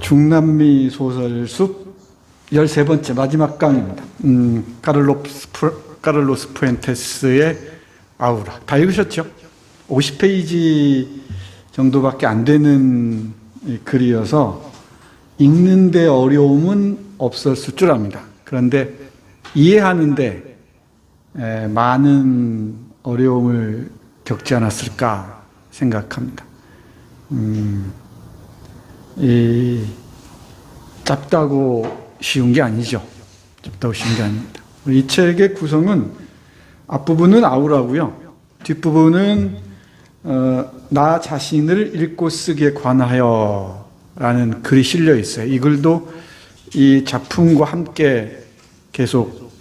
중남미 소설숲 13번째 마지막 강입니다. 카를로스 푸엔테스의 아우라. 다 읽으셨죠? 50페이지 정도밖에 안 되는 글이어서 읽는데 어려움은 없었을 줄 압니다. 그런데 이해하는데 많은 어려움을 겪지 않았을까 생각합니다. 짧다고 쉬운 게 아니죠. 짧다고 쉬운 게 아닙니다. 이 책의 구성은 앞부분은 아우라고요. 뒷부분은 나 자신을 읽고 쓰기에 관하여 라는 글이 실려 있어요. 이 글도 이 작품과 함께 계속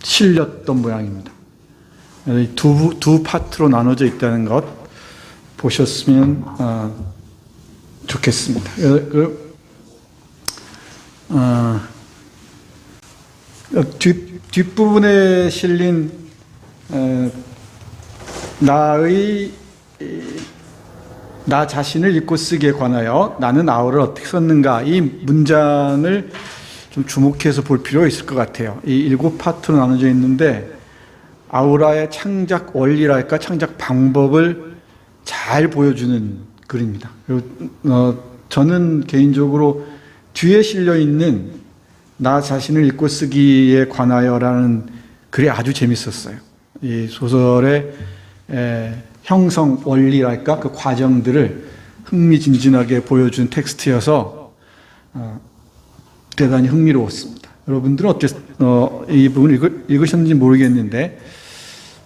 실렸던 모양입니다. 두 파트로 나눠져 있다는 것 보셨으면 좋겠습니다. 뒷부분에 실린 나 자신을 읽고 쓰기에 관하여 나는 아우를 어떻게 썼는가, 이 문장을 좀 주목해서 볼 필요가 있을 것 같아요. 이 7파트로 나눠져 있는데 아우라의 창작 원리랄까 창작 방법을 잘 보여주는 글입니다. 그리고 저는 개인적으로 뒤에 실려 있는 나 자신을 읽고 쓰기에 관하여라는 글이 아주 재밌었어요. 이 소설의 형성 원리랄까 그 과정들을 흥미진진하게 보여준 텍스트여서 대단히 흥미로웠습니다. 여러분들은 이 부분 읽으셨는지 모르겠는데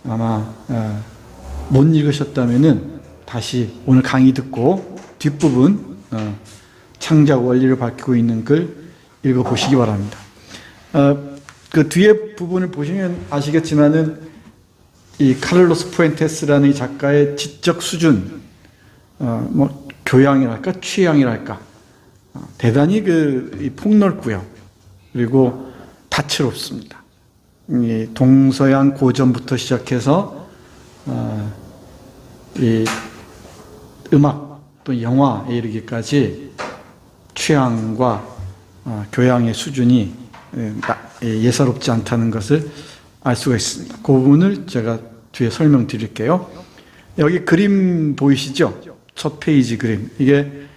아마 못 읽으셨다면은 다시 오늘 강의 듣고 뒷부분 창작 원리를 밝히고 있는 글 읽어보시기 바랍니다. 그 뒤에 부분을 보시면 아시겠지만은 이 카를로스 푸엔테스라는 이 작가의 지적 수준, 교양이랄까 취향이랄까 대단히 폭넓고요. 그리고 다채롭습니다. 이 동서양 고전부터 시작해서 이 음악 또 영화에 이르기까지 취향과 교양의 수준이 예사롭지 않다는 것을 알 수가 있습니다. 그 부분을 제가 뒤에 설명드릴게요. 여기 그림 보이시죠? 첫 페이지 그림. 이게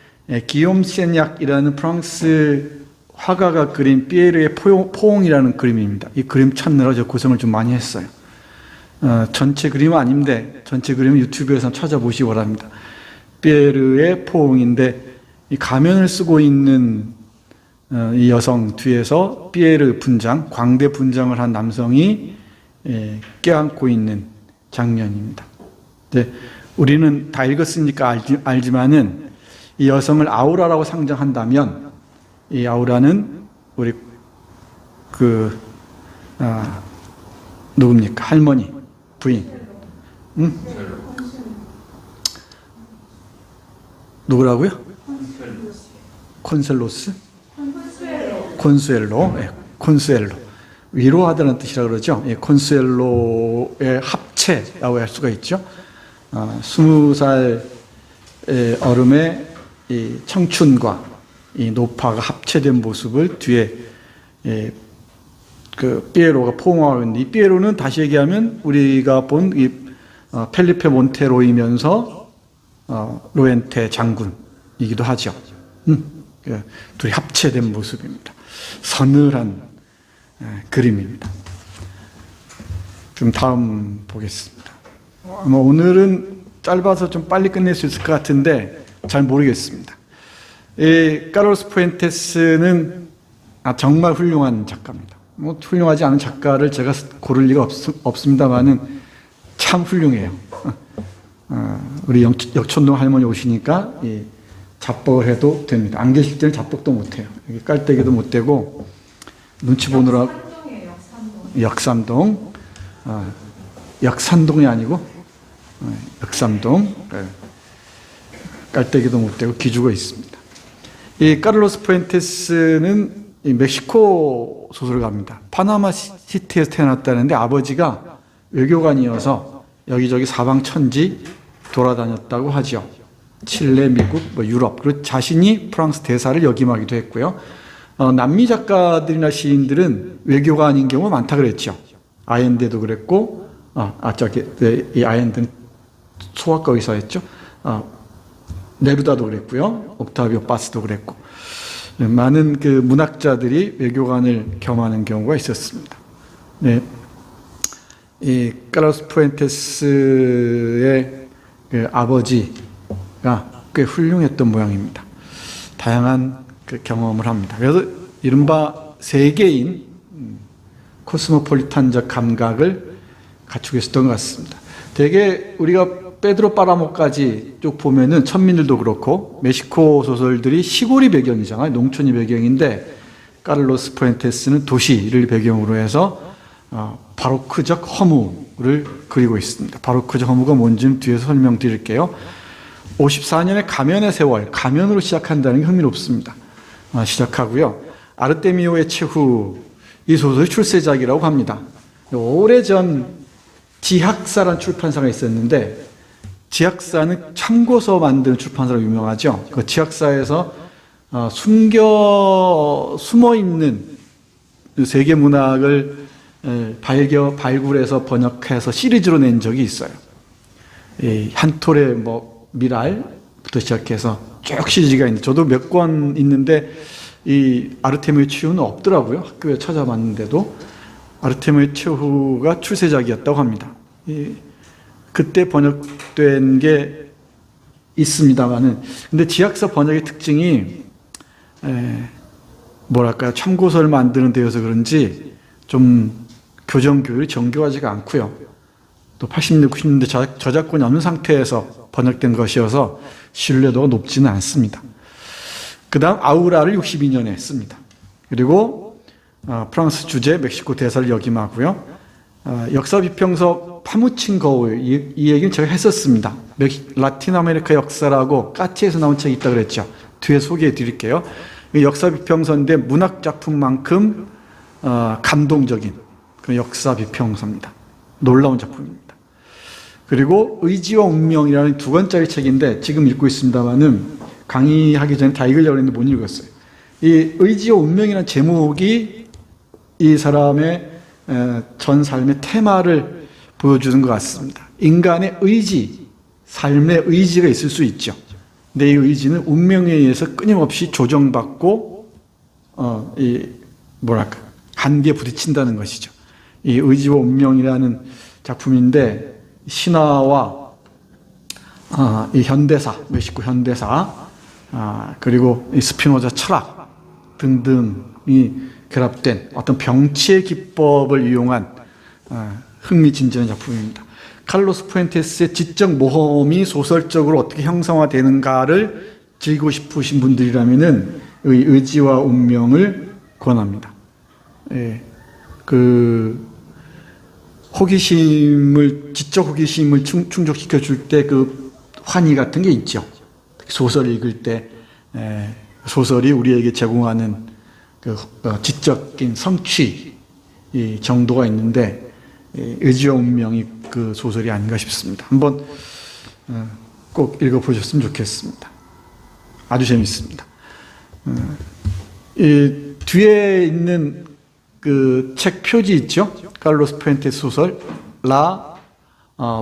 기욤 세럏이라는 프랑스 화가가 그린 피에르의 포옹이라는 그림입니다. 이 그림 찾느라 저 고생을 좀 많이 했어요. 전체 그림은 아닌데 전체 그림은 유튜브에서 찾아보시기 바랍니다. 피에르의 포옹인데 이 가면을 쓰고 있는 이 여성 뒤에서 피에르 분장, 광대 분장을 한 남성이 껴안고 있는 장면입니다. 우리는 다 읽었으니까 알지만은 이 여성을 아우라라고 상정한다면 이 아우라는 우리 누굽니까? 할머니, 부인, 응? 누구라고요? 콘셀로스? 콘수엘로, 콘수엘로. 위로하다는 뜻이라고 그러죠. 콘수엘로의 합체라고 할 수가 있죠. 20살 어름의 이 청춘과 이 노파가 합체된 모습을 뒤에 피에로가 포옹하고 있는데, 이 피에로는 다시 얘기하면 우리가 본 이 펠리페 몬테로이면서 로엔테 장군이기도 하죠. 둘이 합체된 모습입니다. 서늘한 그림입니다. 좀 다음 보겠습니다. 오늘은 짧아서 좀 빨리 끝낼 수 있을 것 같은데 잘 모르겠습니다. 카를로스 푸엔테스는 정말 훌륭한 작가입니다. 훌륭하지 않은 작가를 제가 고를 리가 없습니다만은 참 훌륭해요. 우리 역촌동 할머니 오시니까 잡복을 해도 됩니다. 안 계실 때는 잡복도 못해요. 깔때기도 못되고 눈치 보느라 역삼동, 역산동이 아니고 역삼동, 깔때기도 못되고 기죽어 있습니다. 이 카를로스 푸엔테스는 멕시코 소설가입니다. 파나마 시티에서 태어났다는데 아버지가 외교관이어서 여기저기 사방천지 돌아다녔다고 하죠. 칠레, 미국, 유럽, 그리고 자신이 프랑스 대사를 역임하기도 했고요. 남미 작가들이나 시인들은 외교가 아닌 경우가 많다 그랬죠. 아엔데도 그랬고, 이 아엔데는 소아과 의사였죠. 네루다도 그랬고요. 옥타비오 파스도 그랬고, 많은 그 문학자들이 외교관을 겸하는 경우가 있었습니다. 네. 이 카를로스 푸엔테스의 그 아버지가 꽤 훌륭했던 모양입니다. 다양한 그 경험을 합니다. 그래서 이른바 세계인 코스모폴리탄적 감각을 갖추고 있었던 것 같습니다. 되게 우리가 페드로 파라모까지 쭉 보면은 천민들도 그렇고 멕시코 소설들이 시골이 배경이잖아요. 농촌이 배경인데 카를로스 푸엔테스는 도시를 배경으로 해서 바로크적 허무를 그리고 있습니다. 바로크적 허무가 뭔지는 뒤에서 설명드릴게요. 54년에 가면의 세월, 가면으로 시작한다는 게 흥미롭습니다. 시작하고요. 아르테미오의 최후, 이 소설이 출세작이라고 합니다. 오래전 지학사라는 출판사가 있었는데 지학사는 참고서 만드는 출판사로 유명하죠. 그 지학사에서 숨어있는 세계 문학을 발굴해서 번역해서 시리즈로 낸 적이 있어요. 한 톨의 미랄부터 시작해서 쭉 시리즈가 있는데 저도 몇 권 있는데 이 아르테미오의 최후는 없더라고요. 학교에 찾아봤는데도 아르테미오의 최후가 출세작이었다고 합니다. 그때 번역된 게 있습니다만은 근데 지학사 번역의 특징이 뭐랄까요, 참고서를 만드는 데여서 그런지 좀 교정 교율이 정교하지가 않고요. 또 80년대, 90년대 저작권이 없는 상태에서 번역된 것이어서 신뢰도가 높지는 않습니다. 그 다음 아우라를 62년에 했습니다. 그리고 프랑스 주재 멕시코 대사를 역임하고요. 역사 비평서 파무친 거울, 이 얘기는 제가 했었습니다. 라틴 아메리카 역사라고 까치에서 나온 책이 있다고 그랬죠. 뒤에 소개해 드릴게요. 역사 비평서인데 문학 작품만큼 감동적인 그 역사 비평서입니다. 놀라운 작품입니다. 그리고 의지와 운명이라는 2권짜리 책인데 지금 읽고 있습니다만은 강의하기 전에 다 읽으려고 했는데 못 읽었어요. 이 의지와 운명이라는 제목이 이 사람의 전 삶의 테마를 보여주는 것 같습니다. 인간의 의지, 삶의 의지가 있을 수 있죠. 근데 이 의지는 운명에 의해서 끊임없이 조정받고 한계에 부딪힌다는 것이죠. 이 의지와 운명이라는 작품인데 신화와 이 현대사, 멕시코 현대사, 그리고 이 스피노자 철학 등등이 결합된 어떤 병치의 기법을 이용한 흥미진진한 작품입니다. 카를로스 푸엔테스의 지적 모험이 소설적으로 어떻게 형성화되는가를 즐기고 싶으신 분들이라면은 의지와 운명을 권합니다. 지적 호기심을 충족시켜 줄 때 그 환희 같은 게 있죠. 소설 읽을 때 소설이 우리에게 제공하는 그 지적인 성취 정도가 있는데 의지와 운명이 그 소설이 아닌가 싶습니다. 한번 꼭 읽어보셨으면 좋겠습니다. 아주 재밌습니다. 이 뒤에 있는 그 책 표지 있죠? 카를로스 푸엔테스 소설 라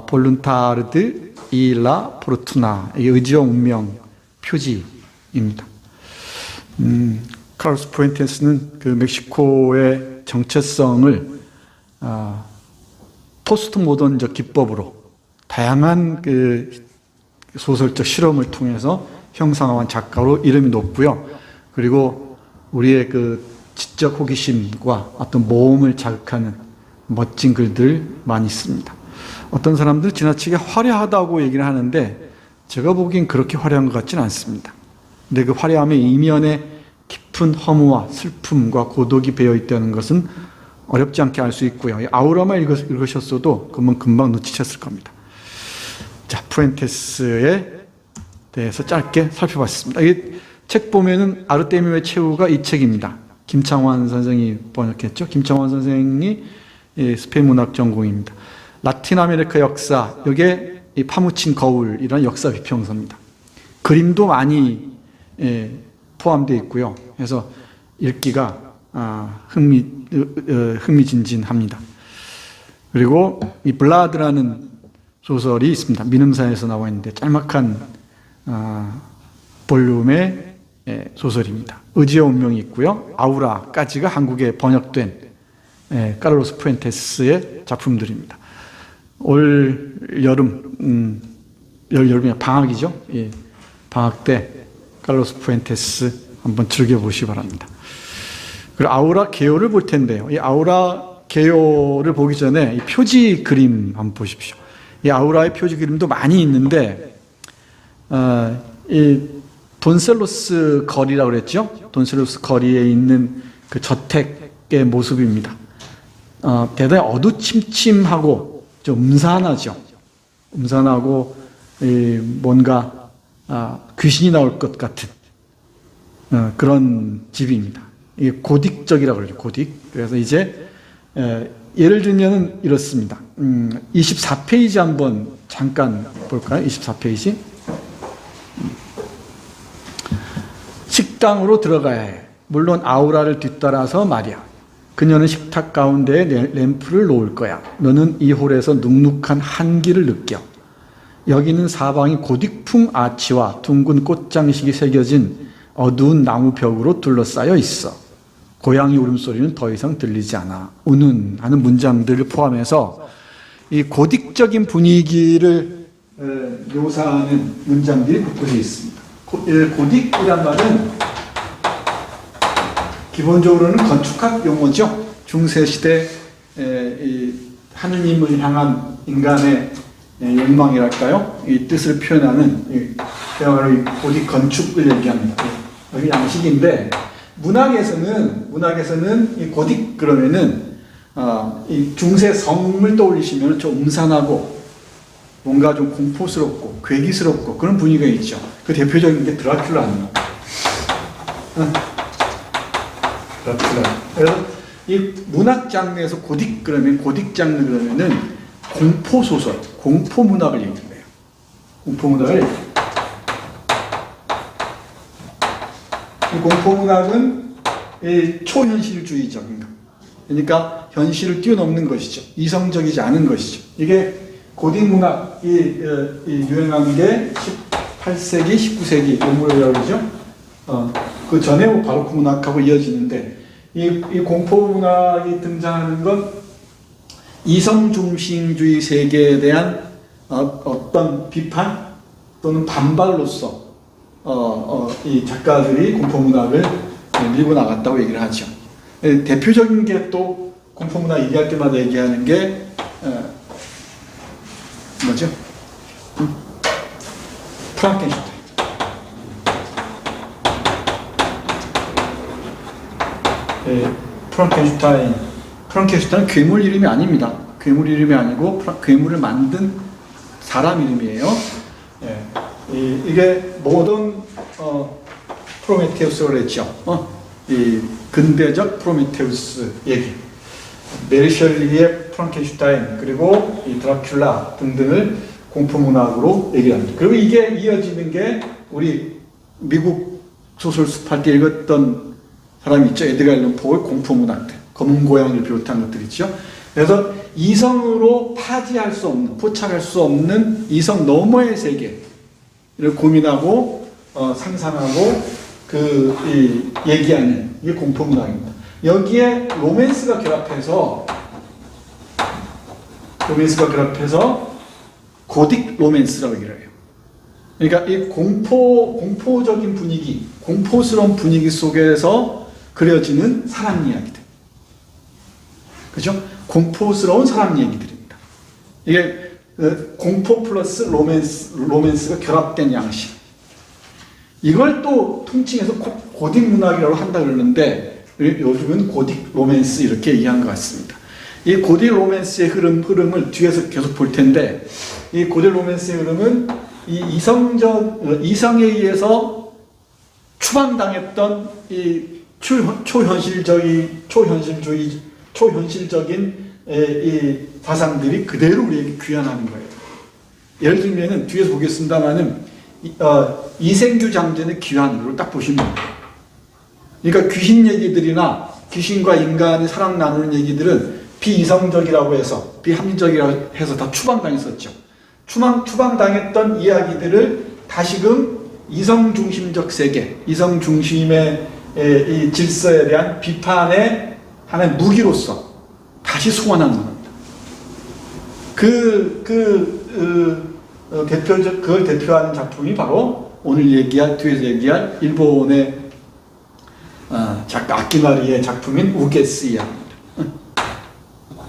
볼룬타르드 이 라 포르투나, 이게 의지와 운명 표지입니다. 카를로스 푸엔테스는 그 멕시코의 정체성을 포스트 모던적 기법으로 다양한 그 소설적 실험을 통해서 형성한 작가로 이름이 높고요. 그리고 우리의 그 지적 호기심과 어떤 모험을 자극하는 멋진 글들 많이 씁니다. 어떤 사람들 지나치게 화려하다고 얘기를 하는데 제가 보기엔 그렇게 화려한 것 같지는 않습니다. 근데 그 화려함의 이면에 깊은 허무와 슬픔과 고독이 배어 있다는 것은 어렵지 않게 알 수 있고요. 아우라만 읽으셨어도 금방 눈치챘을 겁니다. 자, 푸엔테스에 대해서 짧게 살펴봤습니다. 이 책 보면은 아르테미오의 최후가 이 책입니다. 김창완 선생이 번역했죠. 김창완 선생이 스페인 문학 전공입니다. 라틴 아메리카 역사, 여기에 이 파무친 거울이라는 역사 비평서입니다. 그림도 많이 포함되어 있고요. 그래서 읽기가 흥미진진합니다. 그리고 이 블라드라는 소설이 있습니다. 민음사에서 나와 있는데 짤막한 볼륨의 소설입니다. 의지의 운명이 있고요. 아우라까지가 한국에 번역된 카를로스 푸엔테스의 작품들입니다. 올 여름, 여름이 방학이죠. 예, 방학 때 카를로스 푸엔테스 한번 즐겨보시기 바랍니다. 그리고 아우라 개요를 볼 텐데요. 이 아우라 개요를 보기 전에 이 표지 그림 한번 보십시오. 이 아우라의 표지 그림도 많이 있는데, 이 돈셀로스 거리라고 그랬죠? 돈셀로스 거리에 있는 그 저택의 모습입니다. 대단히 어두침침하고 좀 음산하죠. 음산하고 뭔가 귀신이 나올 것 같은 그런 집입니다. 이게 고딕적이라고 그러죠. 고딕. 그래서 이제 예를 들면 이렇습니다. 24페이지 한번 잠깐 볼까요? 24페이지. 식당으로 들어가야 해. 물론 아우라를 뒤따라서 말이야. 그녀는 식탁 가운데에 램프를 놓을 거야. 너는 이 홀에서 눅눅한 한기를 느껴. 여기는 사방이 고딕풍 아치와 둥근 꽃장식이 새겨진 어두운 나무 벽으로 둘러싸여 있어. 고양이 울음소리는 더 이상 들리지 않아. 우는 하는 문장들을 포함해서 이 고딕적인 분위기를 묘사하는 문장들이 곳곳에 있습니다. 고딕이란 말은 기본적으로는 건축학 용어죠. 중세시대 하느님을 향한 인간의 욕망이랄까요? 이 뜻을 표현하는 그야말로 이 고딕 건축을 얘기합니다. 여기 양식인데 문학에서는 이 고딕 그러면은 이 중세 성을 떠올리시면 좀 음산하고 뭔가 좀 공포스럽고 괴기스럽고 그런 분위기가 있죠. 그 대표적인 게 드라큘라입니다. 드라큘라. 그래서 이 문학 장르에서 고딕 그러면 고딕 장르 그러면은 공포 소설, 공포 문학을 얘기해요. 공포 문학을 이 공포 문학은 초현실주의적인 것. 그러니까 현실을 뛰어넘는 것이죠. 이성적이지 않은 것이죠. 이게 고딕 문학이 유행한 게 18세기, 19세기 인물이라고 그러죠. 그 전에 바로크 문학하고 이어지는데 이 공포 문학이 등장하는 건 이성 중심주의 세계에 대한 어떤 비판 또는 반발로서 이 작가들이 공포 문학을 밀고 나갔다고 얘기를 하죠. 대표적인 게 또 공포 문학 얘기할 때마다 얘기하는 게 뭐죠? 프랑켄슈타인. 프랑켄슈타인은 괴물 이름이 아닙니다. 괴물 이름이 아니고 괴물을 만든 사람 이름이에요. 이게 모던 프로메테우스라고 했죠. 이 근대적 프로메테우스 얘기. 메리 셜리의 프랑켄슈타인 그리고 이 드라큘라 등등을 공포 문학으로 얘기합니다. 그리고 이게 이어지는 게 우리 미국 소설 습할 때 읽었던 사람이 있죠. 에드가 앨런 포의 공포 문학들, 검은 고양이를 비롯한 것들이죠. 그래서 이성으로 파지할 수 없는, 포착할 수 없는 이성 너머의 세계를 고민하고 상상하고 얘기하는 이게 공포 문학입니다. 여기에 로맨스가 결합해서 고딕 로맨스라고 얘기를 해요. 그러니까 이 공포적인 분위기, 공포스러운 분위기 속에서 그려지는 사람 이야기들. 그죠? 공포스러운 사람 얘기들입니다. 이게 공포 플러스 로맨스가 결합된 양식. 이걸 또 통칭해서 고딕 문학이라고 한다 그러는데 요즘은 고딕 로맨스 이렇게 이해한 것 같습니다. 이 고딕 로맨스의 흐름을 뒤에서 계속 볼 텐데 이 고딕 로맨스의 흐름은 이 이성에 의해서 추방당했던 이 초현실적인 이 사상들이 그대로 우리에게 귀환하는 거예요. 예를 들면은 뒤에서 보겠습니다만은 이생규 장전의 귀환으로 딱 보시면 돼요. 그러니까 귀신 얘기들이나 귀신과 인간이 사랑 나누는 얘기들은 비이성적이라고 해서, 비합리적이라고 해서 다 추방당했었죠. 추방당했던 이야기들을 다시금 이성중심적 세계, 이성중심의 이 질서에 대한 비판의 하나의 무기로서 다시 소환하는 겁니다. 그걸 대표하는 작품이 바로 오늘 뒤에서 얘기할 일본의 작가 아키마리의 작품인 우게스 이야기입니다.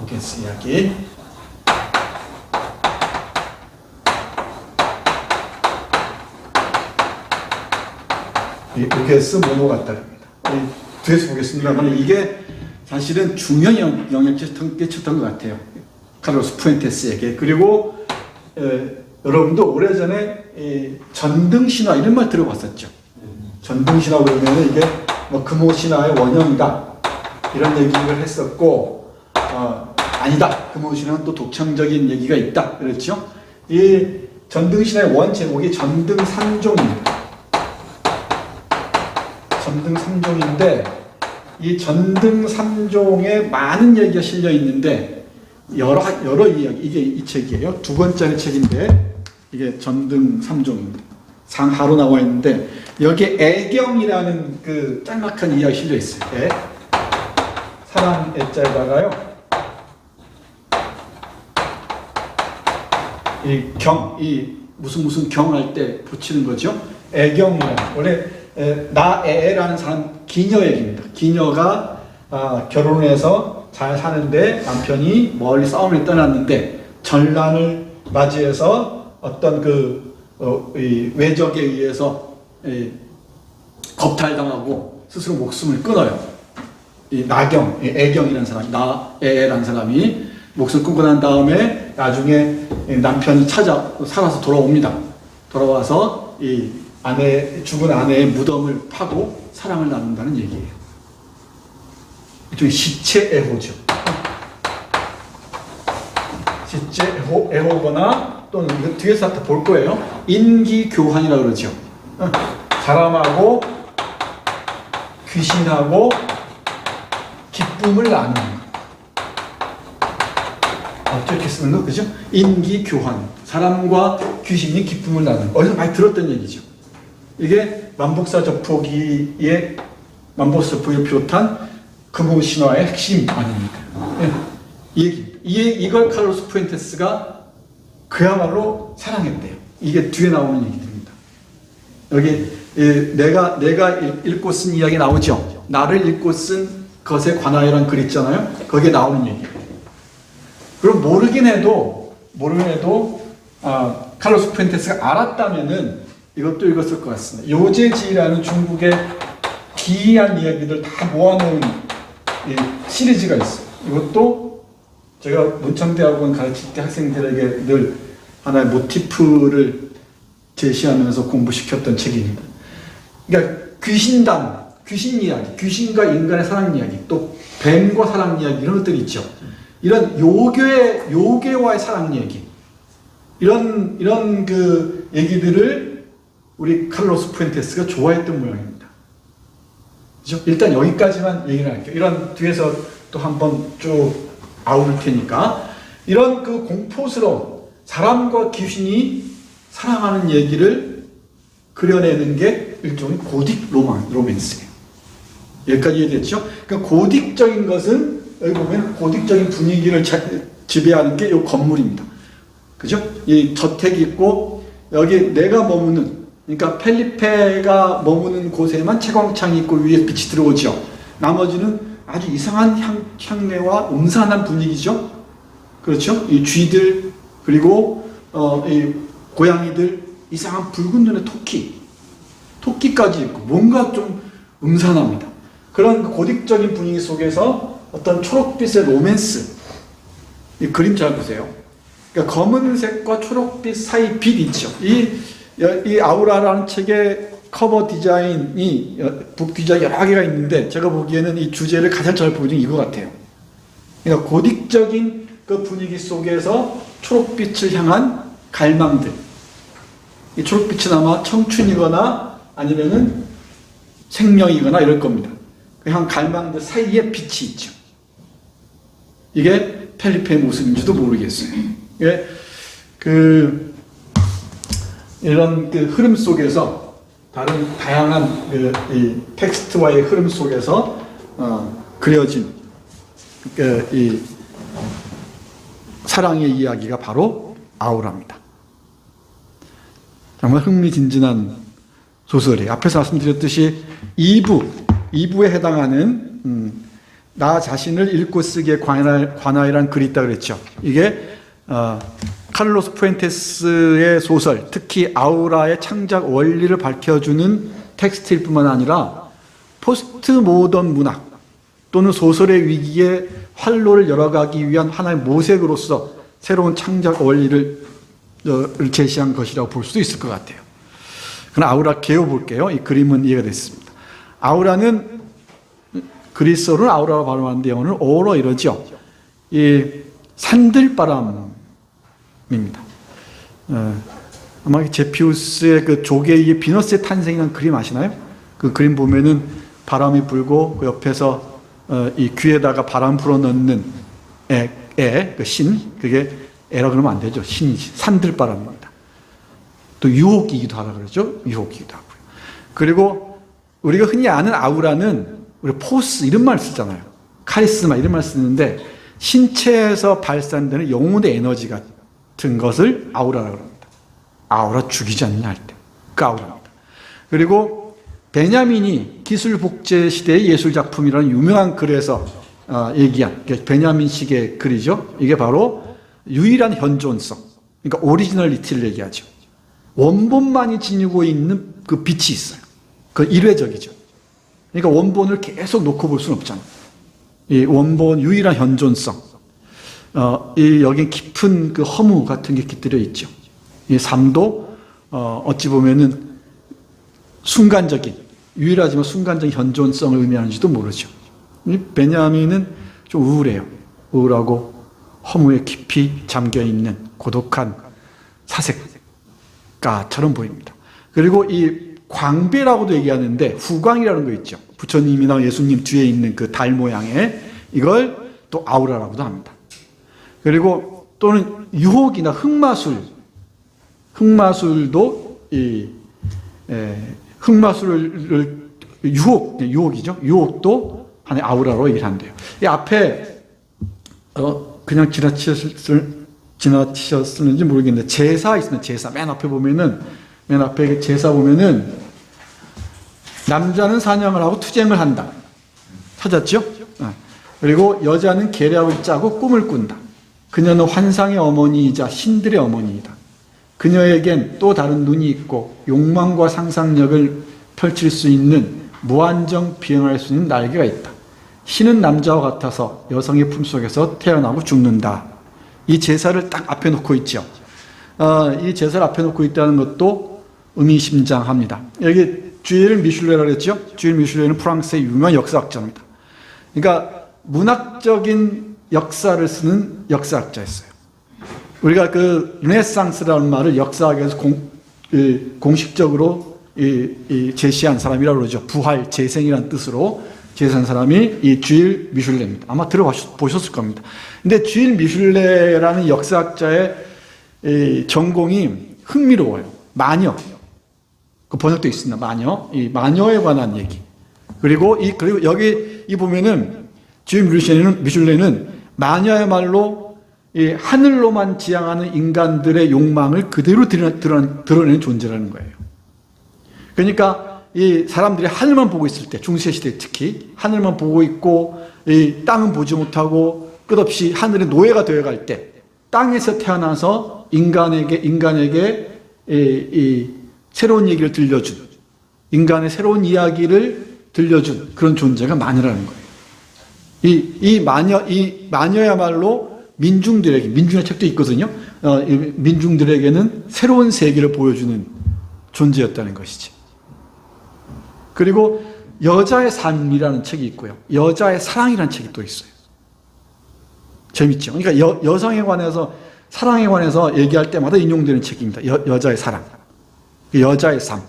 우게스 이야기. 우게스 모노가타리입니다. 뒤에서 보겠습니다만 이게 사실은 중요한 영향을 끼쳤던 것 같아요. 카를로스 푸엔테스에게. 그리고 여러분도 오래전에 전등신화 이런 말 들어봤었죠. 전등신화 그러면 이게 뭐 금오신화의 원형이다 이런 얘기를 했었고, 아니다, 금오신화는 또 독창적인 얘기가 있다 그랬죠. 이 전등신화의 원 제목이 전등삼종입니다. 전등삼종인데 이 전등삼종에 많은 얘기가 실려 있는데 여러 이야기, 이게 이 책이에요. 두 번째 책인데 이게 전등삼종입니다. 상하로 나와 있는데 여기에 애경이라는 그 짤막한 이야기 실려 있어요. 사랑 애자에다가요 이 무슨 경할 때 붙이는 거죠. 애경이라는, 원래 나애라는 사람 기녀 얘기입니다. 기녀가 결혼을 해서 잘 사는데 남편이 멀리 싸움을 떠났는데 전란을 맞이해서 어떤 이 외적에 의해서 겁탈당하고 스스로 목숨을 끊어요. 이 나경, 애경이라는 사람이, 나애라는 사람이 목숨을 끊고 난 다음에 나중에 남편이 살아서 돌아옵니다. 돌아와서 이 죽은 아내의 무덤을 파고 사랑을 나눈다는 얘기예요. 일종의 시체애호죠. 시체애호거나 또는 뒤에서 다 볼 거예요. 인기교환이라고 그러죠. 사람하고 귀신하고 기쁨을 나누는, 어떻게 쓰는 거, 그죠? 인기교환, 사람과 귀신이 기쁨을 나누는, 어디서 많이 들었던 얘기죠. 이게 만복사 저포기를 비롯한 금호신화의 핵심 아닙니까? 이걸 카를로스 푸엔테스가 그야말로 사랑했대요. 이게 뒤에 나오는 얘기들입니다. 여기 내가 읽고 쓴 이야기 나오죠. 나를 읽고 쓴 것에 관하여라는 글 있잖아요. 거기에 나오는 얘기예요. 그럼 모르긴 해도 카를로스 푸엔테스가 알았다면은 이것도 읽었을 것 같습니다. 요제지라는 중국의 기이한 이야기들 다 모아놓은 시리즈가 있어요. 이것도 제가 문천대학원 가르칠 때 학생들에게 늘 하나의 모티프를 제시하면서 공부시켰던 책입니다. 그러니까 귀신 이야기, 귀신과 인간의 사랑 이야기, 또 뱀과 사랑 이야기 이런 것들이 있죠. 이런 요괴와의 사랑 얘기, 이런 그 얘기들을 우리 카를로스 푸엔테스가 좋아했던 모양입니다. 그죠? 일단 여기까지만 얘기를 할게요. 이런 뒤에서 또 한번 쭉 아우를 테니까, 이런 그 공포스러운 사람과 귀신이 사랑하는 얘기를 그려내는 게 일종의 고딕 로맨스예요. 여기까지 이해됐죠? 그러니까 고딕적인 것은 여기 보면 고딕적인 분위기를 지배하는 게 이 건물입니다. 그죠? 이 저택이 있고 여기 내가 머무는, 그러니까 펠리페가 머무는 곳에만 채광창이 있고 위에 빛이 들어오죠. 나머지는 아주 이상한 향내와 음산한 분위기죠. 그렇죠? 이 쥐들, 그리고 이 고양이들, 이상한 붉은 눈의 토끼까지 있고 뭔가 좀 음산합니다. 그런 고딕적인 분위기 속에서 어떤 초록빛의 로맨스, 이 그림 잘 보세요. 그러니까 검은색과 초록빛 사이 빛 있죠. 이 아우라라는 책의 커버 디자인이 북기자 여러 개가 있는데 제가 보기에는 이 주제를 가장 잘 보여준 이거 같아요. 그러니까 고딕적인 그 분위기 속에서 초록빛을 향한 갈망들, 이 초록빛은 아마 청춘이거나 아니면은 생명이거나 이럴 겁니다. 한 갈망들 사이에 빛이 있죠. 이게 펠리페의 모습인지도 모르겠어요. 이게 이런 흐름 속에서 다양한 이 텍스트와의 흐름 속에서 그려진 이 사랑의 이야기가 바로 아우라입니다. 정말 흥미진진한 소설이에요. 앞에서 말씀드렸듯이 2부에 해당하는 나 자신을 읽고 쓰기에 관하여라는 글이 있다고 그랬죠. 이게 카를로스 푸엔테스의 소설, 특히 아우라의 창작 원리를 밝혀주는 텍스트일 뿐만 아니라 포스트 모던 문학 또는 소설의 위기에 활로를 열어가기 위한 하나의 모색으로서 새로운 창작 원리를 제시한 것이라고 볼 수도 있을 것 같아요. 그럼 아우라 개요 이 그림은 이해가 됐습니다. 아우라는 그리스어로는 아우라로 발음하는데 영어는 오로 이러죠. 이 산들바람입니다. 아마 제피우스의 조개의 비너스의 탄생이라는 그림 아시나요? 그 그림 보면은 바람이 불고 그 옆에서 이 귀에다가 바람 불어 넣는 그 신, 그게 애라 그러면 안 되죠. 신이지. 산들바람입니다. 또 유혹이기도 하다 그러죠. 유혹이기도 하고요. 그리고 우리가 흔히 아는 아우라는 우리 포스 이런 말 쓰잖아요. 카리스마 이런 말 쓰는데 신체에서 발산되는 영혼의 에너지 같은 것을 아우라라고 합니다. 아우라 죽이지 않느냐 할 때. 그 아우라입니다. 그리고 베냐민이 기술 복제 시대의 예술 작품이라는 유명한 글에서 얘기한 베냐민식의 글이죠. 이게 바로 유일한 현존성, 그러니까 오리지널리티를 얘기하죠. 원본만이 지니고 있는 그 빛이 있어요. 그 일회적이죠. 그러니까 원본을 계속 놓고 볼 수는 없잖아요. 이 원본 유일한 현존성, 여기 깊은 그 허무 같은 게 깃들여 있죠. 이 삶도 어찌 보면은 순간적인, 유일하지만 순간적인 현존성을 의미하는지도 모르죠. 베냐민은 좀 우울해요. 우울하고 허무에 깊이 잠겨있는 고독한 사색가처럼 보입니다. 그리고 이 광배라고도 얘기하는데 후광이라는 거 있죠. 부처님이나 예수님 뒤에 있는 그 달 모양의 이걸 또 아우라라고도 합니다. 그리고 또는 유혹이나 흑마술도 흑마술을 유혹이죠. 유혹도 하나의 아우라로 얘기한대요. 이 앞에 그냥 지나치셨는지 모르겠는데 제사 있습니다. 제사 맨 앞에 보면은 제사 보면은 남자는 사냥을 하고 투쟁을 한다. 찾았죠? 그리고 여자는 계략을 짜고 꿈을 꾼다. 그녀는 환상의 어머니이자 신들의 어머니이다. 그녀에겐 또 다른 눈이 있고 욕망과 상상력을 펼칠 수 있는 무한정 비행할 수 있는 날개가 있다. 신은 남자와 같아서 여성의 품속에서 태어나고 죽는다. 이 제사를 딱 앞에 놓고 있죠. 이 제사를 앞에 놓고 있다는 것도 의미심장합니다. 여기 주일 미슐레라고 했죠. 주일 미슐레는 프랑스의 유명한 역사학자입니다. 그러니까 문학적인 역사를 쓰는 역사학자였어요. 우리가 그 르네상스라는 말을 역사학에서 공식적으로 제시한 사람이라고 그러죠. 부활, 재생이라는 뜻으로 제시한 사람이 이 주일 미슐레입니다. 아마 들어보셨을 겁니다. 근데 주일 미슐레라는 역사학자의 전공이 흥미로워요. 마녀. 그 번역도 있습니다. 마녀. 이 마녀에 관한 얘기. 그리고 여기 보면은 주일 미슐레는 마녀야말로 이 하늘로만 지향하는 인간들의 욕망을 그대로 드러내는 존재라는 거예요. 그러니까 이 사람들이 하늘만 보고 있을 때, 중세 시대 특히 하늘만 보고 있고 이 땅은 보지 못하고 끝없이 하늘의 노예가 되어갈 때, 땅에서 태어나서 인간에게 이 새로운 얘기를 들려준, 인간의 새로운 이야기를 들려준 그런 존재가 마녀라는 거예요. 이 마녀야말로 민중의 책도 있거든요. 민중들에게는 새로운 세계를 보여주는 존재였다는 것이지. 그리고 여자의 삶이라는 책이 있고요. 여자의 사랑이라는 책이 또 있어요. 재밌죠? 그러니까 여성에 관해서, 사랑에 관해서 얘기할 때마다 인용되는 책입니다. 여자의 사랑. 그 여자의 삶,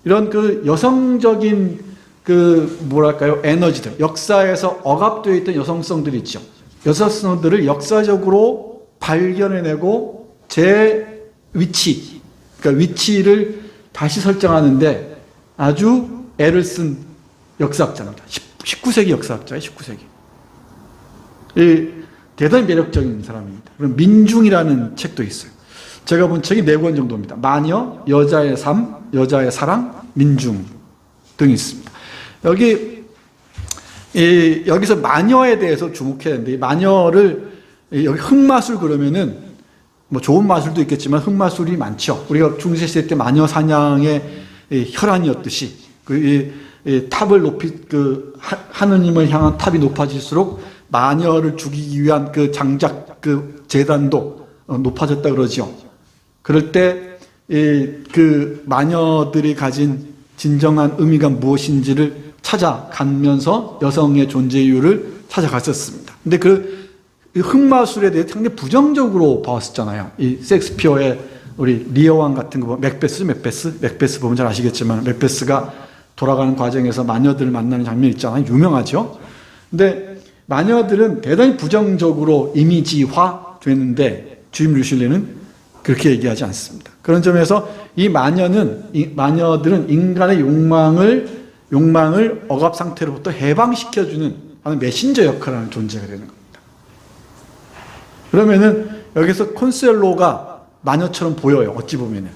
이런 그 여성적인 그 뭐랄까요, 에너지들, 역사에서 억압되어 있던 여성성들이 있죠. 여성성들을 역사적으로 발견해내고 제 위치, 그러니까 위치를 다시 설정하는데 아주 애를 쓴 역사학자입니다. 19세기 역사학자예요, 19세기. 대단히 매력적인 사람입니다. 그럼 민중이라는 책도 있어요. 제가 본 책이 4권 정도입니다. 마녀, 여자의 삶, 여자의 사랑, 민중 등이 있습니다. 여기서 마녀에 대해서 주목해야 되는데, 이 마녀를, 여기 흑마술 그러면은, 뭐 좋은 마술도 있겠지만 흑마술이 많죠. 우리가 중세시대 때 마녀 사냥의 혈안이었듯이, 탑을 하느님을 향한 탑이 높아질수록 마녀를 죽이기 위한 그 장작, 그 재단도 높아졌다 그러죠. 그럴 때, 그 마녀들이 가진 진정한 의미가 무엇인지를 찾아가면서 여성의 존재 이유를 찾아갔었습니다. 근데 그 흑마술에 대해 상당히 부정적으로 봤었잖아요. 이 셰익스피어의 우리 리어왕 같은 거, 맥베스 보면 잘 아시겠지만, 맥베스가 돌아가는 과정에서 마녀들을 만나는 장면이 있잖아요. 유명하죠. 근데 마녀들은 대단히 부정적으로 이미지화 되는데, 주임 르슐레는 그렇게 얘기하지 않습니다. 그런 점에서 이 마녀들은 인간의 욕망을 억압 상태로부터 해방시켜주는 하는 메신저 역할을 하는 존재가 되는 겁니다. 그러면은 여기서 콘수엘로가 마녀처럼 보여요. 어찌 보면은.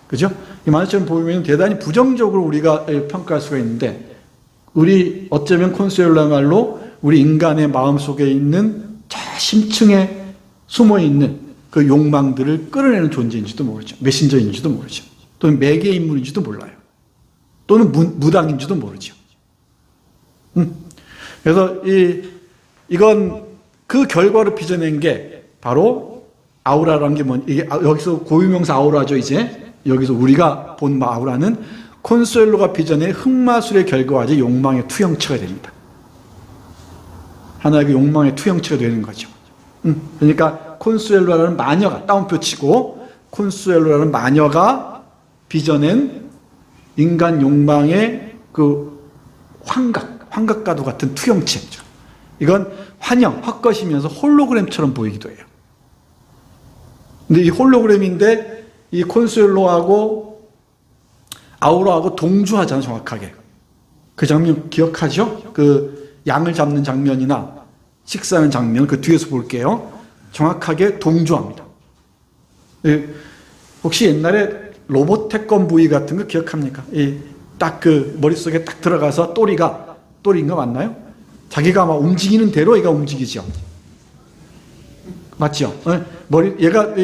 그죠? 이 마녀처럼 보이면 대단히 부정적으로 우리가 평가할 수가 있는데, 어쩌면 콘수엘로야말로 우리 인간의 마음 속에 있는 저 심층에 숨어 있는 그 욕망들을 끌어내는 존재인지도 모르죠. 메신저인지도 모르죠. 또는 매개 인물인지도 몰라요. 또는 무당인지도 모르죠. 그래서 이건 그 결과로 빚어낸 게 바로 아우라라는 게 이게 여기서 고유명사 아우라죠. 이제 여기서 우리가 본 아우라는 콘수엘로가 빚어낸 흑마술의 결과와 욕망의 투영체가 됩니다. 하나의 그 욕망의 투영체가 되는 거죠. 그러니까 콘수엘로라는 마녀가, 따옴표 치고, 콘수엘로라는 마녀가 빚어낸 인간 욕망의 그 환각과도 같은 투영체죠. 이건 헛것이면서 홀로그램처럼 보이기도 해요. 근데 이 홀로그램인데, 이 콘수엘로하고 아우라하고 동조하잖아요, 정확하게. 그 장면 기억하죠? 그 양을 잡는 장면이나 식사하는 장면, 그 뒤에서 볼게요. 정확하게 동조합니다. 혹시 옛날에 로봇 태권 부위 같은 거 기억합니까? 딱 그 머릿속에 딱 들어가서 또리인가 맞나요? 자기가 막 움직이는 대로 얘가 움직이죠. 맞죠? 얘가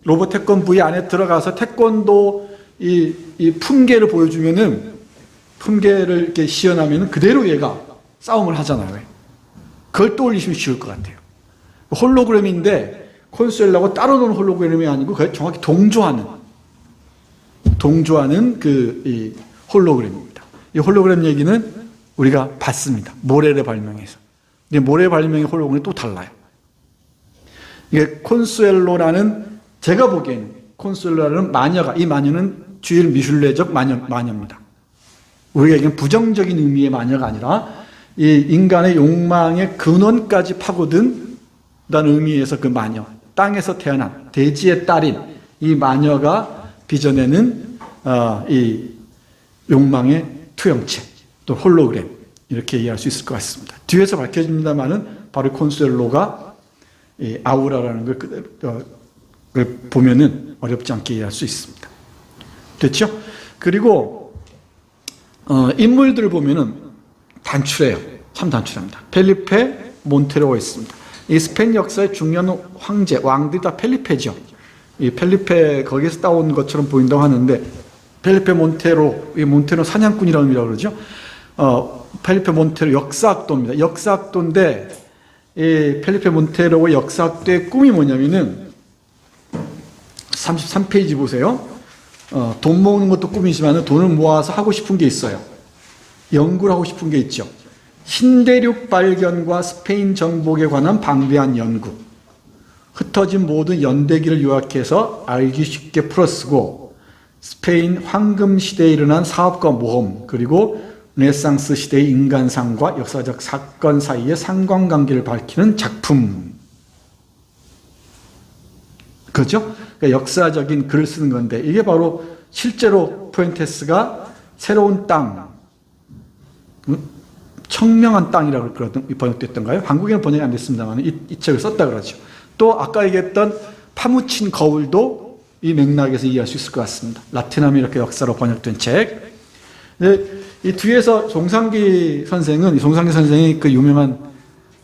로봇 태권 부위 안에 들어가서 태권도 이 품계를 보여주면은, 품계를 이렇게 시연하면은 그대로 얘가 싸움을 하잖아요. 그걸 떠올리시면 쉬울 것 같아요. 홀로그램인데 콘수엘라고 따로 노는 홀로그램이 아니고 정확히 동조하는 이 홀로그램입니다. 이 홀로그램 얘기는 우리가 봤습니다. 모렐의 발명에서. 근데 모렐 발명의 홀로그램이 또 달라요. 이게 콘수엘로라는, 제가 보기에는 콘수엘로라는 마녀가, 이 마녀는 주일 미슐레적 마녀입니다. 우리가 얘기하는 부정적인 의미의 마녀가 아니라 이 인간의 욕망의 근원까지 파고든다는 의미에서 그 마녀, 땅에서 태어난 대지의 딸인 이 마녀가 빚어내는 이 욕망의 투영체, 또 홀로그램, 이렇게 이해할 수 있을 것 같습니다. 뒤에서 밝혀집니다만은 바로 콘수엘로가 아우라라는 걸 보면은 어렵지 않게 이해할 수 있습니다. 됐죠? 그리고 인물들을 보면은 단출해요. 참 단출합니다. 펠리페 몬테로가 있습니다. 이 스페인 역사의 중요한 왕들이 다 펠리페죠. 이 펠리페 거기에서 따온 것처럼 보인다고 하는데, 펠리페 몬테로, 이 몬테로 사냥꾼이라는 의미라고 그러죠. 펠리페 몬테로 역사학도입니다. 역사학도인데, 이 펠리페 몬테로의 역사학도의 꿈이 뭐냐면은 33페이지 보세요. 돈 모으는 것도 꿈이지만 돈을 모아서 하고 싶은 게 있어요. 연구를 하고 싶은 게 있죠. 신대륙 발견과 스페인 정복에 관한 방대한 연구. 흩어진 모든 연대기를 요약해서 알기 쉽게 풀어쓰고 스페인 황금 시대에 일어난 사업과 모험, 그리고 르네상스 시대의 인간상과 역사적 사건 사이의 상관관계를 밝히는 작품. 그죠? 그러니까 역사적인 글을 쓰는 건데, 이게 바로 실제로 푸엔테스가 새로운 땅, 청명한 땅이라고 번역됐던가요? 한국에는 번역이 안 됐습니다만 이 책을 썼다 그러죠. 또 아까 얘기했던 파묻힌 거울도 이 맥락에서 이해할 수 있을 것 같습니다. 라틴 아메리카 역사로 번역된 책. 이 뒤에서 송상기 선생이 그 유명한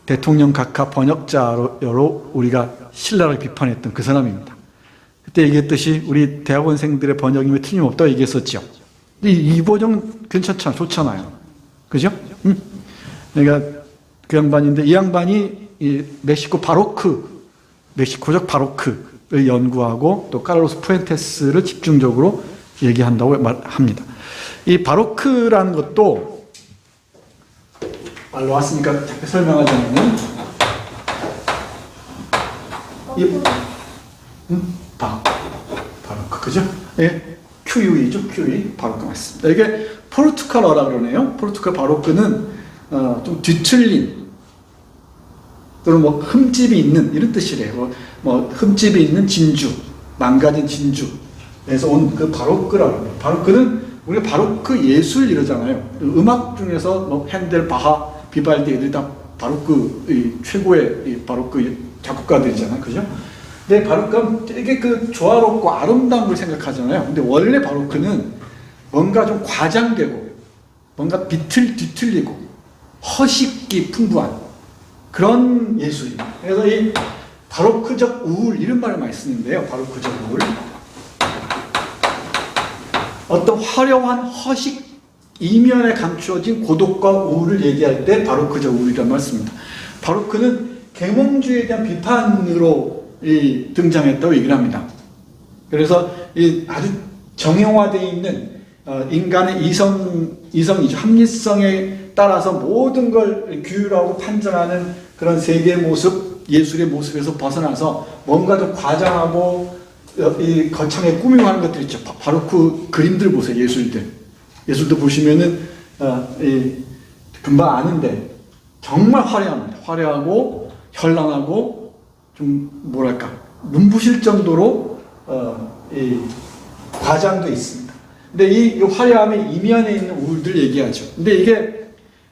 대통령 각하 번역자로 우리가 신랄하게 비판했던 그 사람입니다. 그때 얘기했듯이 우리 대학원생들의 번역임에 틀림없다고 얘기했었죠. 근데 이 버전 괜찮잖아, 좋잖아요. 그죠? 그러니까 그 양반인데, 이 양반이 이 멕시코적 바로크를 연구하고 또 카를로스 푸엔테스를 집중적으로 얘기한다고 합니다. 이 바로크라는 것도 말로 왔으니까 잠깐 설명하자면은 바로크, 그죠? 예, QUE죠, QE. 바로크 맞습니다. 이게 포르투갈어라 그러네요. 포르투갈 바로크는 좀 뒤틀린 또는 뭐 흠집이 있는 이런 뜻이래요. 뭐 흠집이 있는 진주, 망가진 진주에서 온 그 바로크라고 합니다. 바로크는 우리가 바로크 예술 이러잖아요. 음악 중에서 뭐 핸델, 바하, 비발디 이들 다 바로크 최고의 이 바로크 작곡가들이잖아요. 그죠? 근데 바로크는 되게 그 조화롭고 아름다운 걸 생각하잖아요. 근데 원래 바로크는 뭔가 좀 과장되고 뭔가 뒤틀리고 허식이 풍부한 그런 예술입니다. 그래서 이 바로크적 우울 이런 말을 많이 쓰는데요. 바로크적 우울, 어떤 화려한 허식 이면에 감추어진 고독과 우울을 얘기할 때 바로크적 우울이라는 말을 씁니다. 바로크는 계몽주의에 대한 비판으로 등장했다고 얘기를 합니다. 그래서 아주 정형화되어 있는 인간의 이성이죠. 합리성에 따라서 모든 걸 규율하고 판정하는 그런 세계의 모습, 예술의 모습에서 벗어나서 뭔가 좀 과장하고 거창하게 꾸미고 하는 것들 있죠. 바로 그 그림들 보세요. 예술도 보시면은 금방 아는데 정말 화려합니다. 화려하고 현란하고 좀 뭐랄까 눈부실 정도로 과장돼 있습니다. 근데 이 화려함의 이면에 있는 우울들 얘기하죠. 근데 이게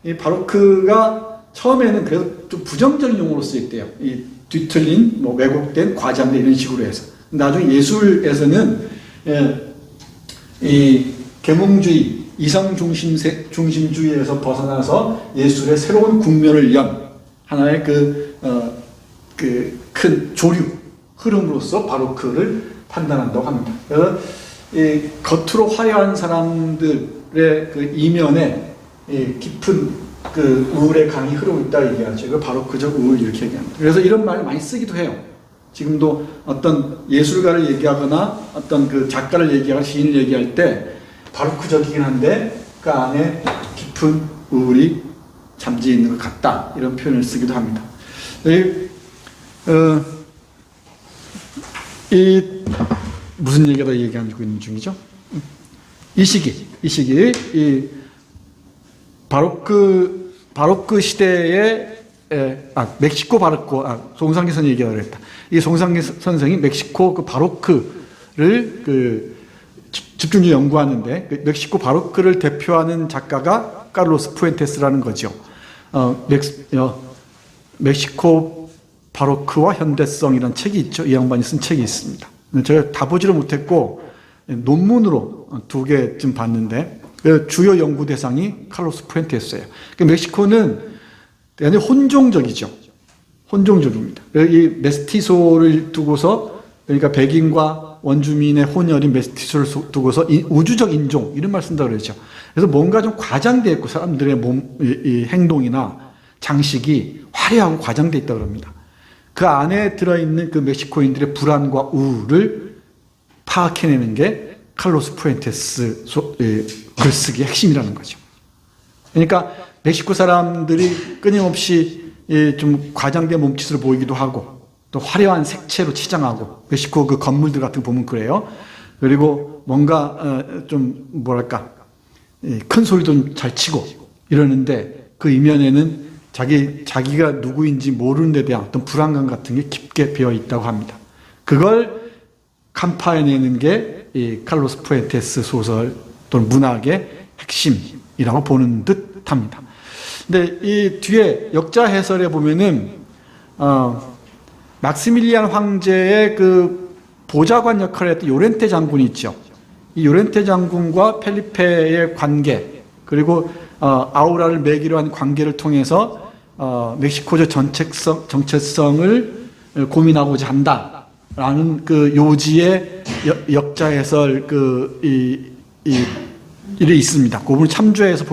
이 바로크가 처음에는 그래도 좀 부정적인 용어로 쓰였대요. 이 뒤틀린, 뭐 왜곡된, 과장된 이런 식으로 해서. 나중에 예술에서는 이 계몽주의, 이성 중심주의에서 벗어나서 예술의 새로운 국면을 연 하나의 큰 조류, 흐름으로서 바로크를 판단한다고 합니다. 그래서 이 겉으로 화려한 사람들의 그 이면에 깊은 그 우울의 강이 흐르고 있다 얘기하죠. 이거 바로크적 우울 이렇게 얘기합니다. 그래서 이런 말을 많이 쓰기도 해요. 지금도 어떤 예술가를 얘기하거나 어떤 그 작가를 얘기하거나 시인을 얘기할 때 바로크적이긴 한데 그 안에 깊은 우울이 잠재 있는 것 같다 이런 표현을 쓰기도 합니다. 무슨 얘기가 얘기하고 있는 중이죠? 이 시기 이 바로크 시대에 멕시코 바로크 송상기 선생이 얘기하려고 했다. 이 송상기 선생이 멕시코 그 바로크를 집중적으로 연구하는데 그 멕시코 바로크를 대표하는 작가가 카를로스 푸엔테스라는 거죠. 멕시코 바로크와 현대성이라는 책이 있죠. 이 양반이 쓴 책이 있습니다. 제가 다 보지를 못했고 논문으로 2개쯤 봤는데 주요 연구 대상이 카를로스 푸엔테스예요. 멕시코는 굉장히 혼종적이죠. 혼종적입니다. 이 메스티소를 두고서 그러니까 백인과 원주민의 혼혈인 메스티소를 두고서 우주적 인종 이런 말 쓴다고 그러죠. 그래서 뭔가 좀 과장되어 있고 사람들의 이 행동이나 장식이 화려하고 과장되어 있다고 합니다. 그 안에 들어있는 그 멕시코인들의 불안과 우울을 파악해내는 게 카를로스 푸엔테스 글쓰기의 핵심이라는 거죠. 그러니까 멕시코 사람들이 끊임없이 좀 과장된 몸짓으로 보이기도 하고 또 화려한 색채로 치장하고 멕시코 그 건물들 같은 거 보면 그래요. 그리고 뭔가 좀 뭐랄까 큰 소리도 잘 치고 이러는데 그 이면에는 자기가 누구인지 모르는 데 대한 어떤 불안감 같은 게 깊게 배어 있다고 합니다. 그걸 간파해내는 게 이 칼로스 푸엔테스 소설 또는 문학의 핵심이라고 보는 듯 합니다. 근데 이 뒤에 역자 해설에 보면은, 막시밀리안 황제의 그 보좌관 역할을 했던 요렌테 장군이 있죠. 이 요렌테 장군과 펠리페의 관계, 그리고 아우라를 매기로 한 관계를 통해서 멕시코적 정체성을 고민하고자 한다라는 그 요지의 역자 해설 일이 있습니다. 그 부분 참조해서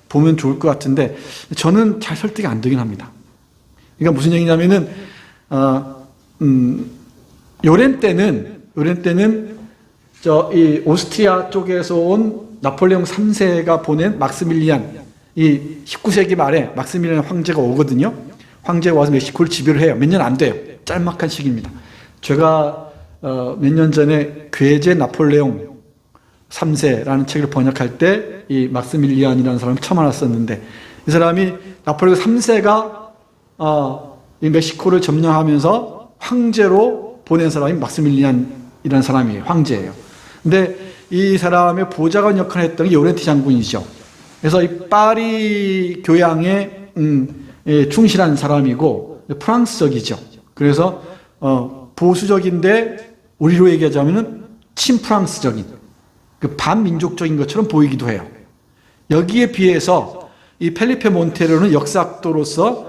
보면 좋을 것 같은데 저는 잘 설득이 안 되긴 합니다. 그러니까 무슨 얘기냐면은 요렌테는 이 오스트리아 쪽에서 온 나폴레옹 3세가 보낸 막스밀리안, 이 19세기 말에 막스밀리안 황제가 오거든요. 황제가 와서 멕시코를 지배를 해요. 몇 년 안 돼요. 짤막한 시기입니다. 제가 몇 년 전에 괴제 나폴레옹 3세라는 책을 번역할 때 이 막스밀리안이라는 사람을 처음 알았었는데, 이 사람이 나폴레옹 3세가 이 멕시코를 점령하면서 황제로 보낸 사람이 막스밀리안이라는 사람이에요. 황제예요. 근데 이 사람의 보좌관 역할을 했던 게 요렌테 장군이죠. 그래서 이 파리 교양에 충실한 사람이고 프랑스적이죠. 그래서 보수적인데 우리로 얘기하자면은 친프랑스적인, 그 반민족적인 것처럼 보이기도 해요. 여기에 비해서 이 펠리페 몬테로는 역사학도로서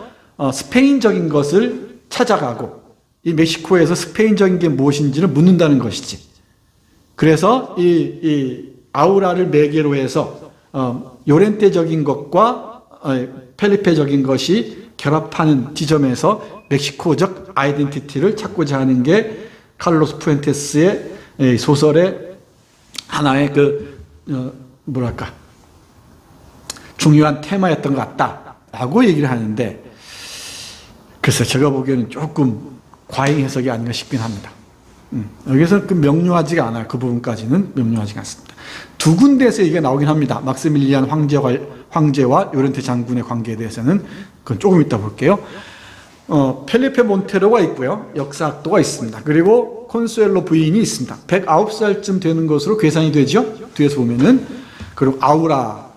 스페인적인 것을 찾아가고 이 멕시코에서 스페인적인 게 무엇인지를 묻는다는 것이지. 그래서 이 아우라를 매개로 해서 요렌테적인 것과 펠리페적인 것이 결합하는 지점에서 멕시코적 아이덴티티를 찾고자 하는 게 칼로스 푸엔테스의 소설의 하나의 중요한 테마였던 것 같다라고 얘기를 하는데, 글쎄 제가 보기에는 조금 과잉 해석이 아닌가 싶긴 합니다. 여기서 명료하지가 않아요. 그 부분까지는 명료하지가 않습니다. 두 군데에서 얘기가 나오긴 합니다. 막스밀리안 황제와 요렌테 장군의 관계에 대해서는 그건 조금 이따 볼게요. 펠리페 몬테로가 있고요. 역사학도가 있습니다. 그리고 콘수엘로 부인이 있습니다. 109살쯤 되는 것으로 계산이 되죠. 뒤에서 보면은. 그리고 아우라.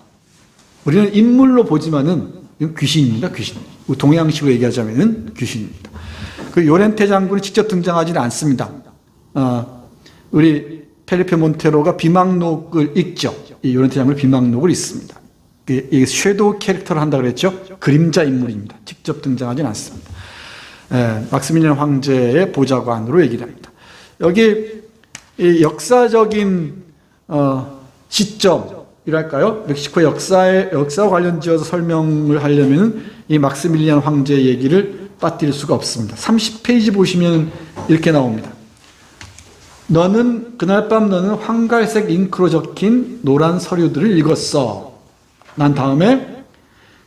우리는 인물로 보지만은 이건 귀신입니다. 귀신. 동양식으로 얘기하자면은 귀신입니다. 그 요렌테 장군이 직접 등장하지는 않습니다. 우리 펠리페 몬테로가 비망록을 읽죠. 이 요렌테 장군의 비망록을 읽습니다. 이게 섀도우 캐릭터를 한다 그랬죠. 그림자 인물입니다. 직접 등장하지는 않습니다. 막스밀리안 황제의 보좌관으로 얘기를 합니다. 여기 이 역사적인 시점이랄까요? 멕시코 역사와 관련지어서 설명을 하려면 이 막스밀리안 황제 얘기를 빠뜨릴 수가 없습니다. 30페이지 보시면 이렇게 나옵니다. 그날 밤 너는 황갈색 잉크로 적힌 노란 서류들을 읽었어. 난 다음에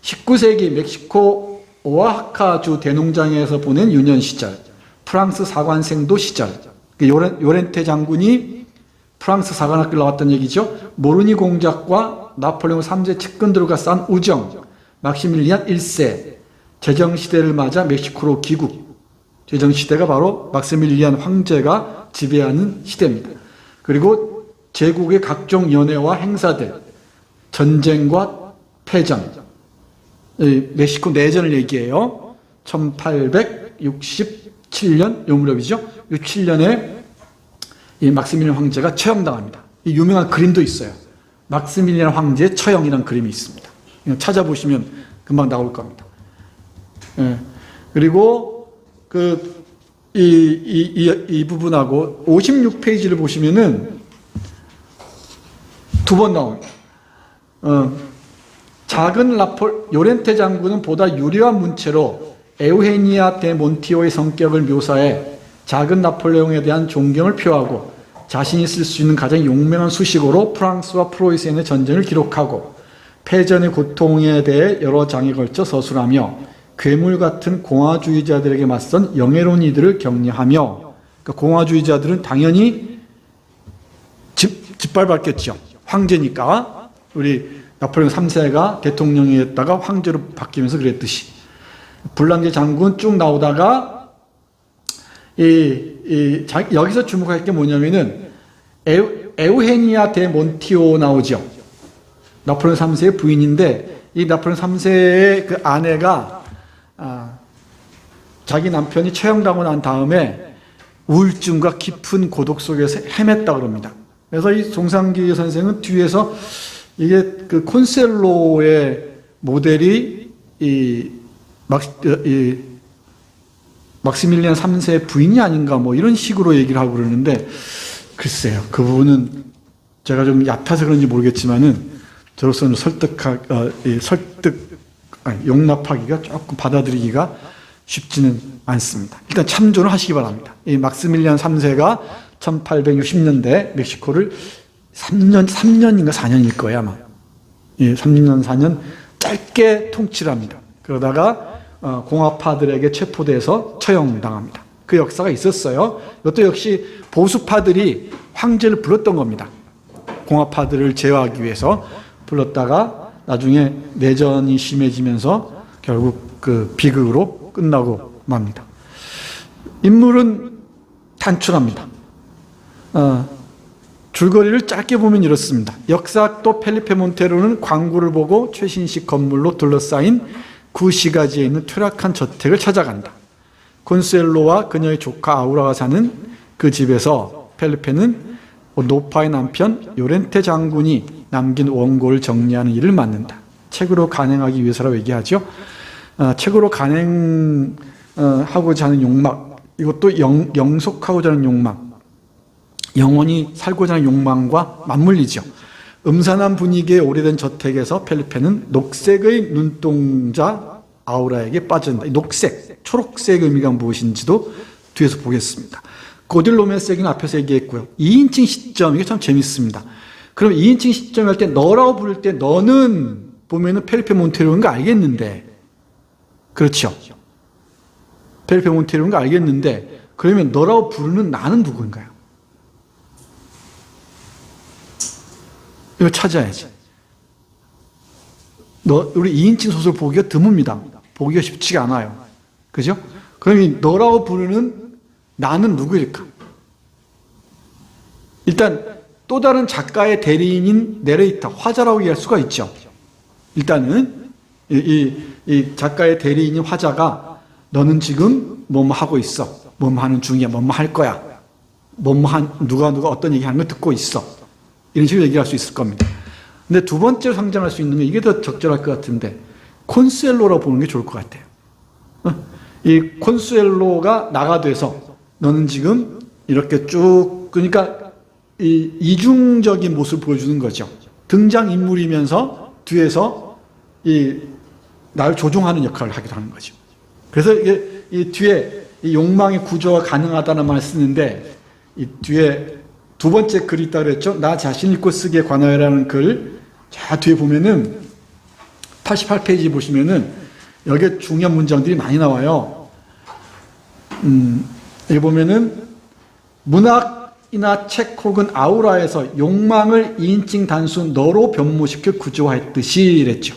19세기 멕시코 오아하카주 대농장에서 보낸 유년 시절, 프랑스 사관생도 시절, 요렌테 장군이 프랑스 사관학교를 나왔던 얘기죠. 모르니 공작과 나폴레옹 3세 측근들과 쌓은 우정, 막시밀리안 1세, 제정시대를 맞아 멕시코로 귀국. 제정시대가 바로 막시밀리안 황제가 지배하는 시대입니다. 그리고 제국의 각종 연회와 행사들, 전쟁과 패전, 멕시코 내전을 얘기해요. 1867년 요 무렵이죠. 67년에 이 막시밀리안 황제가 처형당합니다. 이 유명한 그림도 있어요. 막시밀리안 황제의 처형이라는 그림이 있습니다. 찾아보시면 금방 나올 겁니다. 그리고 이 부분하고 56페이지를 보시면은 두 번 나옵니다. 작은 요렌테 장군은 보다 유려한 문체로 에우헤니아 데 몬티오의 성격을 묘사해 작은 나폴레옹에 대한 존경을 표하고 자신이 쓸 수 있는 가장 용맹한 수식어로 프랑스와 프로이센의 전쟁을 기록하고 패전의 고통에 대해 여러 장에 걸쳐 서술하며 괴물 같은 공화주의자들에게 맞선 영예로운 이들을 격려하며, 그러니까 공화주의자들은 당연히 짓밟았겠죠. 황제니까. 우리 나폴레옹 3세가 대통령이었다가 황제로 바뀌면서 그랬듯이. 불란드 장군 쭉 나오다가 여기서 주목할 게 뭐냐면은 에우헤니아 데 몬티오 나오죠. 나폴레옹 3세의 부인인데 이 나폴레옹 3세의 그 아내가 자기 남편이 처형당하고 난 다음에 우울증과 깊은 고독 속에서 헤맸다 그럽니다. 그래서 이 송상기 선생은 뒤에서 이게 그 콘셀로의 모델이 막시밀리안 3세의 부인이 아닌가 뭐 이런 식으로 얘기를 하고 그러는데 글쎄요. 그 부분은 제가 좀 얕아서 그런지 모르겠지만은 저로서는 용납하기가 조금 받아들이기가 쉽지는 않습니다. 일단 참조를 하시기 바랍니다. 이 막시밀리안 3세가 1860년대 멕시코를 3년인가 4년일 거예요, 아마. 예, 3년, 4년 짧게 통치를 합니다. 그러다가 공화파들에게 체포돼서 처형당합니다. 그 역사가 있었어요. 이것도 역시 보수파들이 황제를 불렀던 겁니다. 공화파들을 제어하기 위해서 불렀다가 나중에 내전이 심해지면서 결국 그 비극으로 끝나고 맙니다. 인물은 단출합니다. 줄거리를 짧게 보면 이렇습니다. 역사학도 펠리페 몬테로는 광구를 보고 최신식 건물로 둘러싸인 구시가지에 있는 퇴락한 저택을 찾아간다. 콘수엘로와 그녀의 조카 아우라가 사는 그 집에서 펠리페는 노파의 남편 요렌테 장군이 남긴 원고를 정리하는 일을 맡는다. 책으로 간행하기 위해서라고 얘기하죠. 책으로 간행하고자 하는 욕망, 이것도 영속하고자 하는 욕망, 영원히 살고자 하는 욕망과 맞물리죠. 음산한 분위기의 오래된 저택에서 펠리페는 녹색의 눈동자 아우라에게 빠진다. 녹색, 초록색 의미가 무엇인지도 뒤에서 보겠습니다. 고딜 로맨스 얘기는 앞에서 얘기했고요. 2인칭 시점, 이게 참 재밌습니다. 그럼 2인칭 시점 할 때 너라고 부를 때 너는 보면은 펠리페 몬테로인 거 알겠는데, 그렇죠. 펠리페 몬테로인 거 알겠는데, 그러면 너라고 부르는 나는 누구인가요? 이거 찾아야지. 우리 2인칭 소설 보기가 드뭅니다. 보기가 쉽지가 않아요. 그죠? 그럼 너라고 부르는 나는 누구일까? 일단 또 다른 작가의 대리인인 내레이터, 화자라고 얘기할 수가 있죠. 일단은 이 작가의 대리인인 화자가 너는 지금 뭐뭐 하고 있어. 뭐뭐 하는 중이야. 뭐뭐 할 거야. 누가 어떤 얘기하는 걸 듣고 있어. 이런 식으로 얘기할 수 있을 겁니다. 근데 두 번째로 상징할 수 있는 게 이게 더 적절할 것 같은데 콘수엘로라고 보는 게 좋을 것 같아요. 이 콘수엘로가 나가 돼서 너는 지금 이렇게 쭉, 그러니까 이 이중적인 모습을 보여주는 거죠. 등장인물이면서 뒤에서 나를 조종하는 역할을 하기도 하는 거죠. 그래서 이게 이 뒤에 이 욕망의 구조가 가능하다는 말을 쓰는데 이 뒤에 두 번째 글이 있다고 그랬죠. 나 자신 읽고 쓰기에 관하여라는 글. 자, 뒤에 보면은 88페이지 보시면은 여기에 중요한 문장들이 많이 나와요. 여기 보면은 문학이나 책 혹은 아우라에서 욕망을 2인칭 단수 너로 변모시켜 구조화했듯이 이랬죠.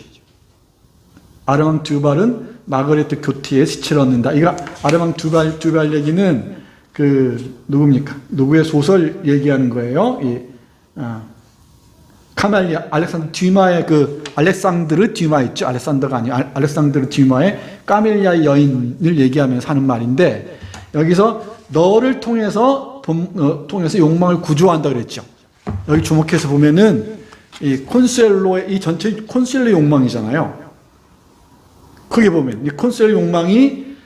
아르망 듀발은 마그레트 교티의 시체를 얻는다. 이거 아르망 듀발 얘기는 누굽니까? 누구의 소설 얘기하는 거예요? 카멜리아, 알렉산드 듀마의 알렉산드르 듀마 있죠? 알렉산더가 아니고 알렉산드르 듀마의 카멜리아의 여인을 얘기하면서 하는 말인데 여기서 너를 통해서 욕망을 구조한다 그랬죠. 여기 주목해서 보면은 이 콘수엘로의 이 전체 콘수엘로의 욕망이잖아요. 크게 보면 이 콘수엘로 욕망이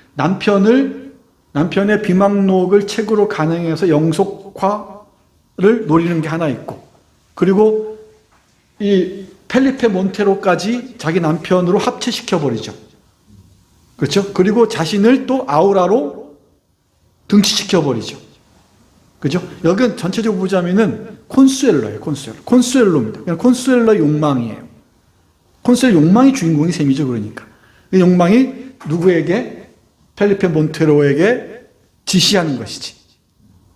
남편의 비망록을 책으로 간행해서 영속화를 노리는 게 하나 있고, 그리고 이 펠리페 몬테로까지 자기 남편으로 합체시켜버리죠. 그렇죠? 그리고 자신을 또 아우라로 등치시켜버리죠. 그죠? 여기는 전체적으로 보자면은 콘수엘로예요, 콘수엘로입니다. 그냥 콘수엘로의 욕망이에요. 콘수엘로 욕망이 주인공이 셈이죠, 그러니까. 이 욕망이 누구에게? 펠리페 몬테로에게 지시하는 것이지.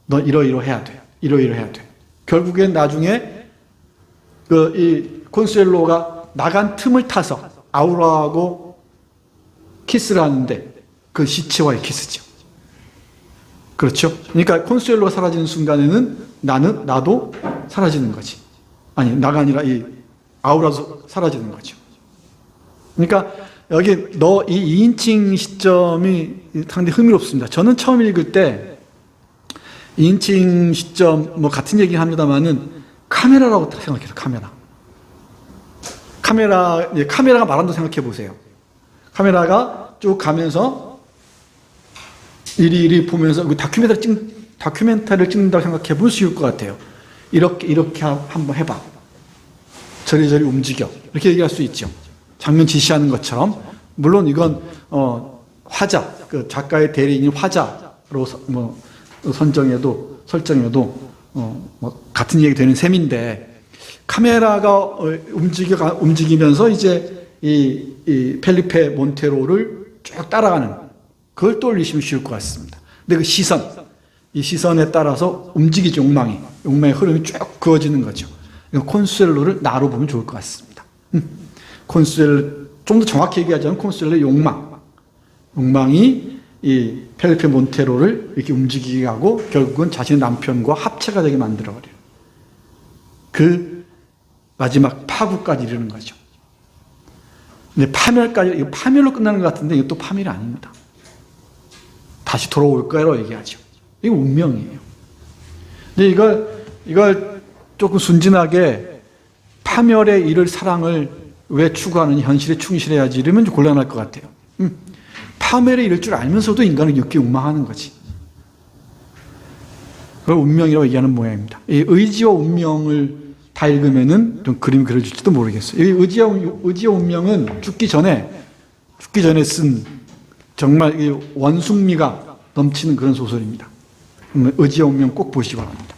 너 이러이러해야 돼. 이러이러해야 돼. 결국엔 나중에 이 콘수엘로가 나간 틈을 타서 아우라하고 키스를 하는데 그 시체와의 키스죠. 그렇죠? 그러니까 콘수엘로가 사라지는 순간에는 나도 사라지는 거지. 아니, 나가 아니라 이 아우라도 사라지는 거죠. 그러니까 여기 이 2인칭 시점이 상당히 흥미롭습니다. 저는 처음 읽을 때 2인칭 시점 뭐 같은 얘기긴 합니다만은 카메라라고 생각해서 카메라가 말한다고 생각해 보세요. 카메라가 쭉 가면서 이리 보면서 다큐멘터리를 찍는다고 생각해 보면 쉬울 것 같아요. 이렇게 한번 해봐. 저리저리 움직여. 이렇게 얘기할 수 있죠. 장면 지시하는 것처럼. 물론 이건 화자, 그 작가의 대리인인 화자로 설정해도 같은 얘기 되는 셈인데, 카메라가 움직이면서 이제 이 펠리페 몬테로를 쭉 따라가는, 그걸 떠올리시면 쉬울 것 같습니다. 근데 이 시선에 따라서 움직이죠. 욕망의 흐름이 쭉 그어지는 거죠. 콘수엘로를 나로 보면 좋을 것 같습니다. 좀 더 정확히 얘기하자면 콘수엘로의 욕망이 이 펠리페 몬테로를 이렇게 움직이게 하고 결국은 자신의 남편과 합체가 되게 만들어버려요. 그 마지막 파국까지 이르는 거죠. 근데 파멸로 끝나는 것 같은데 이거 또 파멸이 아닙니다. 다시 돌아올 거라고 얘기하죠. 이거 운명이에요. 근데 이걸 조금 순진하게 파멸에 이를 사랑을 왜 추구하느냐, 현실에 충실해야지 이러면 좀 곤란할 것 같아요. 파멸에 이를 줄 알면서도 인간은 이렇게 욕망하는 거지. 그걸 운명이라고 얘기하는 모양입니다. 이 의지와 운명을 다 읽으면은 좀 그림 그려줄지도 모르겠어요. 이 의지와 운명은 죽기 전에 쓴 정말 이 원숭미가 넘치는 그런 소설입니다. 의지와 운명 꼭 보시기 바랍니다.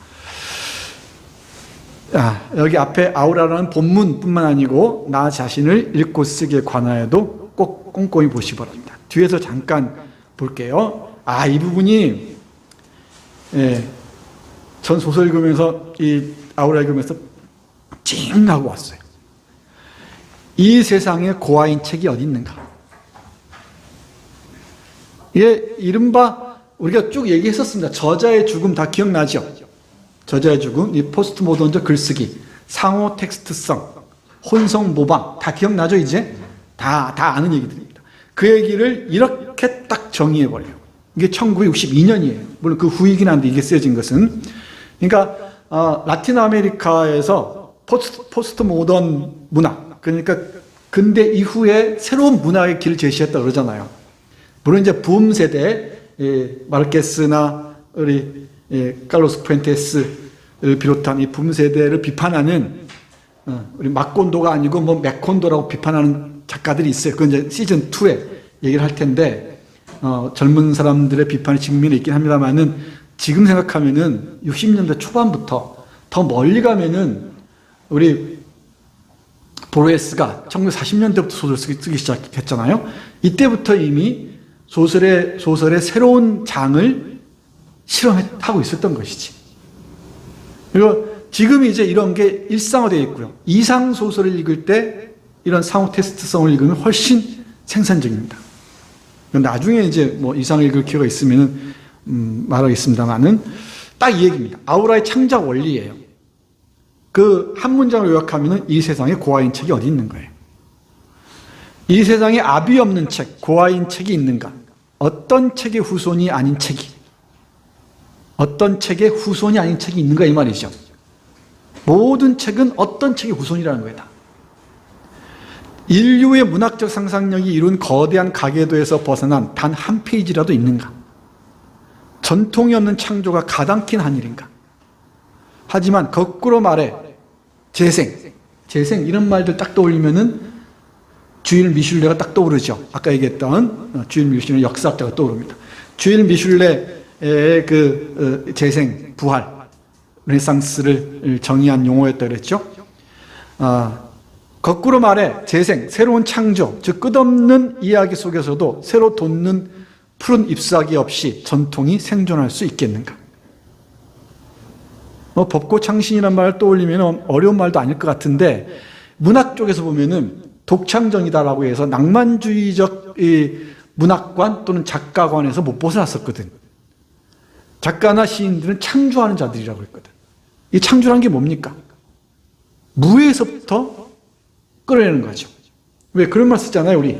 여기 앞에 아우라라는 본문뿐만 아니고 나 자신을 읽고 쓰기에 관하여도 꼭 꼼꼼히 보시기 바랍니다. 뒤에서 잠깐 볼게요. 이 부분이 전 소설 읽으면서 이 아우라 읽으면서 찡 하고 왔어요. 이 세상에 고아인 책이 어디 있는가? 이게 이른바 우리가 쭉 얘기했었습니다. 저자의 죽음 다 기억나죠? 저자의 죽음, 이 포스트 모던적 글쓰기, 상호 텍스트성, 혼성 모방 다 기억나죠? 이제 다 아는 얘기들입니다. 그 얘기를 이렇게 딱 정의해버려요. 이게 1962년이에요. 물론 그 후이긴 한데 이게 쓰여진 것은. 그러니까 라틴 아메리카에서 포스트 모던 문학, 그러니까 근대 이후에 새로운 문학의 길을 제시했다 그러잖아요. 물론 이제 붐 세대, 마르케스나 우리 칼로스 푸엔테스를 비롯한 이 붐 세대를 비판하는 우리 마콘도가 아니고 맥콘도라고 비판하는 작가들이 있어요. 그건 이제 시즌 2에 얘기를 할 텐데 젊은 사람들의 비판의 측면이 있긴 합니다만은 지금 생각하면은 60년대 초반부터 더 멀리 가면은 우리 보르헤스가 1940년대부터 소설 쓰기 시작했잖아요. 이때부터 이미 소설의 새로운 장을 실험하고 있었던 것이지. 그리고 지금 이제 이런 게 일상화되어 있고요. 이상 소설을 읽을 때 이런 상호 테스트성을 읽으면 훨씬 생산적입니다. 나중에 이제 이상을 읽을 기회가 있으면 말하겠습니다만은 딱 이 얘기입니다. 아우라의 창작 원리예요. 그 한 문장을 요약하면은 이 세상에 고아인 책이 어디 있는 거예요. 이 세상에 압이 없는 책, 고아인 책이 있는가? 어떤 책의 후손이 아닌 책이 있는가 이 말이죠. 모든 책은 어떤 책의 후손이라는 거예요. 인류의 문학적 상상력이 이룬 거대한 가계도에서 벗어난 단 한 페이지라도 있는가? 전통이 없는 창조가 가당킨 한 일인가? 하지만 거꾸로 말해 재생 이런 말들 딱 떠올리면은 주일 미슐레가 딱 떠오르죠. 아까 얘기했던 주일 미슐레 역사학자가 떠오릅니다. 주일 미슐레의 그 재생, 부활, 르네상스를 정의한 용어였다 그랬죠. 거꾸로 말해 재생, 새로운 창조, 즉 끝없는 이야기 속에서도 새로 돋는 푸른 잎사귀 없이 전통이 생존할 수 있겠는가? 법고창신이란 말을 떠올리면 어려운 말도 아닐 것 같은데 문학 쪽에서 보면은 독창정이다라고 해서 낭만주의적 이 문학관 또는 작가관에서 못 벗어났었거든. 작가나 시인들은 창조하는 자들이라고 했거든. 이 창조라는 게 뭡니까? 무에서부터 끌어내는 거죠. 왜 그런 말 쓰잖아요, 우리.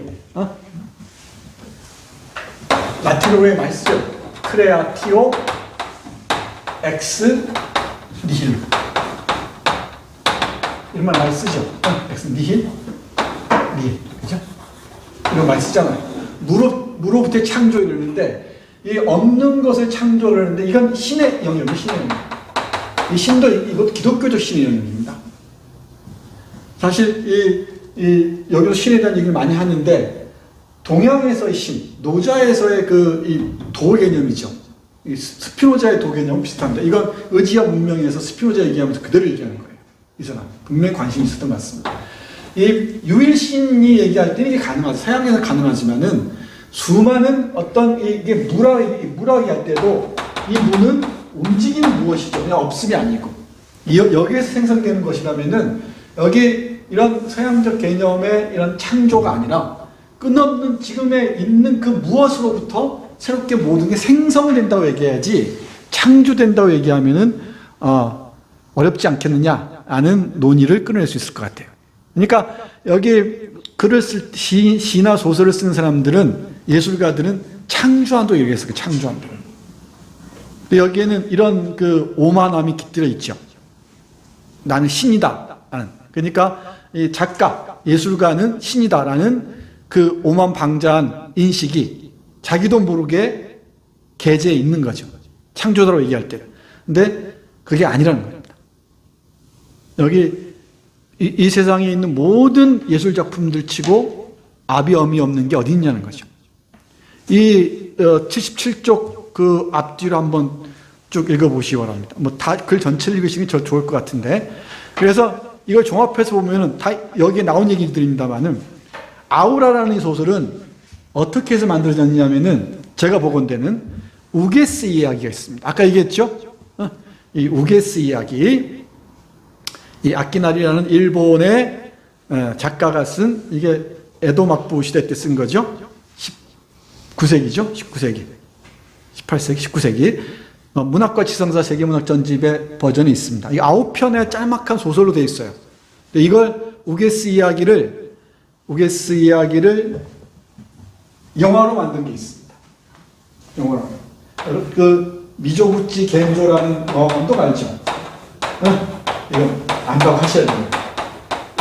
라틴어로 많이 쓰죠. 크레아티오 엑스 니힐. 이런 말 많이 쓰죠. 엑스 니힐, 니힐, 그죠? 이런 말 쓰잖아요. 무로부터 창조 이러는데 이 없는 것을 창조를 하는데 이건 신의 영역이에요. 신의 영역. 이 신도 이것도 기독교적 신의 영역입니다. 사실 여기서 신에 대한 얘기를 많이 하는데 동양에서의 신, 노자에서의 이 도 개념이죠. 이 스피노자의 도 개념은 비슷합니다. 이건 의지와 문명에서 스피노자 얘기하면서 그대로 얘기하는 거예요. 이 사람 분명히 관심이 있었던 것 같습니다. 이 유일신이 얘기할 때는 이게 가능하죠. 서양에서 가능하지만은 수많은 어떤 이게 물학이 할 때도 이 무는 움직이는 무엇이죠. 그냥 없음이 아니고 여기에서 생성되는 것이라면은 여기 이런 서양적 개념의 이런 창조가 아니라 끝없는 지금에 있는 그 무엇으로부터 새롭게 모든 게 생성된다고 얘기해야지 창조된다고 얘기하면은 어렵지 않겠느냐라는 논의를 끊어낼 수 있을 것 같아요. 그러니까 여기 글을 쓸 시나 소설을 쓰는 사람들은 예술가들은 창조한도 얘기했어요. 창조한도. 여기에는 이런 그 오만함이 깃들어 있죠. 나는 신이다. 그러니까 이 작가, 예술가는 신이다라는 그 오만방자한 인식이 자기도 모르게 계제에 있는 거죠. 창조다라고 얘기할 때. 근데 그게 아니라는 겁니다. 여기 이 세상에 있는 모든 예술 작품들 치고 아비 엄이 없는 게 어디 있냐는 거죠. 이 77쪽 그 앞뒤로 한번 쭉 읽어보시기 바랍니다. 뭐 다 글 전체를 읽으시는 게 좋을 것 같은데, 그래서 이걸 종합해서 보면은 다 여기에 나온 얘기들입니다만은 아우라라는 이 소설은 어떻게 해서 만들어졌냐면은 제가 보건대는 우게스 이야기가 있습니다. 아까 얘기했죠? 이 우게스 이야기. 이 아키나리라는 일본의 작가가 쓴 이게 에도 막부 시대 때 쓴 거죠. 19세기죠. 19세기. 18세기, 19세기. 문학과 지성사 세계문학 전집의 버전이 있습니다. 이 9편의 짤막한 소설로 되어 있어요. 이걸 우게스 이야기를 영화로 만든 게 있습니다. 영화로. 그 미조구치 겐조라는 감독 알죠? 이거 안다고 하셔야 돼요.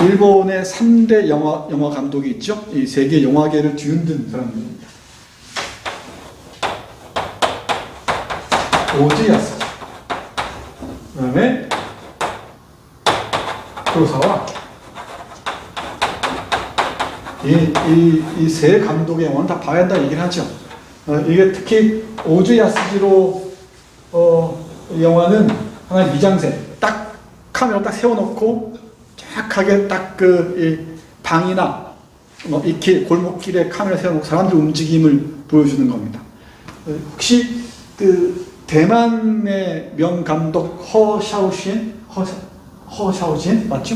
일본의 3대 영화 감독이 있죠? 이 세계 영화계를 뒤흔든 사람들입니다. 오즈야스. 그 다음에 쿠로사와. 이 세 감독의 영화는 다 봐야 한다 얘기를 하죠. 이게 특히 오즈야스지로 영화는 하나의 미장센. 딱 카메라 딱 세워놓고 정확하게 딱 그 방이나 이 길, 골목길에 카메라 세워놓고 사람들 움직임을 보여주는 겁니다. 혹시 그 대만의 명감독 허샤오신 맞죠?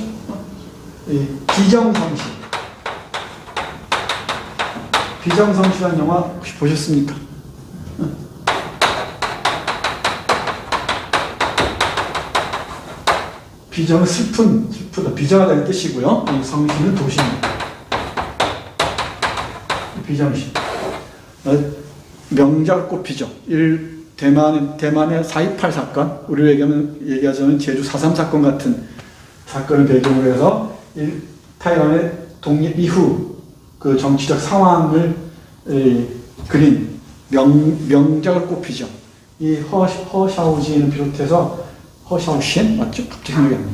비정성시라는 영화 혹시 보셨습니까? 비정은 슬프다. 비정하다는 뜻이고요. 이 성시는 도시입니다. 비정시. 명작 꼽히죠. 대만의 4.28 사건, 우리로 얘기하자면 제주 4.3 사건 같은 사건을 배경으로 해서 타이완의 독립 이후 그 정치적 상황을 그린 명작을 꼽히죠. 이 허샤오진을 비롯해서 허샤오신 맞죠? 갑자기 생각이 안 나요.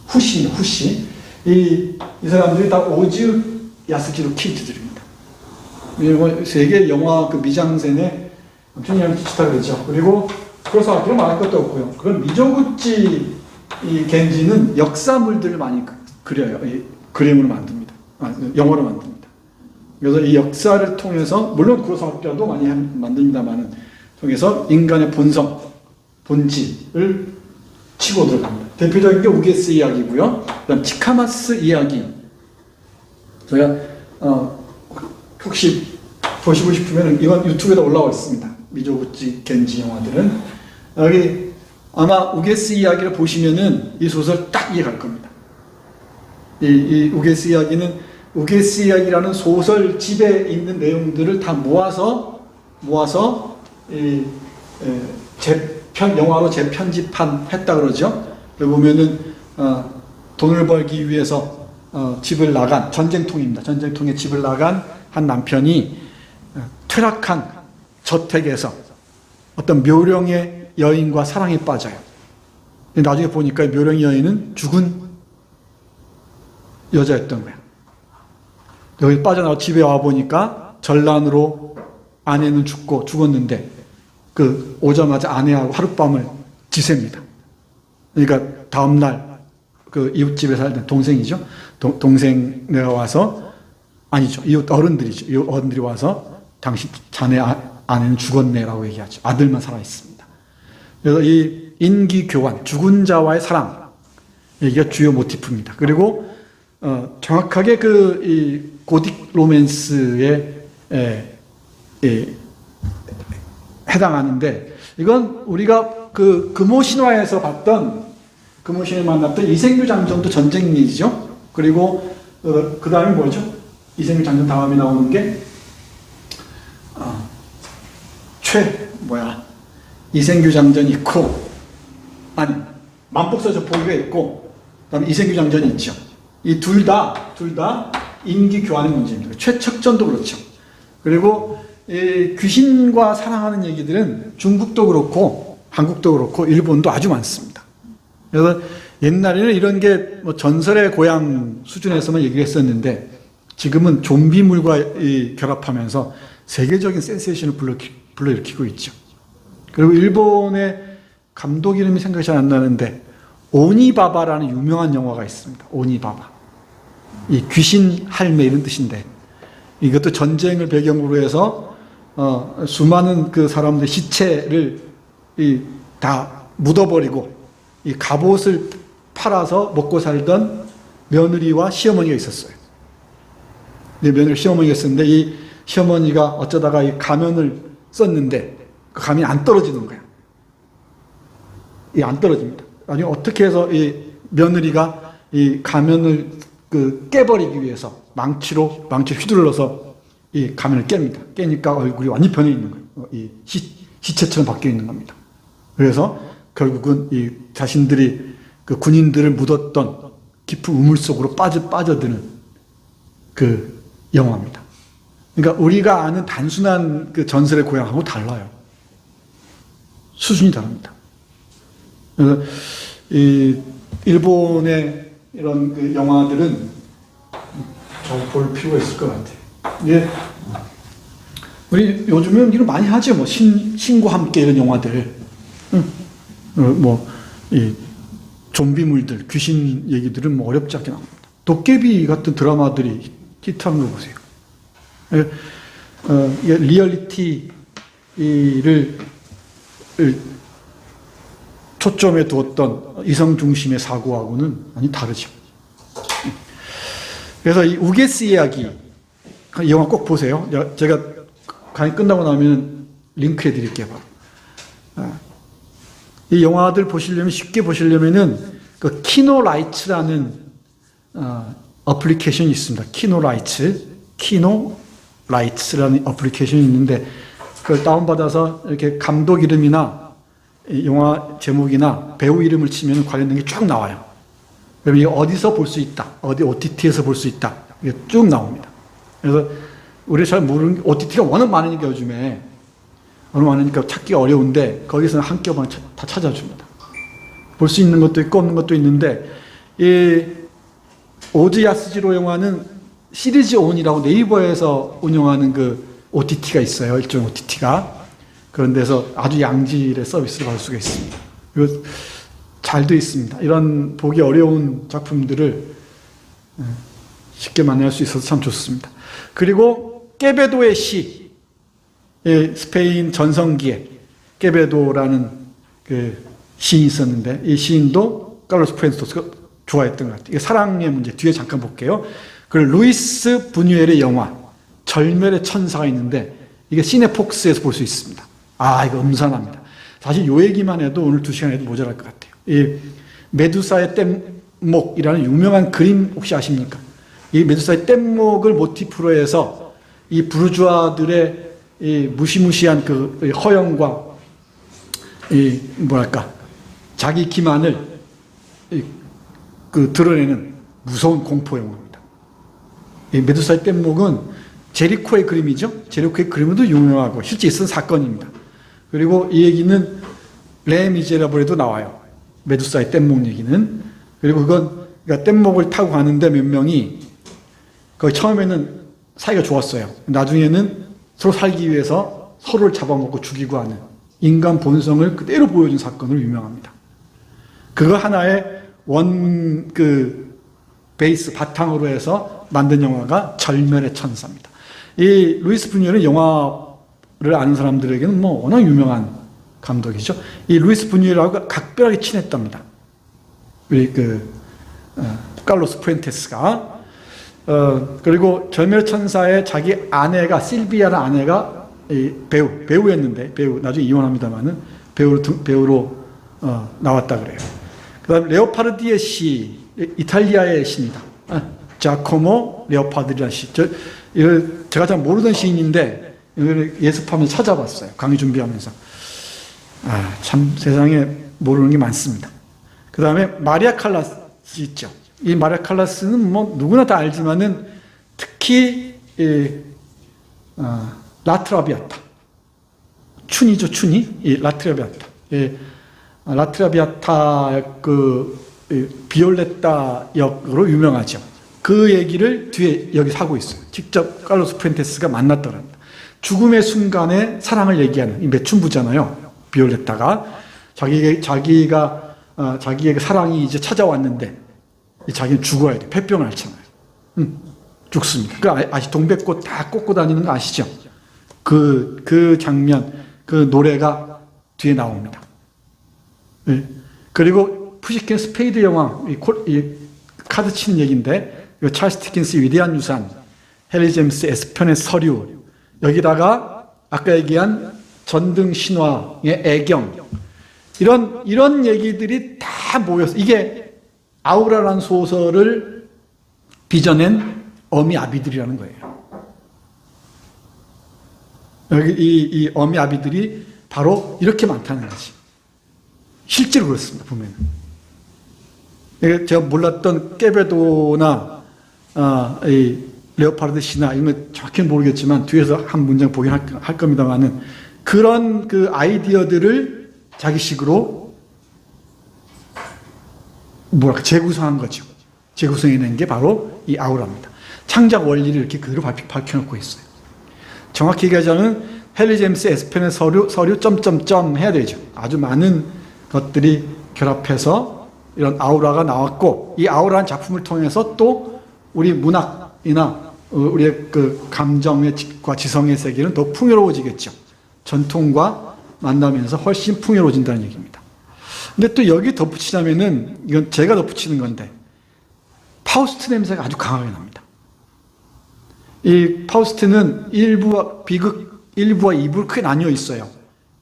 후시. 이 사람들이 다 오즈 야스지로 키드들입니다. 세계 영화 그 미장센에 엄청나게 기치다 그러죠. 그리고 그래서 앞으로 말할 것도 없고요. 그런 미조구치 이 겐지는 역사물들을 많이 그려요. 그림으로 만듭니다. 영어로 만듭니다. 그래서 이 역사를 통해서 물론 구로사와도 많이 만듭니다만은 통해서 인간의 본성, 본질을 치고 들어갑니다. 대표적인 게 우게스 이야기고요. 그다음 치카마스 이야기. 제가 혹시 보시고 싶으면 이건 유튜브에다 올라와 있습니다. 미조구치 겐지 영화들은 여기 아마 우게스 이야기를 보시면은 이 소설 딱 이해갈 겁니다. 이 우게스 이야기는 우게스 이야기라는 소설집에 있는 내용들을 다 모아서 영화로 재편집한 했다 그러죠. 여기 보면은 돈을 벌기 위해서 집을 나간 전쟁통입니다. 전쟁통에 집을 나간 한 남편이 퇴락한 저택에서 어떤 묘령의 여인과 사랑에 빠져요. 나중에 보니까 묘령의 여인은 죽은 여자였던 거야. 여기 빠져나와 집에 와 보니까 전란으로 아내는 죽었는데 오자마자 아내하고 하룻밤을 지셉니다. 그러니까 다음날 이웃집에 살던 동생이죠. 동생네가 와서 아니죠. 이웃 어른들이죠. 이웃 어른들이 와서 자네 아내는 죽었네라고 얘기하죠. 아들만 살아 있습니다. 그래서 이 인기 교환, 죽은 자와의 사랑 얘기가 주요 모티프입니다. 그리고 정확하게 이 고딕 로맨스에 해당하는데 이건 우리가 금호 신화에서 봤던 금호 신화에 만났던 이생규 장전도 전쟁 얘기죠. 그리고 그 다음에 뭐죠? 이생규 장전 다음에 나오는 게 이생규 장전이 있고 만복서적 포기가 있고 그다음에 이생규 장전이 있죠. 이 둘 다 인기 교환의 문제입니다. 최척전도 그렇죠. 그리고 귀신과 사랑하는 얘기들은 중국도 그렇고 한국도 그렇고 일본도 아주 많습니다. 그래서 옛날에는 이런 게 뭐 전설의 고향 수준에서만 얘기를 했었는데 지금은 좀비물과 결합하면서 세계적인 센세이션을 불러일으키고 있죠. 그리고 일본의 감독 이름이 생각이 잘 안 나는데 오니바바라는 유명한 영화가 있습니다. 오니바바. 이 귀신 할매 이런 뜻인데 이것도 전쟁을 배경으로 해서 수많은 사람들의 시체를 다 묻어버리고 이 갑옷을 팔아서 먹고 살던 며느리와 시어머니가 있었어요. 며느리 시어머니가 있었는데 이 시어머니가 어쩌다가 이 가면을 썼는데 그 가면이 안 떨어지는 거야. 안 떨어집니다. 아니 어떻게 해서 이 며느리가 이 가면을 깨버리기 위해서 망치로 휘둘러서 이 가면을 깹니다. 깨니까 얼굴이 완전히 변해 있는 거예요. 이 시체처럼 바뀌어 있는 겁니다. 그래서 결국은 이 자신들이 군인들을 묻었던 깊은 우물 속으로 빠져드는 영화입니다. 그러니까 우리가 아는 단순한 전설의 고향하고 달라요. 수준이 다릅니다. 그래서 이 일본의 이런 영화들은 잘 볼 필요가 있을 것 같아요. 우리 요즘은 이런 많이 하죠. 뭐 신과 함께 이런 영화들, 이 좀비물들, 귀신 얘기들은 뭐 어렵지 않게 나옵니다. 도깨비 같은 드라마들이 히트하는 거 보세요. 리얼리티를 초점에 두었던 이성 중심의 사고하고는 많이 다르죠. 그래서 이 우게스 이야기, 이 영화 꼭 보세요. 제가 강의 끝나고 나면 링크 해드릴게요. 바로. 이 영화들 보시려면, 쉽게 보시려면은 키노라이츠라는 어플리케이션이 있습니다. 키노라이츠라는 어플리케이션이 있는데 그걸 다운받아서 이렇게 감독 이름이나 영화 제목이나 배우 이름을 치면 관련된 게 쭉 나와요. 그럼 이게 어디서 볼 수 있다, 어디 OTT에서 볼 수 있다, 이게 쭉 나옵니다. 그래서 우리 잘 모르는 게 OTT가 워낙 많으니까 요즘에 워낙 많으니까 찾기가 어려운데 거기서는 한 겹만 다 찾아줍니다. 볼 수 있는 것도 있고 없는 것도 있는데 이 오즈 야스지로 영화는 시리즈 온이라고 네이버에서 운영하는 OTT가 있어요. 일종의 OTT가. 그런 데서 아주 양질의 서비스를 받을 수가 있습니다. 그리고 잘 되어 있습니다. 이런 보기 어려운 작품들을 쉽게 만날 수 있어서 참 좋습니다. 그리고 깨베도의 시, 스페인 전성기에 깨베도라는 시인이 있었는데 이 시인도 칼로스 푸엔토스가 좋아했던 것 같아요. 이게 사랑의 문제 뒤에 잠깐 볼게요. 그리고 루이스 부뉴엘의 영화 절멸의 천사가 있는데 이게 시네폭스에서 볼 수 있습니다. 아, 이거 음산합니다. 사실 요 얘기만 해도 오늘 2시간 해도 모자랄 것 같아요. 이 메두사의 뗏목이라는 유명한 그림 혹시 아십니까? 이 메두사의 뗏목을 모티프로 해서 이 부르주아들의 이 무시무시한 그 허영과 이 뭐랄까 자기 기만을 그 드러내는 무서운 공포 영화입니다. 이 메두사의 뗏목은 제리코의 그림이죠. 제리코의 그림도 유명하고 실제 있은 사건입니다. 그리고 이 얘기는 레 미제라블에도 나와요. 메두사의 뗏목 얘기는. 그리고 그건 그러니까 뗏목을 타고 가는데 몇 명이 거기 처음에는 사이가 좋았어요. 나중에는 서로 살기 위해서 서로를 잡아먹고 죽이고 하는 인간 본성을 그대로 보여준 사건으로 유명합니다. 그거 하나의 베이스 바탕으로 해서 만든 영화가 절멸의 천사입니다. 이 루이스 부뉴엘은 영화를 아는 사람들에게는 뭐 워낙 유명한 감독이죠. 이 루이스 부뉴엘하고 각별하게 친했답니다. 우리 칼로스 푸엔테스가 그리고 절멸의 천사의 자기 아내가 실비아라는 아내가 이 배우였는데 나중에 이혼합니다만은 배우로 나왔다 그래요. 그다음 레오파르디의 시 이탈리아의 시입니다. 자코모 레오파르디라는 시. 제가 잘 모르던 시인인데 이걸 예습하면서 찾아봤어요. 강의 준비하면서. 참 세상에 모르는 게 많습니다. 그 다음에 마리아 칼라스 있죠. 이 마리아 칼라스는 뭐 누구나 다 알지만은 특히 라트라비아타 춘이죠. 춘이 이 라트라비아타 라트라비아타 비올레타 역으로 유명하죠. 그 얘기를 뒤에 여기서 하고 있어요. 직접 칼로스 푸엔테스가 만났더랍니다. 죽음의 순간에 사랑을 얘기하는 이 매춘부잖아요. 비올레타가 자기가 자기의 사랑이 이제 찾아왔는데 자기는 죽어야 돼. 폐병을 앓잖아요. 죽습니다. 동백꽃 다 꽂고 다니는 거 아시죠? 그 장면, 그 노래가 뒤에 나옵니다. 네. 그리고 푸시킨 스페이드 영화, 이 카드 치는 얘기인데, 찰스 디킨스의 위대한 유산, 헨리 제임스 S편의 서류, 여기다가 아까 얘기한 전등 신화의 애경, 이런 얘기들이 다 모여서, 이게 아우라라는 소설을 빚어낸 어미 아비들이라는 거예요. 여기 이 어미 아비들이 바로 이렇게 많다는 거지. 실제로 그렇습니다, 보면. 제가 몰랐던 깨베도나, 이 레오파르드 시나, 이런 거 정확히 모르겠지만, 뒤에서 한 문장 보긴 할 겁니다만은, 그런 그 아이디어들을 자기식으로, 재구성한 거죠. 재구성해낸 게 바로 이 아우라입니다. 창작 원리를 이렇게 그대로 밝혀놓고 있어요. 정확히 얘기하자면, 헨리 제임스 S편의 서류 점점점 해야 되죠. 아주 많은 것들이 결합해서 이런 아우라가 나왔고, 이 아우라는 작품을 통해서 또 우리 문학이나 우리의 그 감정과 지성의 세계는 더 풍요로워지겠죠. 전통과 만나면서 훨씬 풍요로워진다는 얘기입니다. 근데 또 여기 덧붙이자면은, 이건 제가 덧붙이는 건데, 파우스트 냄새가 아주 강하게 납니다. 이 파우스트는 1부와 2부로 크게 나뉘어 있어요.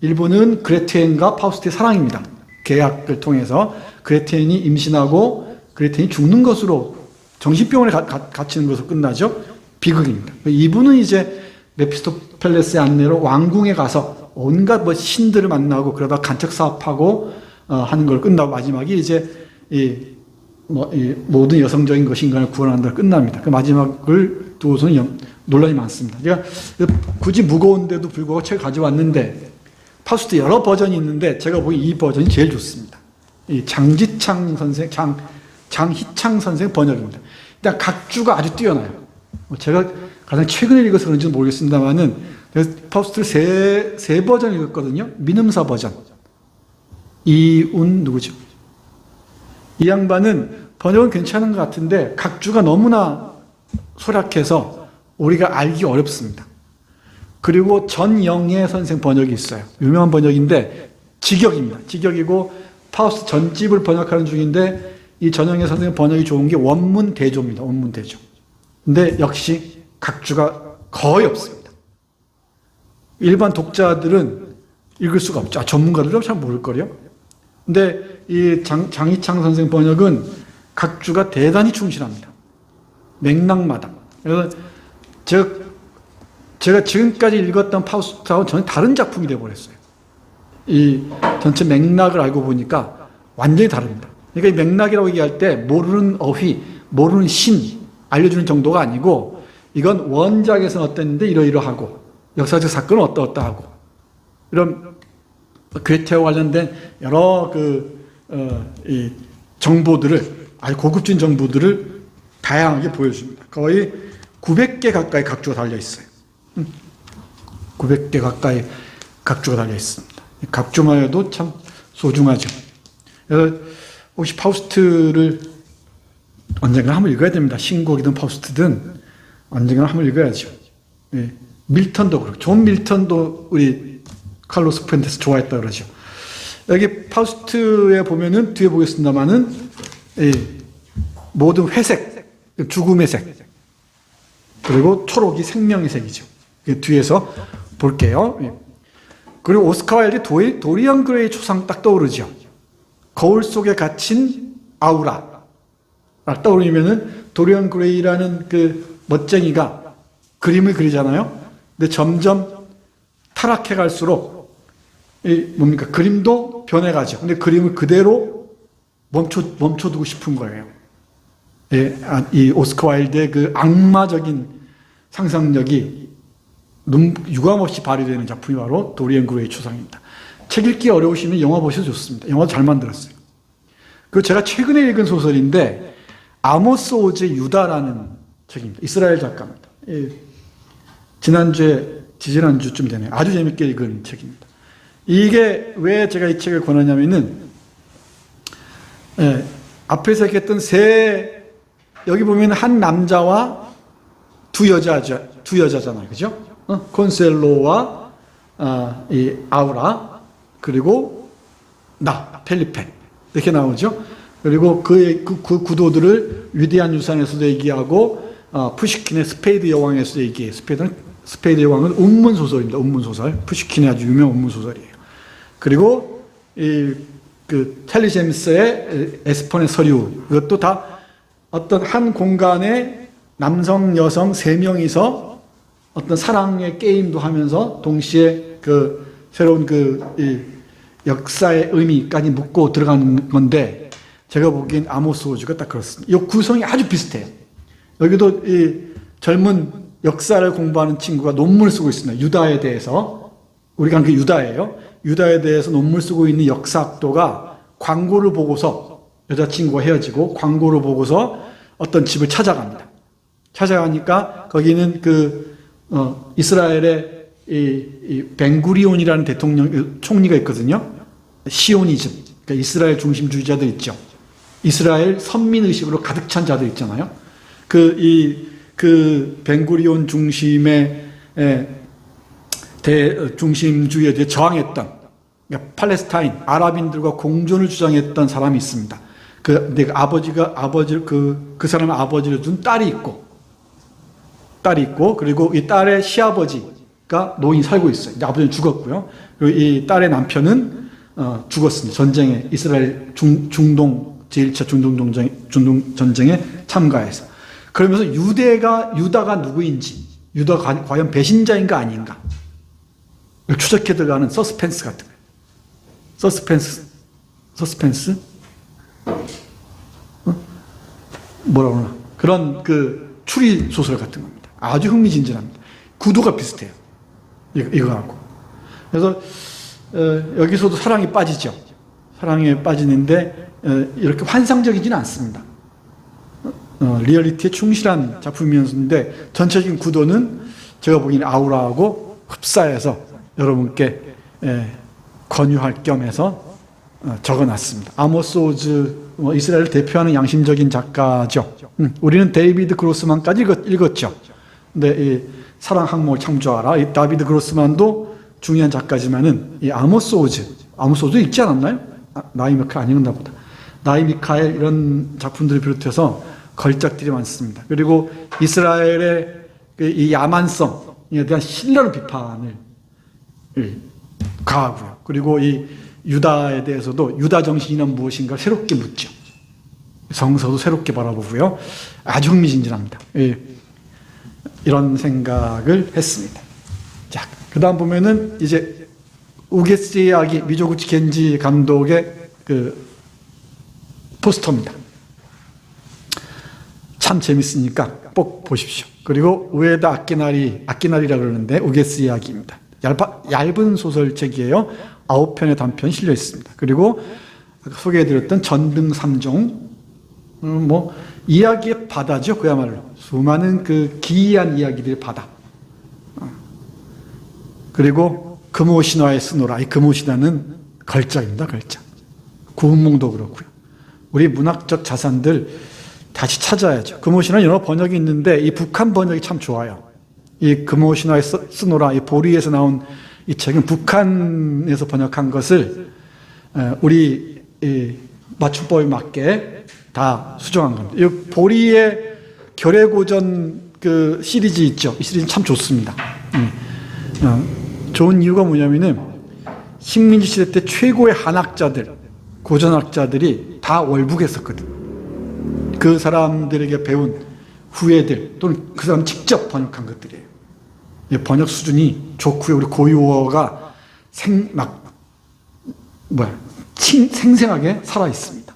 1부는 그레텐과 파우스트의 사랑입니다. 계약을 통해서 그레텐이 임신하고 그레텐이 죽는 것으로 정신병원에 갇히는 것으로 끝나죠. 비극입니다. 2부는 이제 메피스토펠레스의 안내로 왕궁에 가서 온갖 신들을 만나고 그러다 간척 사업하고 하는 걸 끝나고 마지막이 이제 이 모든 여성적인 것이 인간을 구원한다 끝납니다. 그 마지막을 두고서는 논란이 많습니다. 제가 굳이 무거운데도 불구하고 책을 가져왔는데 파우스트 여러 버전이 있는데 제가 보기엔 이 버전이 제일 좋습니다. 이 장지창 선생, 장희창 선생 번역입니다. 일단 각주가 아주 뛰어나요. 제가 가장 최근에 읽어서 그런지는 모르겠습니다만은 파우스트를 세 버전 읽었거든요. 민음사 버전. 이운 누구죠? 이 양반은 번역은 괜찮은 것 같은데 각주가 너무나 소략해서 우리가 알기 어렵습니다. 그리고 전영애 선생 번역이 있어요. 유명한 번역인데 직역입니다. 직역이고 파우스트 전집을 번역하는 중인데 이 전영애 선생님 번역이 좋은 게 원문 대조입니다. 원문 대조. 근데 역시 각주가 거의 없습니다. 일반 독자들은 읽을 수가 없죠. 전문가들도 잘 모를걸요. 근데 이 장희창 선생 번역은 각주가 대단히 충실합니다. 맥락마다. 그래서 제가 지금까지 읽었던 파우스트하고 전혀 다른 작품이 되어버렸어요. 이 전체 맥락을 알고 보니까 완전히 다릅니다. 그러니까 이 맥락이라고 얘기할 때 모르는 어휘, 모르는 신 알려주는 정도가 아니고 이건 원작에서는 어땠는데 이러이러하고 역사적 사건은 어떠어떠하고 이런 괴테와 관련된 여러 이 정보들을 아주 고급진 정보들을 다양하게 보여줍니다. 거의 900개 가까이 각주가 달려 있어요. 900개 가까이 각주가 달려 있습니다. 각주만 해도 참 소중하죠. 그래서 혹시 파우스트를 언젠가 한번 읽어야 됩니다. 신곡이든 파우스트든 언젠가 한번 읽어야죠. 예. 밀턴도 그렇고, 존 밀턴도 우리 칼로스 푸엔테스 좋아했다 그러죠. 여기 파우스트에 보면은 뒤에 보겠습니다만은 모든 회색, 죽음의 색, 그리고 초록이 생명의 색이죠. 뒤에서 볼게요. 예. 그리고 오스카 와일드 도리안 그레이 초상 딱 떠오르죠. 거울 속에 갇힌 아우라 떠오르면은 도리안 그레이라는 그 멋쟁이가 그림을 그리잖아요. 근데 점점 타락해 갈수록 뭡니까? 그림도 변해가죠. 근데 그림을 그대로 멈춰두고 싶은 거예요. 예, 이 오스카 와일드의 그 악마적인 상상력이 유감없이 발휘되는 작품이 바로 도리안 그레이 초상입니다. 책 읽기 어려우시면 영화 보셔도 좋습니다. 영화도 잘 만들었어요. 그리고 제가 최근에 읽은 소설인데 아모스 오즈의 유다라는 책입니다. 이스라엘 작가입니다. 예, 지지난주쯤 되네요. 아주 재밌게 읽은 책입니다. 이게 왜 제가 이 책을 권하냐면은 앞에서 얘기했던 여기 보면 한 남자와 두 여자잖아요. 그죠? 콘셀로와 이 아우라 그리고 펠리페 이렇게 나오죠. 그리고 그 구도들을 위대한 유산에서도 얘기하고 푸시킨의 스페이드 여왕에서도 얘기해요. 스페이드 여왕은 운문 소설입니다. 운문 소설. 푸시킨의 아주 유명한 운문 소설이에요. 그리고 그 텔리 제임스의 에스폰의 서류 이것도 다 어떤 한 공간에 남성, 여성 세 명이서 어떤 사랑의 게임도 하면서 동시에 그 새로운 이 역사의 의미까지 묻고 들어가는 건데 제가 보기엔 아모스 오즈가 딱 그렇습니다. 이 구성이 아주 비슷해요. 여기도 이 젊은 역사를 공부하는 친구가 논문을 쓰고 있습니다. 유다에 대해서. 우리가 그 유다예요. 유다에 대해서 논문을 쓰고 있는 역사학도가 광고를 보고서 여자친구와 헤어지고 광고를 보고서 어떤 집을 찾아갑니다. 찾아가니까 거기는 이스라엘의 이 벤구리온이라는 총리가 있거든요. 시오니즘, 그러니까 이스라엘 중심주의자들 있죠. 이스라엘 선민의식으로 가득 찬 자들 있잖아요. 그 벤구리온 중심의 중심주의에 대해 저항했던, 그러니까 팔레스타인, 아랍인들과 공존을 주장했던 사람이 있습니다. 근데 그 사람의 아버지를 둔 딸이 있고, 그리고 이 딸의 시아버지가 노인 살고 있어요. 이제 아버지는 죽었고요. 그리고 이 딸의 남편은 죽었습니다. 전쟁에, 이스라엘 중동 제1차 중동 전쟁에 참가해서. 그러면서 유다가 누구인지, 유다가 과연 배신자인가 아닌가 추적해 들어가는 서스펜스 같은 거예요. 서스펜스? 뭐라 그러나 그런 추리 소설 같은 겁니다. 아주 흥미진진합니다. 구도가 비슷해요. 이거하고. 그래서 여기서도 사랑에 빠지죠. 사랑에 빠지는데 이렇게 환상적이지는 않습니다. 리얼리티에 충실한 작품이었는데 전체적인 구도는 제가 보기에는 아우라하고 흡사해서 여러분께 권유할 겸해서 적어놨습니다. 아모스 오즈, 이스라엘을 대표하는 양심적인 작가죠. 우리는 데이비드 그로스만까지 읽었죠. 근데 이 사랑 항목을 창조하라. 이 다비드 그로스만도 중요한 작가지만은 이 아모스 오즈 읽지 않았나요? 나이 미카엘 아니었나 보다. 나이 미카엘 이런 작품들을 비롯해서 걸작들이 많습니다. 그리고 이스라엘의 이 야만성에 대한 신랄한 비판을 가하고요. 그리고 이 유다에 대해서도 유다 정신이란 무엇인가 새롭게 묻죠. 성서도 새롭게 바라보고요. 아주 흥미진진합니다. 이런 생각을 했습니다. 자, 그 다음 보면은 이제 우게스의 이야기 미조구치 겐지 감독의 그 포스터입니다. 참 재밌으니까 꼭 보십시오. 그리고 우에다 아키나리라 그러는데 우게스 이야기입니다. 얇은 소설책이에요. 9편의 단편이 실려 있습니다. 그리고 소개해드렸던 전등 3종, 뭐 이야기의 바다죠. 그야말로 수많은 그 기이한 이야기들의 바다. 그리고 금오신화의 스노라. 이 금오신화는 걸작입니다. 걸작. 구운몽도 그렇고요. 우리 문학적 자산들 다시 찾아야죠. 금오신화는 여러 번역이 있는데 이 북한 번역이 참 좋아요. 이 금오신화의 스노라, 이 보리에서 나온 이 책은 북한에서 번역한 것을 우리 맞춤법에 맞게 다 수정한 겁니다. 이 보리의 결의고전 그 시리즈 있죠. 이 시리즈는 참 좋습니다. 좋은 이유가 뭐냐면은 식민지 시대 때 최고의 한학자들, 고전학자들이 다 월북했었거든. 그 사람들에게 배운 후예들 또는 그 사람 직접 번역한 것들이에요. 번역 수준이 좋고요. 우리 고유어가 생생하게 살아 있습니다.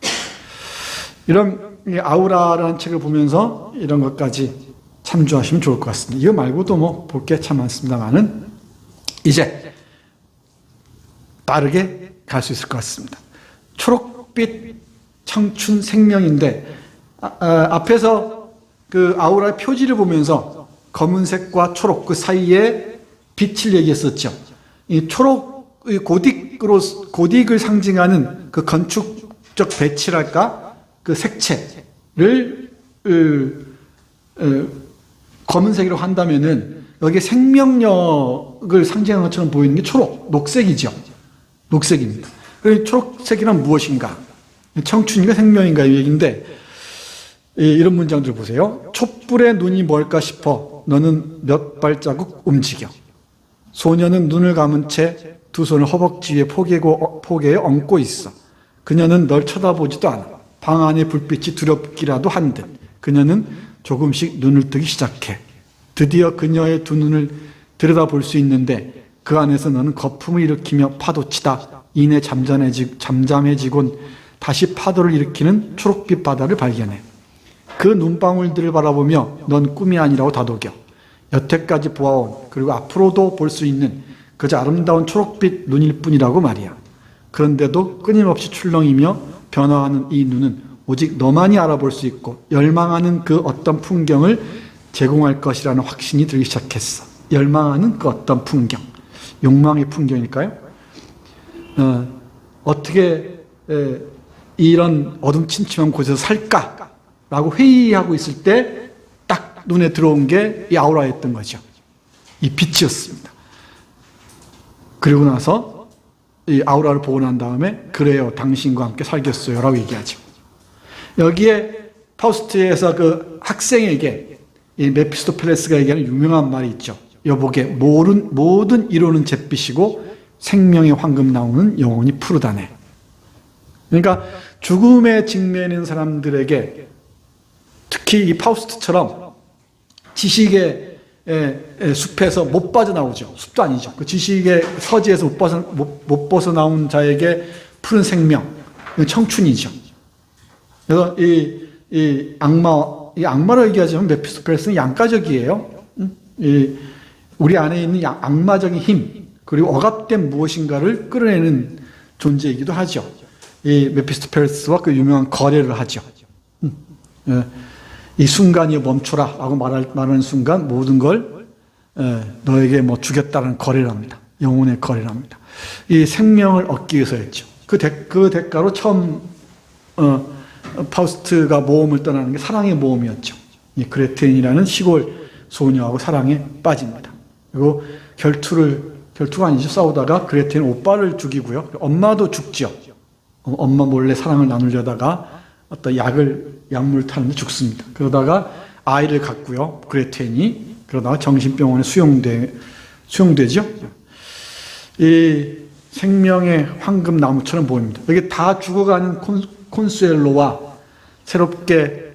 이런 아우라라는 책을 보면서 이런 것까지 참조하시면 좋을 것 같습니다. 이거 말고도 뭐 볼 게 참 많습니다만은 이제 빠르게 갈 수 있을 것 같습니다. 초록빛 청춘 생명인데 앞에서 그 아우라의 표지를 보면서 검은색과 초록 그 사이에 빛을 얘기했었죠. 이 초록 고딕을 상징하는 그 건축적 배치랄까 그 색채를 검은색으로 한다면은 여기에 생명력을 상징하는 것처럼 보이는 게 녹색이죠. 녹색입니다. 그럼 초록색이란 무엇인가? 청춘인가 생명인가 이 얘기인데 이런 문장들 보세요. 촛불의 눈이 뭘까 싶어 너는 몇 발자국 움직여. 소녀는 눈을 감은 채 두 손을 허벅지 위에 포개에 얹고 있어. 그녀는 널 쳐다보지도 않아. 방 안의 불빛이 두렵기라도 한 듯. 그녀는 조금씩 눈을 뜨기 시작해. 드디어 그녀의 두 눈을 들여다볼 수 있는데 그 안에서 너는 거품을 일으키며 파도치다 이내 잠잠해지곤 다시 파도를 일으키는 초록빛 바다를 발견해. 그 눈방울들을 바라보며 넌 꿈이 아니라고 다독여. 여태까지 보아온 그리고 앞으로도 볼 수 있는 그저 아름다운 초록빛 눈일 뿐이라고 말이야. 그런데도 끊임없이 출렁이며 변화하는 이 눈은 오직 너만이 알아볼 수 있고 열망하는 그 어떤 풍경을 제공할 것이라는 확신이 들기 시작했어. 열망하는 그 어떤 풍경. 욕망의 풍경일까요? 어떻게 이런 어둠침침한 곳에서 살까라고 회의하고 있을 때 딱 눈에 들어온 게 이 아우라였던 거죠. 이 빛이었습니다. 그리고 나서 이 아우라를 보고 난 다음에 그래요, 당신과 함께 살겠어요 라고 얘기하죠. 여기에 파우스트에서 그 학생에게 이 메피스토펠레스가 얘기하는 유명한 말이 있죠. 여보게 모든 이론은 잿빛이고 생명의 황금 나오는 영혼이 푸르다네. 그러니까 죽음에 직면한 사람들에게 특히 이 파우스트처럼 지식의 숲에서 못 빠져나오죠. 숲도 아니죠. 그 지식의 서지에서 못 벗어나온 자에게 푸른 생명, 청춘이죠. 그래서 이 악마로 얘기하자면 메피스토펠레스는 양가적이에요. 우리 안에 있는 악마적인 힘, 그리고 억압된 무엇인가를 끌어내는 존재이기도 하죠. 이 메피스토펠레스와 그 유명한 거래를 하죠. 이 순간이 멈춰라 라고 말하는 순간 모든 걸 너에게 뭐 주겠다는 거래를 합니다. 영혼의 거래를 합니다. 이 생명을 얻기 위해서였죠. 그 대가로 처음 파우스트가 모험을 떠나는 게 사랑의 모험이었죠. 이 그레텐이라는 시골 소녀하고 사랑에 빠집니다. 그리고 결투가 아니죠. 싸우다가 그레텐은 오빠를 죽이고요. 엄마도 죽죠. 엄마 몰래 사랑을 나누려다가 어떤 약물을 타는데 죽습니다. 그러다가 아이를 갖고요. 그레텐이. 그러다가 정신병원에 수용되죠. 이 생명의 황금나무처럼 보입니다. 이게 다 죽어가는 콘수엘로와 새롭게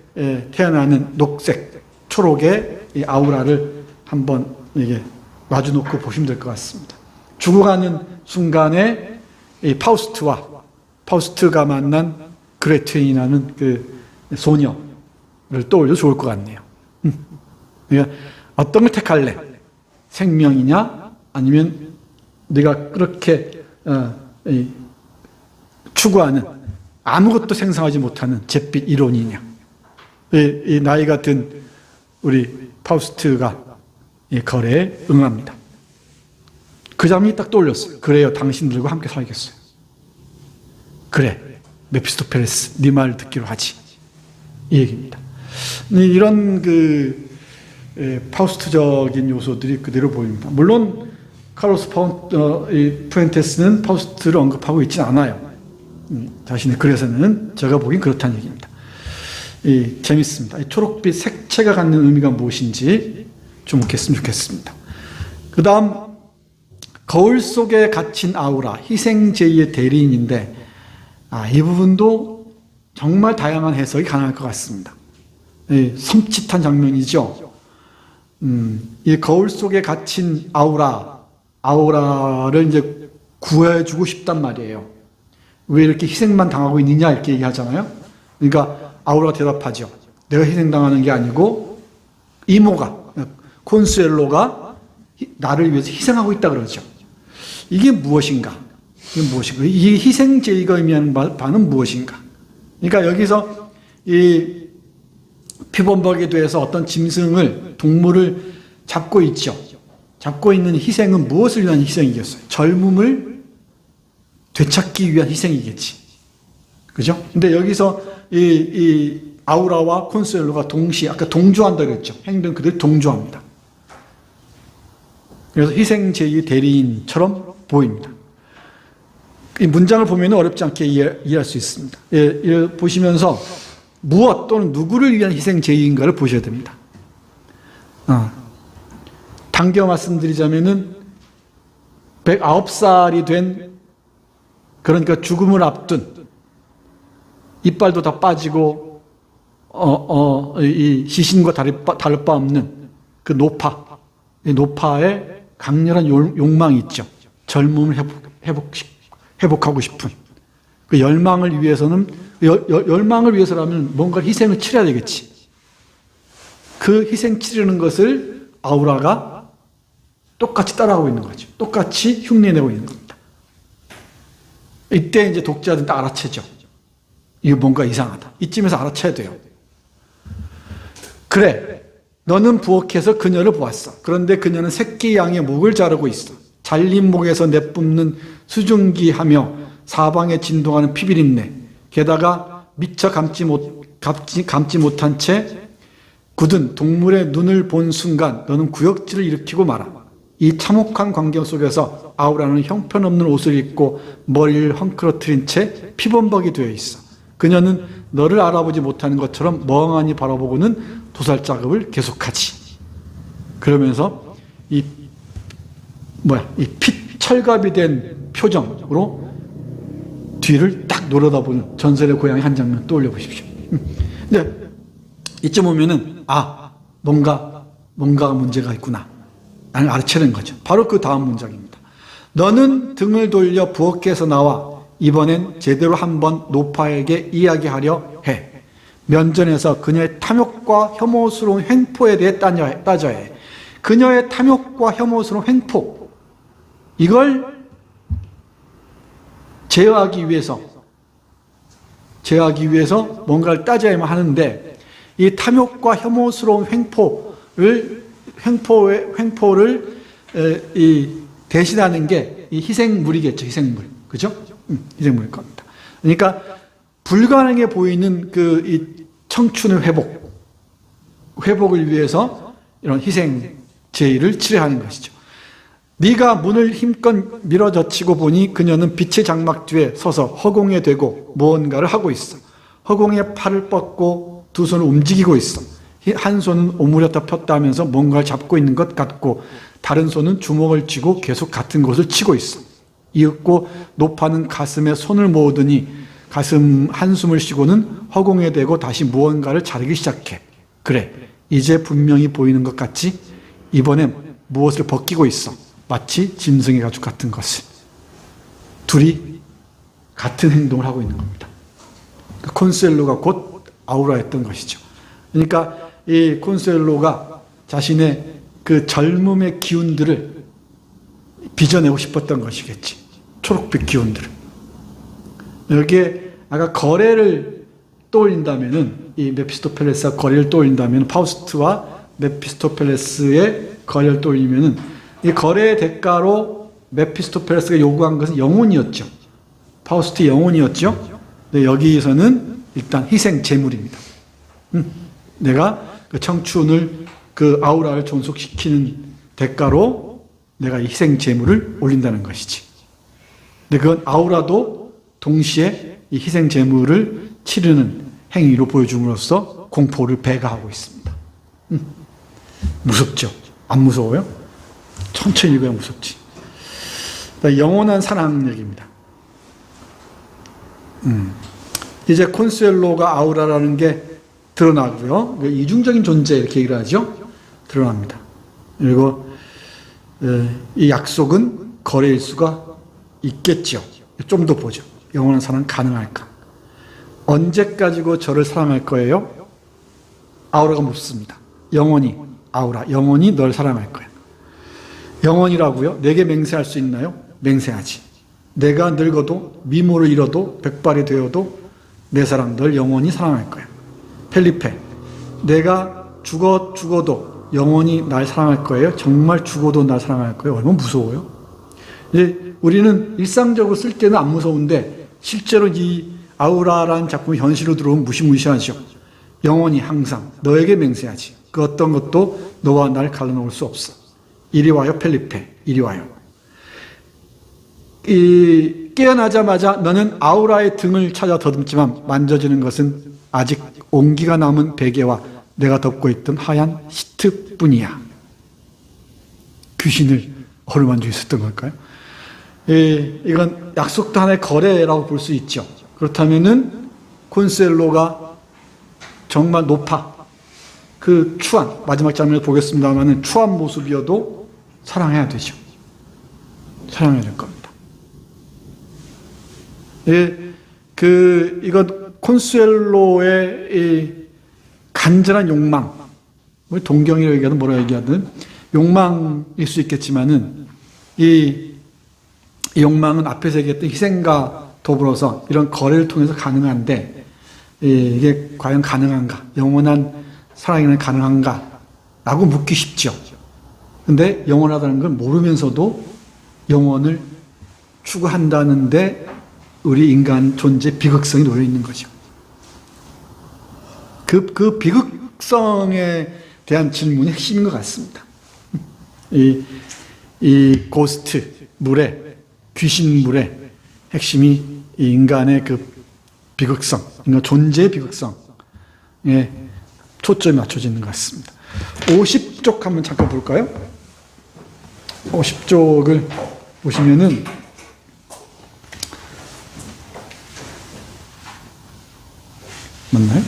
태어나는 녹색, 초록의 이 아우라를 한번 이게 마주놓고 보시면 될 것 같습니다. 죽어가는 순간에 이 파우스트가 만난 그레텐이라는 그 소녀를 떠올려 좋을 것 같네요. 그러니까 어떤 걸 택할래? 생명이냐? 아니면 네가 그렇게 추구하는 아무것도 생성하지 못하는 잿빛 이론이냐? 이 나이가 든 우리 파우스트가 이 거래에 응합니다. 그 장면이 딱 떠올렸어요. 그래요, 당신들과 함께 살겠어요. 그래, 메피스토펠레스, 네 말 듣기로 하지. 이 얘기입니다. 이런 파우스트적인 요소들이 그대로 보입니다. 물론 카를로스 푸엔테스는 파우스트를 언급하고 있지는 않아요. 자신의 글에서는 제가 보기엔 그렇다는 얘기입니다. 재밌습니다. 이 초록빛 색채가 갖는 의미가 무엇인지 주목했으면 좋겠습니다. 그 다음, 거울 속에 갇힌 아우라, 희생제의의 대리인인데, 이 부분도 정말 다양한 해석이 가능할 것 같습니다. 섬찟한 장면이죠. 이 거울 속에 갇힌 아우라를 이제 구해주고 싶단 말이에요. 왜 이렇게 희생만 당하고 있느냐 이렇게 얘기하잖아요. 그러니까 아우라가 대답하죠. 내가 희생당하는 게 아니고 이모가, 콘수엘로가 나를 위해서 희생하고 있다 그러죠. 이게 무엇인가? 이 희생제의가 의미하는 바는 무엇인가? 그러니까 여기서 이 피범벅에 대해서 어떤 짐승을, 동물을 잡고 있죠. 잡고 있는 희생은 무엇을 위한 희생이겠어요? 젊음을 되찾기 위한 희생이겠지. 그죠? 근데 여기서 이 아우라와 콘수엘로가 동시에, 아까 동조한다 그랬죠. 행동 그대로 동조합니다. 그래서 희생제의 대리인처럼 보입니다. 이 문장을 보면 어렵지 않게 이해할 수 있습니다. 보시면서 무엇 또는 누구를 위한 희생제의인가를 보셔야 됩니다. 당겨 말씀드리자면은 109살이 된, 그러니까 죽음을 앞둔, 이빨도 다 빠지고 이 시신과 다를 바 없는 그 이 노파의 강렬한 욕망이 있죠. 젊음을 회복하고 싶은 그 열망을 위해서는, 열망을 위해서라면 뭔가 희생을 치러야 되겠지. 그 희생 치르는 것을 아우라가 똑같이 따라하고 있는 거죠. 똑같이 흉내내고 있는 겁니다. 이때 이제 독자들은 딱 알아채죠. 이거 뭔가 이상하다. 이쯤에서 알아채야 돼요. 그래, 너는 부엌에서 그녀를 보았어. 그런데 그녀는 새끼 양의 목을 자르고 있어. 잘린 목에서 내뿜는 수증기 하며 사방에 진동하는 피비린내, 게다가 미처 감지 못한 채 굳은 동물의 눈을 본 순간 너는 구역질을 일으키고 말아. 이 참혹한 광경 속에서 아우라는 형편없는 옷을 입고 머리를 헝클어뜨린 채 피범벅이 되어 있어. 그녀는 너를 알아보지 못하는 것처럼 멍하니 바라보고는 도살 작업을 계속하지. 그러면서 이 철갑이 된 표정으로 뒤를 딱 노려다보는 전설의 고향의 한 장면 떠올려 보십시오. 근데 이쯤 오면은 뭔가 문제가 있구나. 나는 알아채는 거죠. 바로 그 다음 문장입니다. 너는 등을 돌려 부엌에서 나와 이번엔 제대로 한번 노파에게 이야기하려 해. 면전에서 그녀의 탐욕과 혐오스러운 횡포에 대해 따져야 해. 그녀의 탐욕과 혐오스러운 횡포, 이걸 제어하기 위해서 뭔가를 따져야만 하는데, 이 탐욕과 혐오스러운 횡포를 대신하는 게 이 희생물이겠죠. 희생물. 그죠? 희생물일 겁니다. 그러니까 불가능해 보이는 이 청춘의 회복을 위해서 이런 희생제의를 치료하는 것이죠. 네가 문을 힘껏 밀어젖히고 보니 그녀는 빛의 장막 뒤에 서서 허공에 대고 무언가를 하고 있어. 허공에 팔을 뻗고 두 손을 움직이고 있어. 한 손은 오므렸다 폈다 하면서 뭔가를 잡고 있는 것 같고 다른 손은 주먹을 쥐고 계속 같은 곳을 치고 있어. 이윽고 노파는 가슴에 손을 모으더니 가슴 한숨을 쉬고는 허공에 대고 다시 무언가를 자르기 시작해. 그래, 이제 분명히 보이는 것 같지? 이번엔 무엇을 벗기고 있어. 마치 짐승의 가죽 같은 것을. 둘이 같은 행동을 하고 있는 겁니다. 콘수엘로가 곧 아우라였던 것이죠. 그러니까 이 콘수엘로가 자신의 그 젊음의 기운들을 빚어내고 싶었던 것이겠지. 초록빛 기운들을. 여기에 아까 거래를 떠올린다면은, 이 메피스토펠레스와 거래를 떠올린다면, 파우스트와 메피스토펠레스의 거래를 떠올리면은, 이 거래의 대가로 메피스토펠레스가 요구한 것은 영혼이었죠. 파우스트의 영혼이었죠. 근데 여기에서는 일단 희생 제물입니다. 내가 그 청춘을, 그 아우라를 존속시키는 대가로 내가 이 희생 제물을 올린다는 것이지. 근데 그건 아우라도 동시에 이 희생 제물을 치르는 행위로 보여줌으로써 공포를 배가하고 있습니다. 무섭죠? 안 무서워요? 천천히 읽어야 무섭지. 영원한 사랑 얘기입니다. 이제 콘수엘로가 아우라라는 게 드러나고요. 이중적인 존재 이렇게 얘기를 하죠. 드러납니다. 그리고 이 약속은 거래일 수가 있겠죠. 좀 더 보죠. 영원한 사랑 가능할까? 언제까지고 저를 사랑할 거예요? 아우라가 묻습니다. 영원히, 아우라, 영원히 널 사랑할 거야. 영원이라고요? 내게 맹세할 수 있나요? 맹세하지. 내가 늙어도 미모를 잃어도 백발이 되어도 내 사랑 널 영원히 사랑할 거야. 펠리페, 내가 죽어도 영원히 날 사랑할 거예요? 정말 죽어도 날 사랑할 거예요? 얼마나 무서워요? 이제 우리는 일상적으로 쓸 때는 안 무서운데 실제로 이 아우라라는 작품이 현실로 들어오면 무시무시하죠. 영원히 항상 너에게 맹세하지. 그 어떤 것도 너와 날 갈라놓을 수 없어. 이리 와요, 펠리페. 이리 와요. 깨어나자마자 너는 아우라의 등을 찾아 더듬지만 만져지는 것은 아직 온기가 남은 베개와 내가 덮고 있던 하얀 시트뿐이야. 귀신을 어루만지고 있었던 걸까요? 이건 약속도 하나의 거래라고 볼 수 있죠. 그렇다면은 콘수엘로가 정말 높아, 그 추한, 마지막 장면을 보겠습니다만은 추한 모습이어도 사랑해야 되죠. 사랑해야 될 겁니다. 이건 콘수엘로의 이 간절한 욕망, 동경이라고 얘기하든 뭐라 얘기하든 욕망일 수 있겠지만은 이 욕망은 앞에서 얘기했던 희생과 더불어서 이런 거래를 통해서 가능한데 이게 과연 가능한가? 영원한 사랑이란 가능한가? 라고 묻기 쉽죠. 근데 영원하다는 걸 모르면서도 영원을 추구한다는데 우리 인간 존재 비극성이 놓여 있는 거죠. 그 비극성에 대한 질문이 핵심인 것 같습니다. 이 고스트, 귀신물의 핵심이 이 인간의 그 비극성, 인간 존재의 비극성에 초점이 맞춰지는 것 같습니다. 50쪽 한번 잠깐 볼까요? 50쪽을 보시면은 맞나요?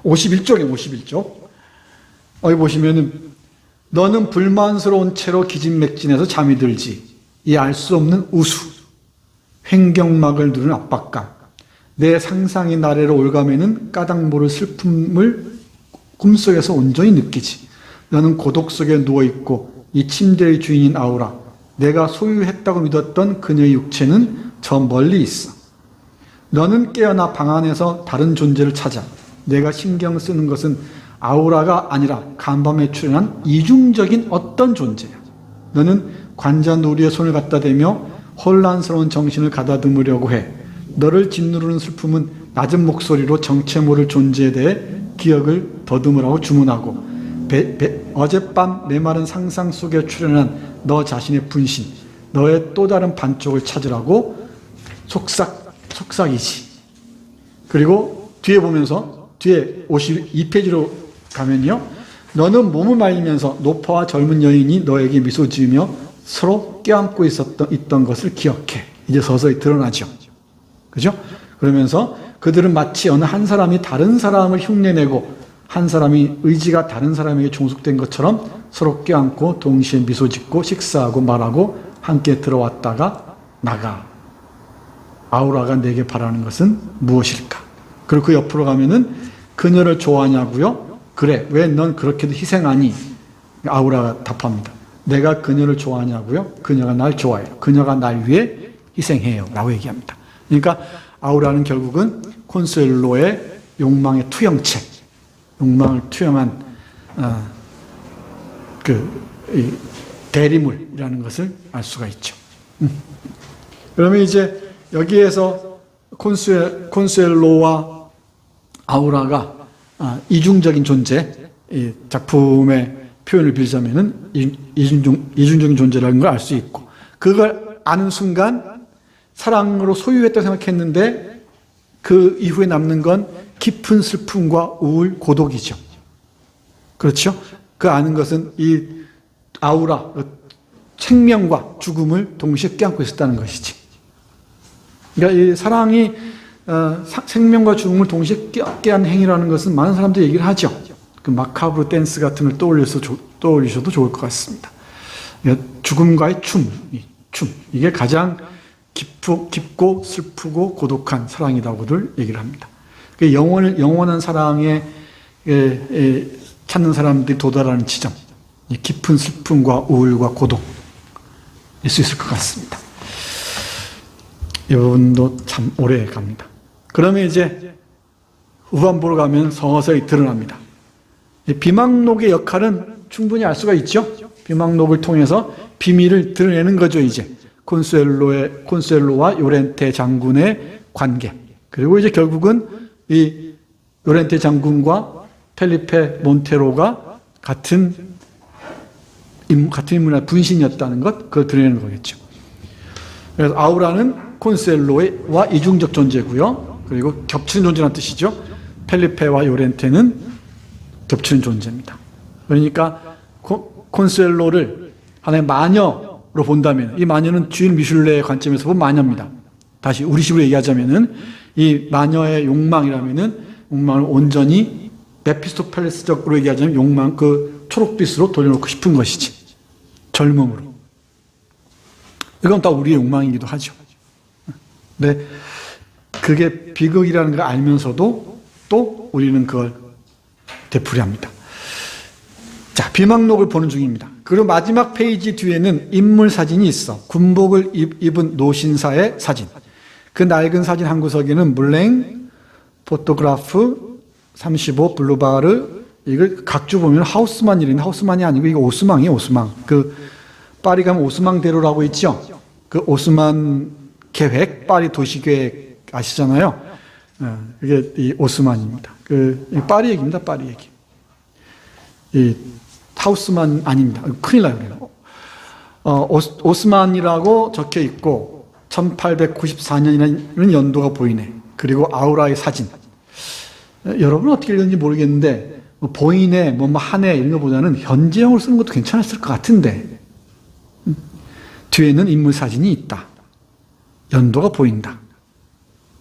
51쪽에 51쪽. 여기 보시면은 너는 불만스러운 채로 기진맥진해서 잠이 들지. 이 알 수 없는 우수, 횡격막을 누른 압박감, 내 상상의 나래로 올가매는 까닭 모를 슬픔을 꿈속에서 온전히 느끼지. 너는 고독 속에 누워있고 이 침대의 주인인 아우라, 내가 소유했다고 믿었던 그녀의 육체는 저 멀리 있어. 너는 깨어나 방 안에서 다른 존재를 찾아. 내가 신경 쓰는 것은 아우라가 아니라 간밤에 출현한 이중적인 어떤 존재야. 너는 관자놀이에 손을 갖다 대며 혼란스러운 정신을 가다듬으려고 해. 너를 짓누르는 슬픔은 낮은 목소리로 정체 모를 존재에 대해 기억을 더듬으라고 주문하고 어젯밤 메마른 상상 속에 출현한 너 자신의 분신, 너의 또 다른 반쪽을 찾으라고 속삭이지. 그리고 뒤에 보면서 뒤에 52페이지로 가면요, 너는 몸을 말리면서 노파와 젊은 여인이 너에게 미소 지으며 서로 껴안고 있던 것을 기억해. 이제 서서히 드러나죠. 그죠? 그러면서 그들은 마치 어느 한 사람이 다른 사람을 흉내내고 한 사람이 의지가 다른 사람에게 종속된 것처럼 서로 껴안고 동시에 미소 짓고 식사하고 말하고 함께 들어왔다가 나가. 아우라가 내게 바라는 것은 무엇일까? 그리고 그 옆으로 가면은 그녀를 좋아하냐고요? 그래, 왜 넌 그렇게도 희생하니? 아우라가 답합니다. 내가 그녀를 좋아하냐고요? 그녀가 날 좋아해요. 그녀가 날 위해 희생해요. 라고 얘기합니다. 그러니까 아우라는 결국은 콘수엘로의 욕망의 투영체, 욕망을 투영한 대리물이라는 것을 알 수가 있죠. 그러면 이제 여기에서 콘수엘로와 아우라가 이중적인 존재, 이 작품의 표현을 빌자면은 이중적인 존재라는 걸 알 수 있고, 그걸 아는 순간 사랑으로 소유했다고 생각했는데 그 이후에 남는 건 깊은 슬픔과 우울, 고독이죠. 그렇죠? 그 아는 것은 이 아우라, 생명과 죽음을 동시에 껴안고 있었다는 것이지. 그러니까 이 사랑이 생명과 죽음을 동시에 껴안는 행위라는 것은 많은 사람들이 얘기를 하죠. 그 마카브르 댄스 같은 걸 떠올리셔도 좋을 것 같습니다. 그러니까 죽음과의 춤, 이게 가장 깊고 슬프고 고독한 사랑이라고들 얘기를 합니다. 영원한 사랑에 찾는 사람들이 도달하는 지점, 깊은 슬픔과 우울과 고독일 수 있을 것 같습니다. 이 부분도 참 오래 갑니다. 그러면 이제 후반부로 가면 서서히 드러납니다. 비망록의 역할은 충분히 알 수가 있죠. 비망록을 통해서 비밀을 드러내는 거죠. 이제 콘수엘로와 요렌테 장군의 관계, 그리고 이제 결국은 이 요렌테 장군과 펠리페 몬테로가 같은 인물의 분신이었다는 것, 그걸 드러내는 거겠죠. 그래서 아우라는 콘수엘로와 이중적 존재고요. 그리고 겹치는 존재라는 뜻이죠. 펠리페와 요렌테는 겹치는 존재입니다. 그러니까 콘수엘로를 하나의 마녀로 본다면, 이 마녀는 주인 미슐레의 관점에서 본 마녀입니다. 다시 우리식으로 얘기하자면은 이 마녀의 욕망이라면은 욕망을 온전히 메피스토펠레스적으로 얘기하자면 욕망, 그 초록빛으로 돌려놓고 싶은 것이지. 젊음으로. 이건 다 우리의 욕망이기도 하죠. 근데 그게 비극이라는 걸 알면서도 또 우리는 그걸 되풀이합니다. 자, 비망록을 보는 중입니다. 그리고 마지막 페이지 뒤에는 인물 사진이 있어. 군복을 입은 노신사의 사진. 그 낡은 사진 한 구석에는 물랭, 포토그라프, 35, 블루바르, 이걸 각주 보면 하우스만이라는, 하우스만이 아니고 이거 오스망이에요, 오스망. 그 파리 가면 오스망대로라고 있죠. 그 오스만 계획, 파리 도시계획 아시잖아요. 이게 이 오스만입니다. 이 파리 얘기입니다, 파리 얘기. 이 하우스만 아닙니다. 큰일 나요. 오스만이라고 적혀 있고 1894년이라는 연도가 보이네. 그리고 아우라의 사진. 여러분은 어떻게 읽는지 모르겠는데 보이네, 한해 이런 것보다는 현재형으로 쓰는 것도 괜찮았을 것 같은데, 뒤에는 인물 사진이 있다. 연도가 보인다.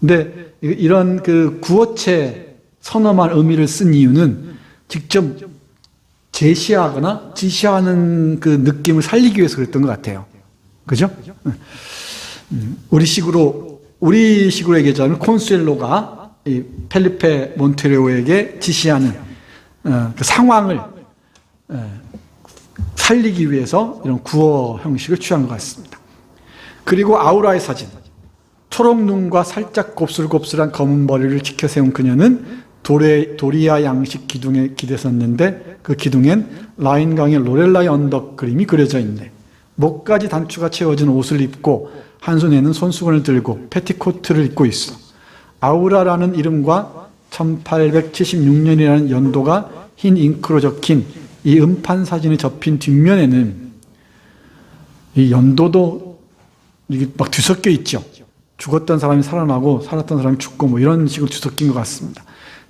근데 이런 그 구어체 선엄한 의미를 쓴 이유는 직접 제시하거나 지시하는 그 느낌을 살리기 위해서 그랬던 것 같아요. 그죠? 우리식으로 얘기하자면 콘수엘로가 이 펠리페 몬테레오에게 지시하는 그 상황을 살리기 위해서 이런 구어 형식을 취한 것 같습니다. 그리고 아우라의 사진. 초록 눈과 살짝 곱슬곱슬한 검은 머리를 지켜 세운 그녀는 도리아 양식 기둥에 기대섰는데 그 기둥엔 라인강의 로렐라의 언덕 그림이 그려져 있네. 목까지 단추가 채워진 옷을 입고 한 손에는 손수건을 들고 패티코트를 입고 있어. 아우라라는 이름과 1876년이라는 연도가 흰 잉크로 적힌 이 음판 사진이 접힌 뒷면에는 이 연도도 이게 막 뒤섞여 있죠. 죽었던 사람이 살아나고 살았던 사람이 죽고 뭐 이런 식으로 뒤섞인 것 같습니다.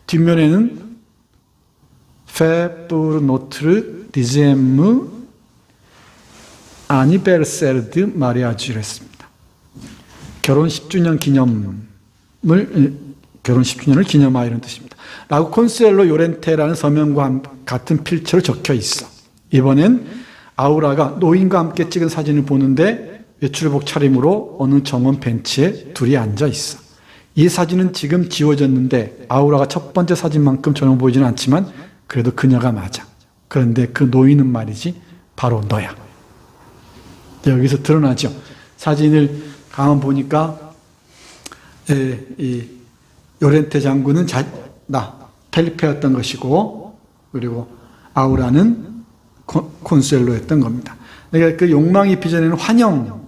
뒷면에는 February notre dixième anniversaire mariage를 했습니다. 결혼 10주년 결혼 10주년을 기념하여 이런 뜻입니다. 라고 콘수엘로 요렌테라는 서명과 같은 필체로 적혀 있어. 이번엔 아우라가 노인과 함께 찍은 사진을 보는데 외출복 차림으로 어느 정원 벤치에 둘이 앉아 있어. 이 사진은 지금 지워졌는데 아우라가 첫 번째 사진만큼 전혀 보이지는 않지만 그래도 그녀가 맞아. 그런데 그 노인은 말이지 바로 너야. 여기서 드러나죠. 사진을 가만 보니까 이 요렌테 장군은 펠리페였던 것이고, 그리고 아우라는 콘수엘로였던 겁니다. 그러니까 그 욕망이 빚어내는 환영,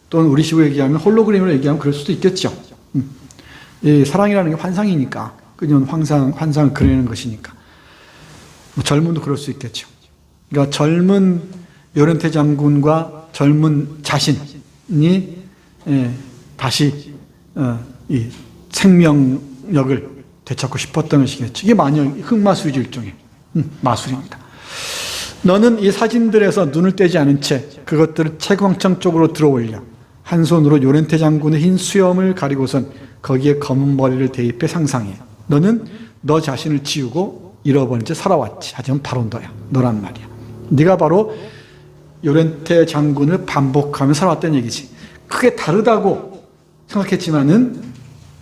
또는 우리 식으로 얘기하면 홀로그램으로 얘기하면 그럴 수도 있겠죠. 이 사랑이라는 게 환상이니까, 그냥 환상을 그리는 것이니까. 뭐 젊은도 그럴 수 있겠죠. 그러니까 젊은 요렌테 장군과 젊은 자신이 다시 이 생명력을 되찾고 싶었던 것이겠죠. 이게 흑마술이죠, 일종의 마술입니다. 너는 이 사진들에서 눈을 떼지 않은 채 그것들을 채광청 쪽으로 들어올려 한 손으로 요렌테 장군의 흰 수염을 가리고선 거기에 검은 머리를 대입해 상상해. 너는 너 자신을 지우고 잃어버린 채 살아왔지. 하지만 바로 너란 말이야. 네가 바로 요렌테 장군을 반복하며 살아왔다는 얘기지. 크게 다르다고 생각했지만은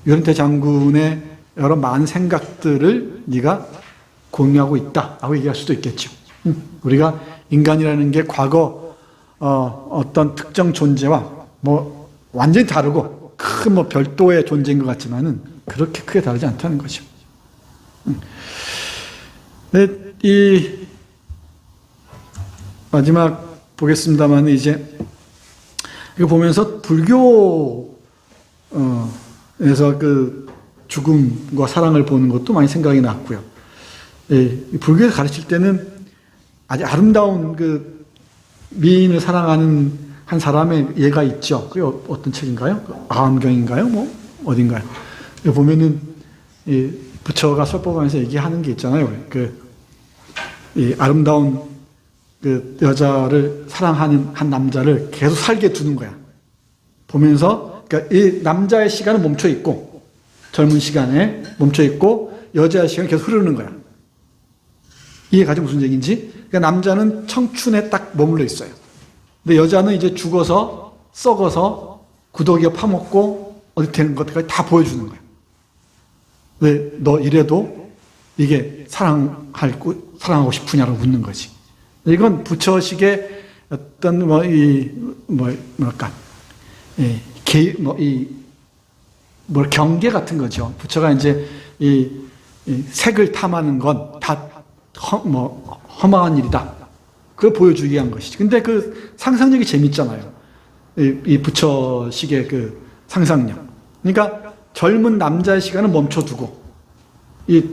요렌테 장군의 여러 많은 생각들을 네가 공유하고 있다라고 얘기할 수도 있겠죠. 우리가 인간이라는 게 과거 어떤 특정 존재와 뭐 완전히 다르고 큰 뭐 별도의 존재인 것 같지만은 그렇게 크게 다르지 않다는 거죠. 네, 이 마지막 보겠습니다만 이제 이거 보면서 불교에서 그 죽음과 사랑을 보는 것도 많이 생각이 났고요. 예, 불교에서 가르칠 때는 아주 아름다운 그 미인을 사랑하는 한 사람의 예가 있죠. 그게 어떤 책인가요? 아함경인가요? 뭐 어딘가요? 여기 보면은 이 부처가 설법하면서 얘기하는 게 있잖아요. 이 아름다운 그 여자를 사랑하는 한 남자를 계속 살게 두는 거야. 보면서 그러니까 이 남자의 시간은 멈춰 있고 젊은 시간에 멈춰 있고 여자의 시간이 계속 흐르는 거야. 이해가죠? 무슨 얘기인지? 그러니까 남자는 청춘에 딱 머물러 있어요. 근데 여자는 이제 죽어서 썩어서 구더기가 파먹고 어디 되는 것까지 다 보여주는 거야. 왜 너 이래도 이게 사랑하고 싶으냐고 묻는 거지. 이건 부처식의 어떤 경계 같은 거죠. 부처가 이제 이 색을 탐하는 건 다 험한 일이다. 그걸 보여주기 위한 것이지. 근데 그 상상력이 재밌잖아요. 이 부처식의 그 상상력. 그러니까 젊은 남자의 시간을 멈춰두고 이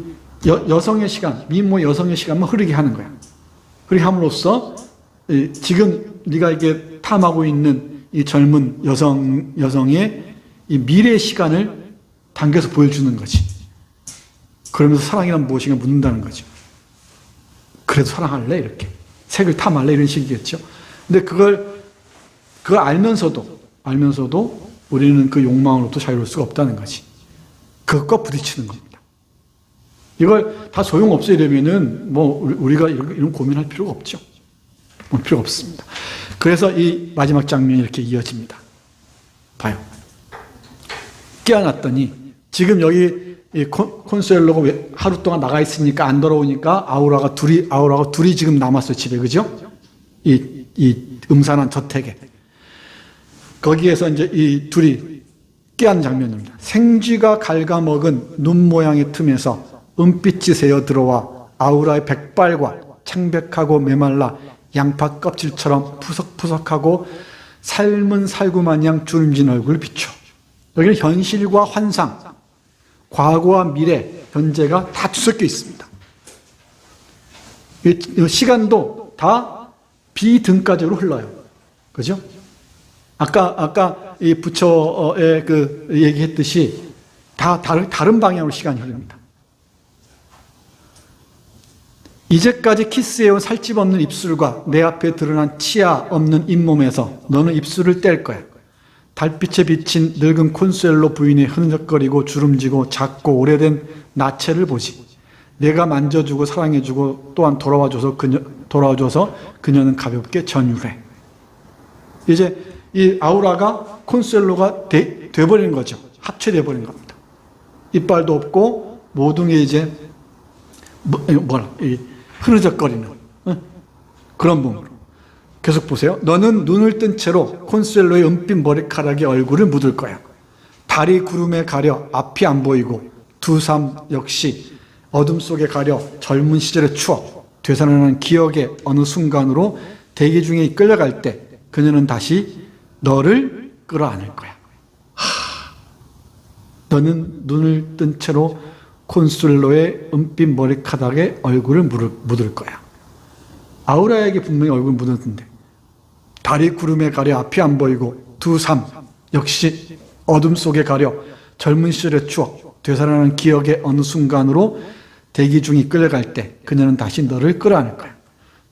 여성의 시간, 미모 여성의 시간만 흐르게 하는 거야. 그렇게 함으로써 지금 네가 이게 탐하고 있는 이 젊은 여성의 이 미래 시간을 당겨서 보여주는 거지. 그러면서 사랑이란 무엇인가 묻는다는 거죠. 그래도 사랑할래? 이렇게. 색을 탐할래? 이런 식이겠죠. 근데 그걸 알면서도 우리는 그 욕망으로부터 자유로울 수가 없다는 거지. 그것과 부딪히는 겁니다. 이걸 다 소용없어 이러면은 뭐 우리가 이런 고민할 필요가 없죠. 필요가 없습니다. 그래서 이 마지막 장면이 이렇게 이어집니다. 봐요. 깨어났더니 지금 여기 이 콘수엘로가 하루 동안 나가 있으니까 안 돌아오니까 아우라가 둘이 지금 남았어요, 집에. 그죠? 이 음산한 저택에. 거기에서 이제 이 둘이 깨어난 장면입니다. 생쥐가 갉아먹은 눈 모양의 틈에서 은빛이 새어 들어와 아우라의 백발과 창백하고 메말라 양파 껍질처럼 푸석푸석하고 삶은 살구마냥 주름진 얼굴을 비춰. 여기는 현실과 환상, 과거와 미래, 현재가 다 뒤섞여 있습니다. 이 시간도 다 비등가적으로 흘러요. 그죠? 아까 이 부처의 그 얘기했듯이 다 다른 방향으로 시간이 흐릅니다. 이제까지 키스해온 살집 없는 입술과 내 앞에 드러난 치아 없는 잇몸에서 너는 입술을 뗄 거야. 달빛에 비친 늙은 콘수엘로 부인의 흐느적거리고 주름지고 작고 오래된 나체를 보지. 내가 만져주고 사랑해주고 또한 돌아와줘서 그녀는 가볍게 전율해. 이제 이 아우라가 콘수엘로가 돼버리는 거죠. 합체돼 버린 겁니다. 이빨도 없고 모든 게 이제 흐느적거리는 그런 몸으로. 계속 보세요. 너는 눈을 뜬 채로 콘수엘로의 은빛 머리카락에 얼굴을 묻을 거야. 달이 구름에 가려 앞이 안 보이고 두 삶 역시 어둠 속에 가려 젊은 시절의 추억, 되살아나는 기억의 어느 순간으로 대기 중에 이끌려갈 때 그녀는 다시 너를 끌어안을 거야. 너는 눈을 뜬 채로 콘수엘로의 은빛 머리카락에 얼굴을 묻을 거야. 아우라에게 분명히 얼굴 묻었는데 달이 구름에 가려 앞이 안 보이고 두 삶 역시 어둠 속에 가려 젊은 시절의 추억, 되살아나는 기억의 어느 순간으로 대기 중이 끌려갈 때 그녀는 다시 너를 끌어안을 거야.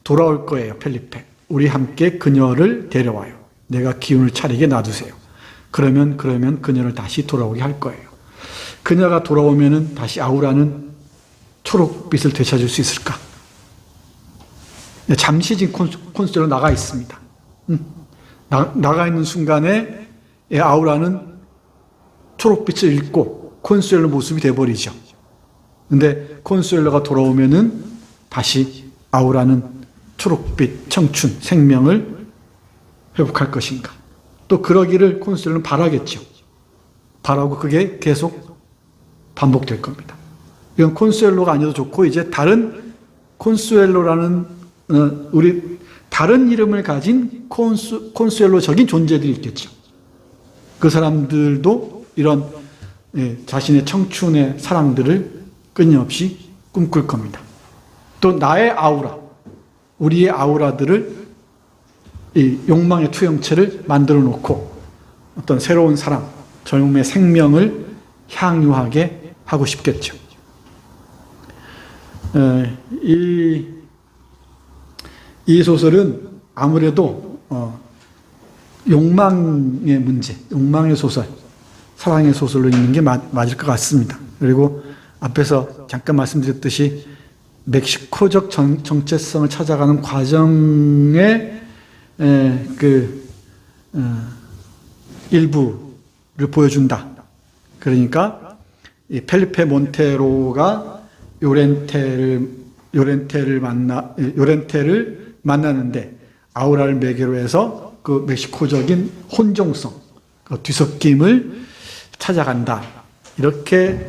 돌아올 거예요, 펠리페. 우리 함께 그녀를 데려와요. 내가 기운을 차리게 놔두세요. 그러면 그녀를 다시 돌아오게 할 거예요. 그녀가 돌아오면은 다시 아우라는 초록빛을 되찾을 수 있을까? 잠시 지금 콘수엘로 나가 있습니다. 나가 있는 순간에 아우라는 초록빛을 잃고 콘수엘로 모습이 돼버리죠. 근데 콘수엘로가 돌아오면은 다시 아우라는 초록빛, 청춘, 생명을 회복할 것인가? 또 그러기를 콘수엘로는 바라겠죠. 바라고 그게 계속 반복될 겁니다. 이건 콘수엘로가 아니어도 좋고 이제 다른 콘수엘로라는 우리 다른 이름을 가진 콘수엘로적인 존재들이 있겠죠. 그 사람들도 이런 자신의 청춘의 사랑들을 끊임없이 꿈꿀 겁니다. 또 나의 아우라, 우리의 아우라들을 이 욕망의 투영체를 만들어 놓고 어떤 새로운 사랑, 젊음의 생명을 향유하게 하고 싶겠죠. 이 소설은 아무래도 욕망의 문제, 욕망의 소설, 사랑의 소설로 읽는 게 맞을 것 같습니다. 그리고 앞에서 잠깐 말씀드렸듯이 멕시코적 정체성을 찾아가는 과정의 일부를 보여준다. 그러니까 이 펠리페 몬테로가 요렌테를 만나는데 아우라를 매개로 해서 그 멕시코적인 혼종성, 그 뒤섞임을 찾아간다. 이렇게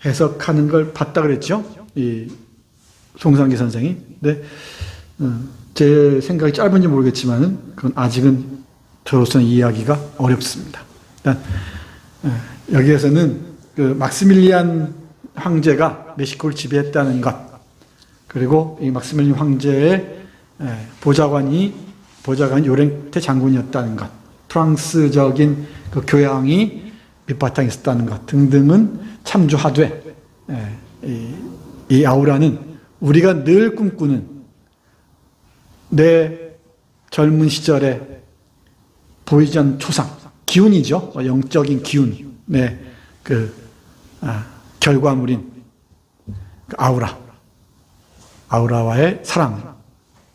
해석하는 걸 봤다 그랬죠. 이 송상기 선생이. 근데 제 생각이 짧은지 모르겠지만은 그건 아직은 저로서는 이해하기가 어렵습니다. 일단 여기에서는 그 막스밀리안 황제가 멕시코를 지배했다는 것, 그리고 이 막스밀리안 황제의 보좌관이 요렌테 장군이었다는 것, 프랑스적인 그 교양이 밑바탕에 있었다는 것 등등은 참조하되 이 아우라는 우리가 늘 꿈꾸는 내 젊은 시절에 보이지 않는 초상, 기운이죠. 영적인 기운의 결과물인 그 아우라와의 사랑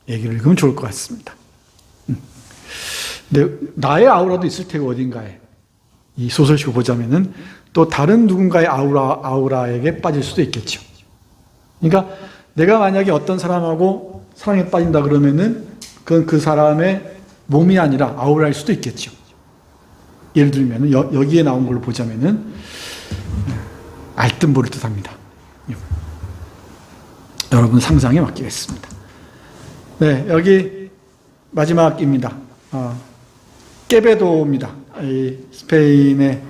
얘기를 읽으면 좋을 것 같습니다. 근데 나의 아우라도 있을 테고 어딘가에 이 소설식을 보자면은 또 다른 누군가의 아우라에게 빠질 수도 있겠죠. 그러니까 내가 만약에 어떤 사람하고 사랑에 빠진다 그러면은 그건 그 사람의 몸이 아니라 아우라일 수도 있겠죠. 예를 들면 여기에 나온 걸로 보자면은 알듯 모를 듯합니다. 여러분 상상에 맡기겠습니다. 네, 여기 마지막입니다. 깨베도입니다. 이 스페인의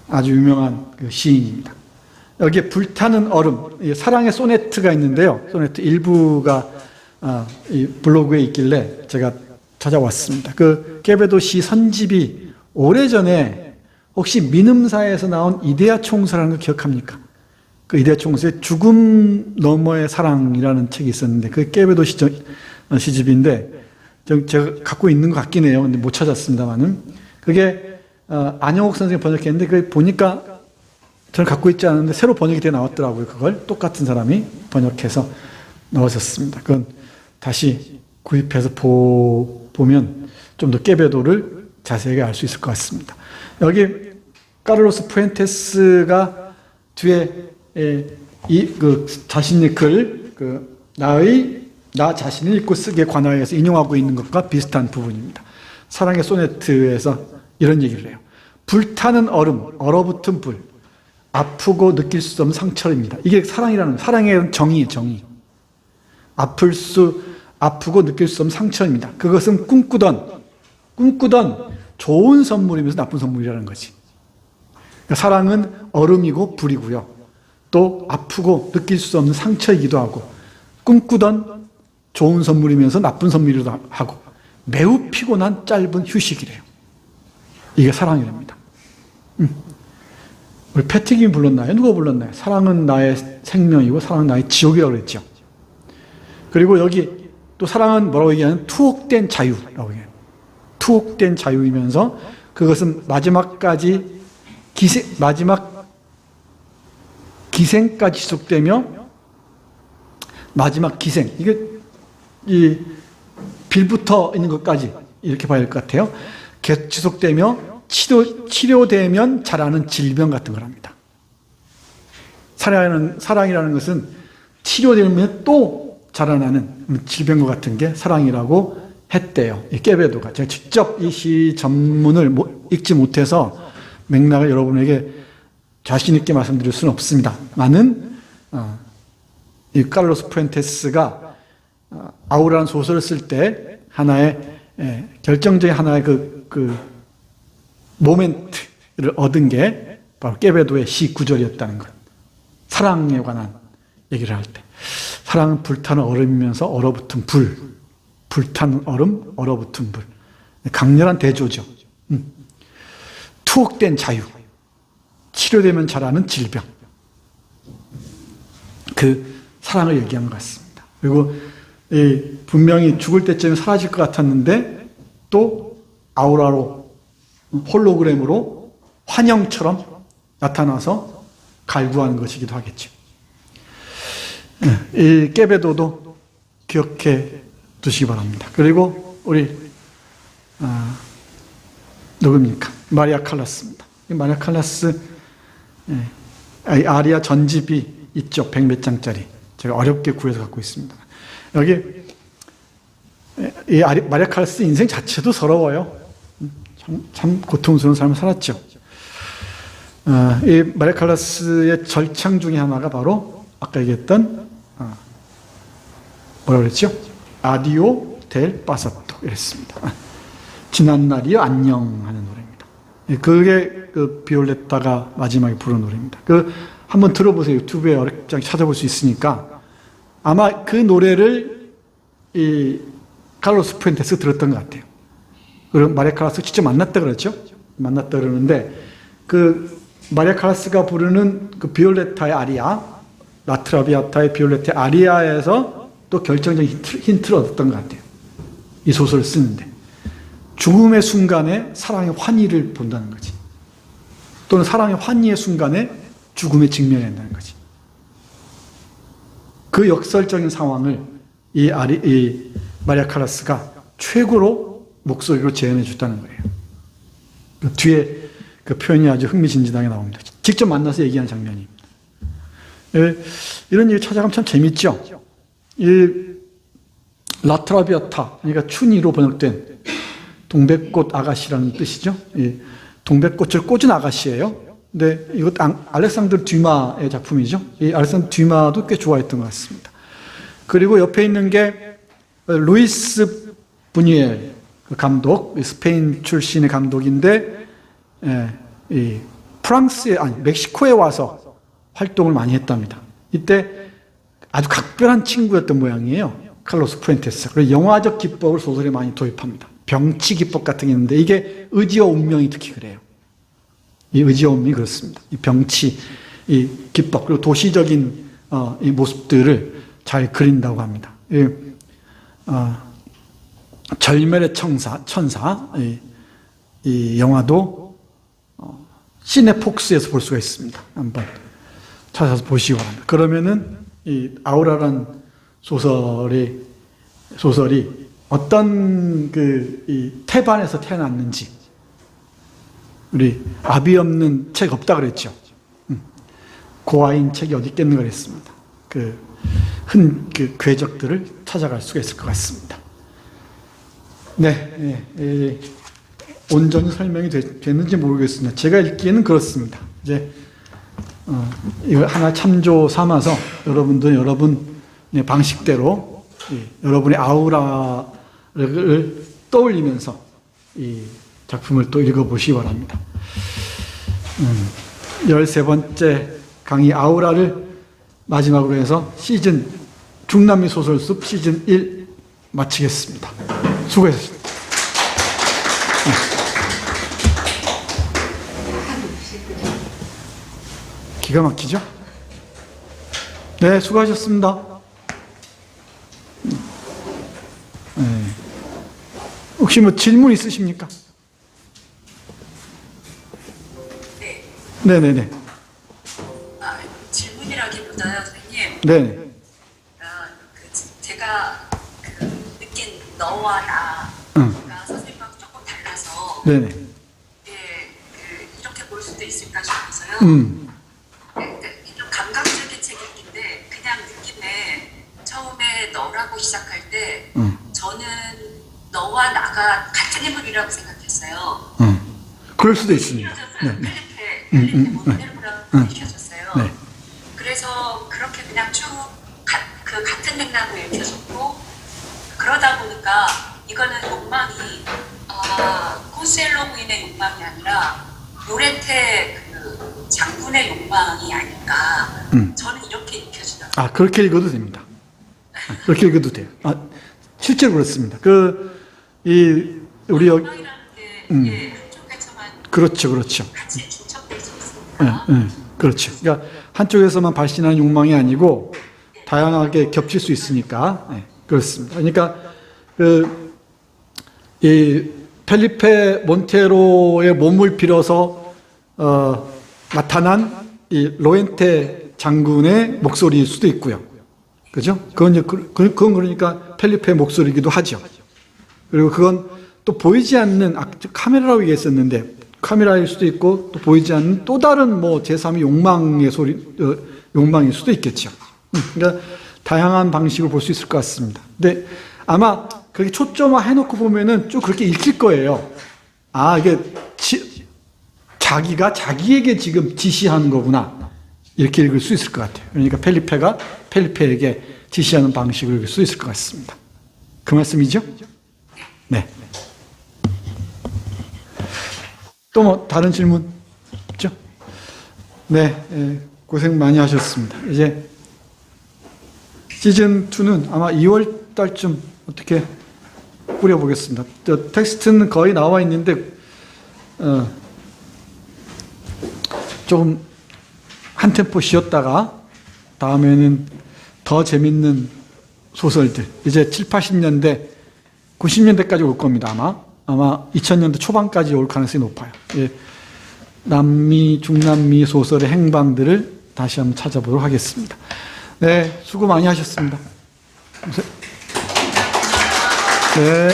아주 유명한 그 시인입니다. 여기에 불타는 얼음, 사랑의 소네트가 있는데요. 소네트 일부가 이 블로그에 있길래 제가 찾아왔습니다. 그 깨베도시 선집이 오래전에 혹시 민음사에서 나온 이데아 총서라는 거 기억합니까? 그 이데아 총서의 죽음 너머의 사랑이라는 책이 있었는데 그 깨베도시 시집인데 제가 갖고 있는 것 같긴 해요. 근데 못 찾았습니다만은 그게 안영옥 선생님이 번역했는데 그 보니까 저는 갖고 있지 않은데 새로 번역이 돼 나왔더라고요. 그걸 똑같은 사람이 번역해서 넣으셨습니다. 그건 다시 구입해서 보면 좀 더 깨베도를 자세하게 알 수 있을 것 같습니다. 여기 카를로스 푸엔테스가 뒤에 자신의 글, 나 자신을 읽고 쓰기에 관하여서 인용하고 있는 것과 비슷한 부분입니다. 사랑의 소네트에서 이런 얘기를 해요. 불타는 얼음, 얼어붙은 불, 아프고 느낄 수 없는 상처입니다. 이게 사랑의 정의예요, 정의. 아프고 느낄 수 없는 상처입니다. 그것은 꿈꾸던 좋은 선물이면서 나쁜 선물이라는 거지. 그러니까 사랑은 얼음이고 불이고요. 또 아프고 느낄 수 없는 상처이기도 하고, 꿈꾸던 좋은 선물이면서 나쁜 선물이기도 하고, 매우 피곤한 짧은 휴식이래요. 이게 사랑이랍니다. 우리 패티김이 불렀나요? 누가 불렀나요? 사랑은 나의 생명이고 사랑은 나의 지옥이라고 그랬죠. 그리고 여기 또 사랑은 뭐라고 얘기하냐면 투옥된 자유라고 얘기해요. 투옥된 자유이면서 그것은 마지막 기생까지 지속되며 마지막 기생, 이게 이 빌붙어 있는 것까지 이렇게 봐야 할 것 같아요. 계속 지속되며 치료되면 자라는 질병 같은 거랍니다. 사랑이라는 것은 치료되면 또 자라나는 질병과 같은 게 사랑이라고 했대요. 이 깨베도가. 제가 직접 이 시 전문을 읽지 못해서 맥락을 여러분에게 자신 있게 말씀드릴 수는 없습니다만은 이 카를로스 푸엔테스가 아우라는 소설을 쓸 때 하나의 결정적인 하나의 그 모멘트를 얻은 게 바로 깨베도의 시 구절이었다는 것. 사랑에 관한 얘기를 할 때. 사랑은 불타는 얼음이면서 얼어붙은 불. 불타는 얼음, 얼어붙은 불. 강렬한 대조죠. 투옥된 자유. 치료되면 자라는 질병. 그 사랑을 얘기하는 것 같습니다. 그리고 분명히 죽을 때쯤에 사라질 것 같았는데 또 아우라로 홀로그램으로 환영처럼 나타나서 갈구하는 것이기도 하겠죠. 이 깨베도도 기억해 두시기 바랍니다. 그리고 우리 누굽니까? 마리아 칼라스입니다. 마리아 칼라스 아리아 전집이 있죠. 100몇 장짜리. 제가 어렵게 구해서 갖고 있습니다. 여기 이 마리아 칼라스 인생 자체도 서러워요. 참 고통스러운 삶을 살았죠. 이 마리아 칼라스의 절창 중에 하나가 바로 아까 얘기했던 뭐라고 그랬죠? 아디오 델 파사토 이랬습니다. 지난 날이여 안녕 하는 노래입니다. 그게 그 비올레타가 마지막에 부른 노래입니다. 한번 들어보세요. 유튜브에 어렵게 찾아볼 수 있으니까. 아마 그 노래를 이 카를로스 푸엔테스 들었던 것 같아요. 그리고 마리아 칼라스 직접 만났다 그랬죠? 만났다 그러는데 그 마리아 칼라스가 부르는 그 비올레타의 아리아, 라트라비아타의 비올레타의 아리아에서 또 결정적인 힌트를 얻었던 것 같아요. 이 소설을 쓰는데. 죽음의 순간에 사랑의 환희를 본다는 거지. 또는 사랑의 환희의 순간에 죽음에 직면한다는 거지. 그 역설적인 상황을 이 마리아 칼라스가 최고로 목소리로 재현해 줬다는 거예요. 그 뒤에 그 표현이 아주 흥미진진하게 나옵니다. 직접 만나서 얘기하는 장면입니다. 이런 얘기 찾아가면 참 재밌죠? 이 라트라비아타, 그러니까 춘희로 번역된 동백꽃 아가씨라는 뜻이죠. 동백꽃을 꽂은 아가씨예요. 근데 이것 알렉산드르 듀마의 작품이죠. 이 알렉산드르 듀마도 꽤 좋아했던 것 같습니다. 그리고 옆에 있는 게 루이스 부뉴엘 감독, 스페인 출신의 감독인데 멕시코에 와서 활동을 많이 했답니다. 이때 아주 각별한 친구였던 모양이에요. 칼로스 푸엔테스. 그래서 영화적 기법을 소설에 많이 도입합니다. 병치 기법 같은 게 있는데 이게 의지와 운명이 특히 그래요. 이 의지와 운명이 그렇습니다. 이 병치, 이 기법, 그리고 도시적인 이 모습들을 잘 그린다고 합니다. 절멸의 천사, 이 영화도 시네폭스에서 볼 수가 있습니다. 한번 찾아서 보시기 바랍니다. 그러면은 이 아우라란 소설이 어떤 이 태반에서 태어났는지, 우리 아비 없는 책 없다 그랬죠. 고아인 책이 어디 있겠는가 그랬습니다. 그 궤적들을 찾아갈 수가 있을 것 같습니다. 네, 온전히 설명이 됐는지 모르겠습니다. 제가 읽기에는 그렇습니다. 이제 이거 하나 참조 삼아서 여러분들 여러분 방식대로 여러분의 아우라를 떠올리면서 이 작품을 또 읽어보시기 바랍니다. 13번째 강의 아우라를 마지막으로 해서 중남미 소설숲 시즌 1 마치겠습니다. 수고하셨습니다. 기가 막히죠? 네, 수고하셨습니다. 네. 혹시 뭐 질문 있으십니까? 네. 네네네. 질문이라기보다요, 선생님. 네. 제가 느낀 너와 나가 선생님하고 조금 달라서 네네. 이렇게 볼 수도 있을까 싶어서요. 좀 감각적인 책인데 그냥 느낌에 처음에 너라고 시작할 때 저는 너와 나가 같은 인물이라고 생각했어요. 그럴 수도 있습니다. 펠리페 모델이라고 읽혀졌어요. 네. 그래서 그렇게 그냥 쭉 그 같은 맥락으로 읽혀졌고, 그러다 보니까 이거는 욕망이 코스엘로 부인의 욕망이 아니라 요레테 그 장군의 욕망이 아닐까. 저는 이렇게 읽혀지더라고요. 그렇게 읽어도 됩니다. 그렇게 읽어도 돼요. 실제로 그렇습니다. 우리 욕망이라는 게 한쪽에서만 그렇죠. 같이 중첩될 수 있습니다. 그렇죠. 그러니까 한쪽에서만 발신하는 욕망이 아니고 다양하게 겹칠 수 있으니까 그렇습니다. 그러니까 이 펠리페 몬테로의 몸을 빌어서 나타난 이 로엔테 장군의 목소리일 수도 있고요. 그죠? 그건 그러니까 펠리페의 목소리이기도 하죠. 그리고 그건 또 보이지 않는 카메라라고 얘기했었는데 카메라일 수도 있고 또 보이지 않는 또 다른 제3의 욕망일 수도 있겠죠. 그러니까 다양한 방식으로 볼 수 있을 것 같습니다. 근데 아마 그렇게 초점화 해놓고 보면은 좀 그렇게 읽힐 거예요. 이게 자기가 자기에게 지금 지시하는 거구나. 이렇게 읽을 수 있을 것 같아요. 그러니까 펠리페가 펠리페에게 지시하는 방식으로 읽을 수 있을 것 같습니다. 그 말씀이죠? 네. 또 다른 질문 있죠? 네, 고생 많이 하셨습니다. 이제 시즌2는 아마 2월 달쯤 어떻게 꾸려보겠습니다. 텍스트는 거의 나와 있는데 조금 한 템포 쉬었다가 다음에는 더 재밌는 소설들, 이제 7, 80년대, 90년대까지 올 겁니다. 아마 2000년대 초반까지 올 가능성이 높아요. 남미, 중남미 소설의 행방들을 다시 한번 찾아보도록 하겠습니다. 네, 수고 많이 하셨습니다. 네.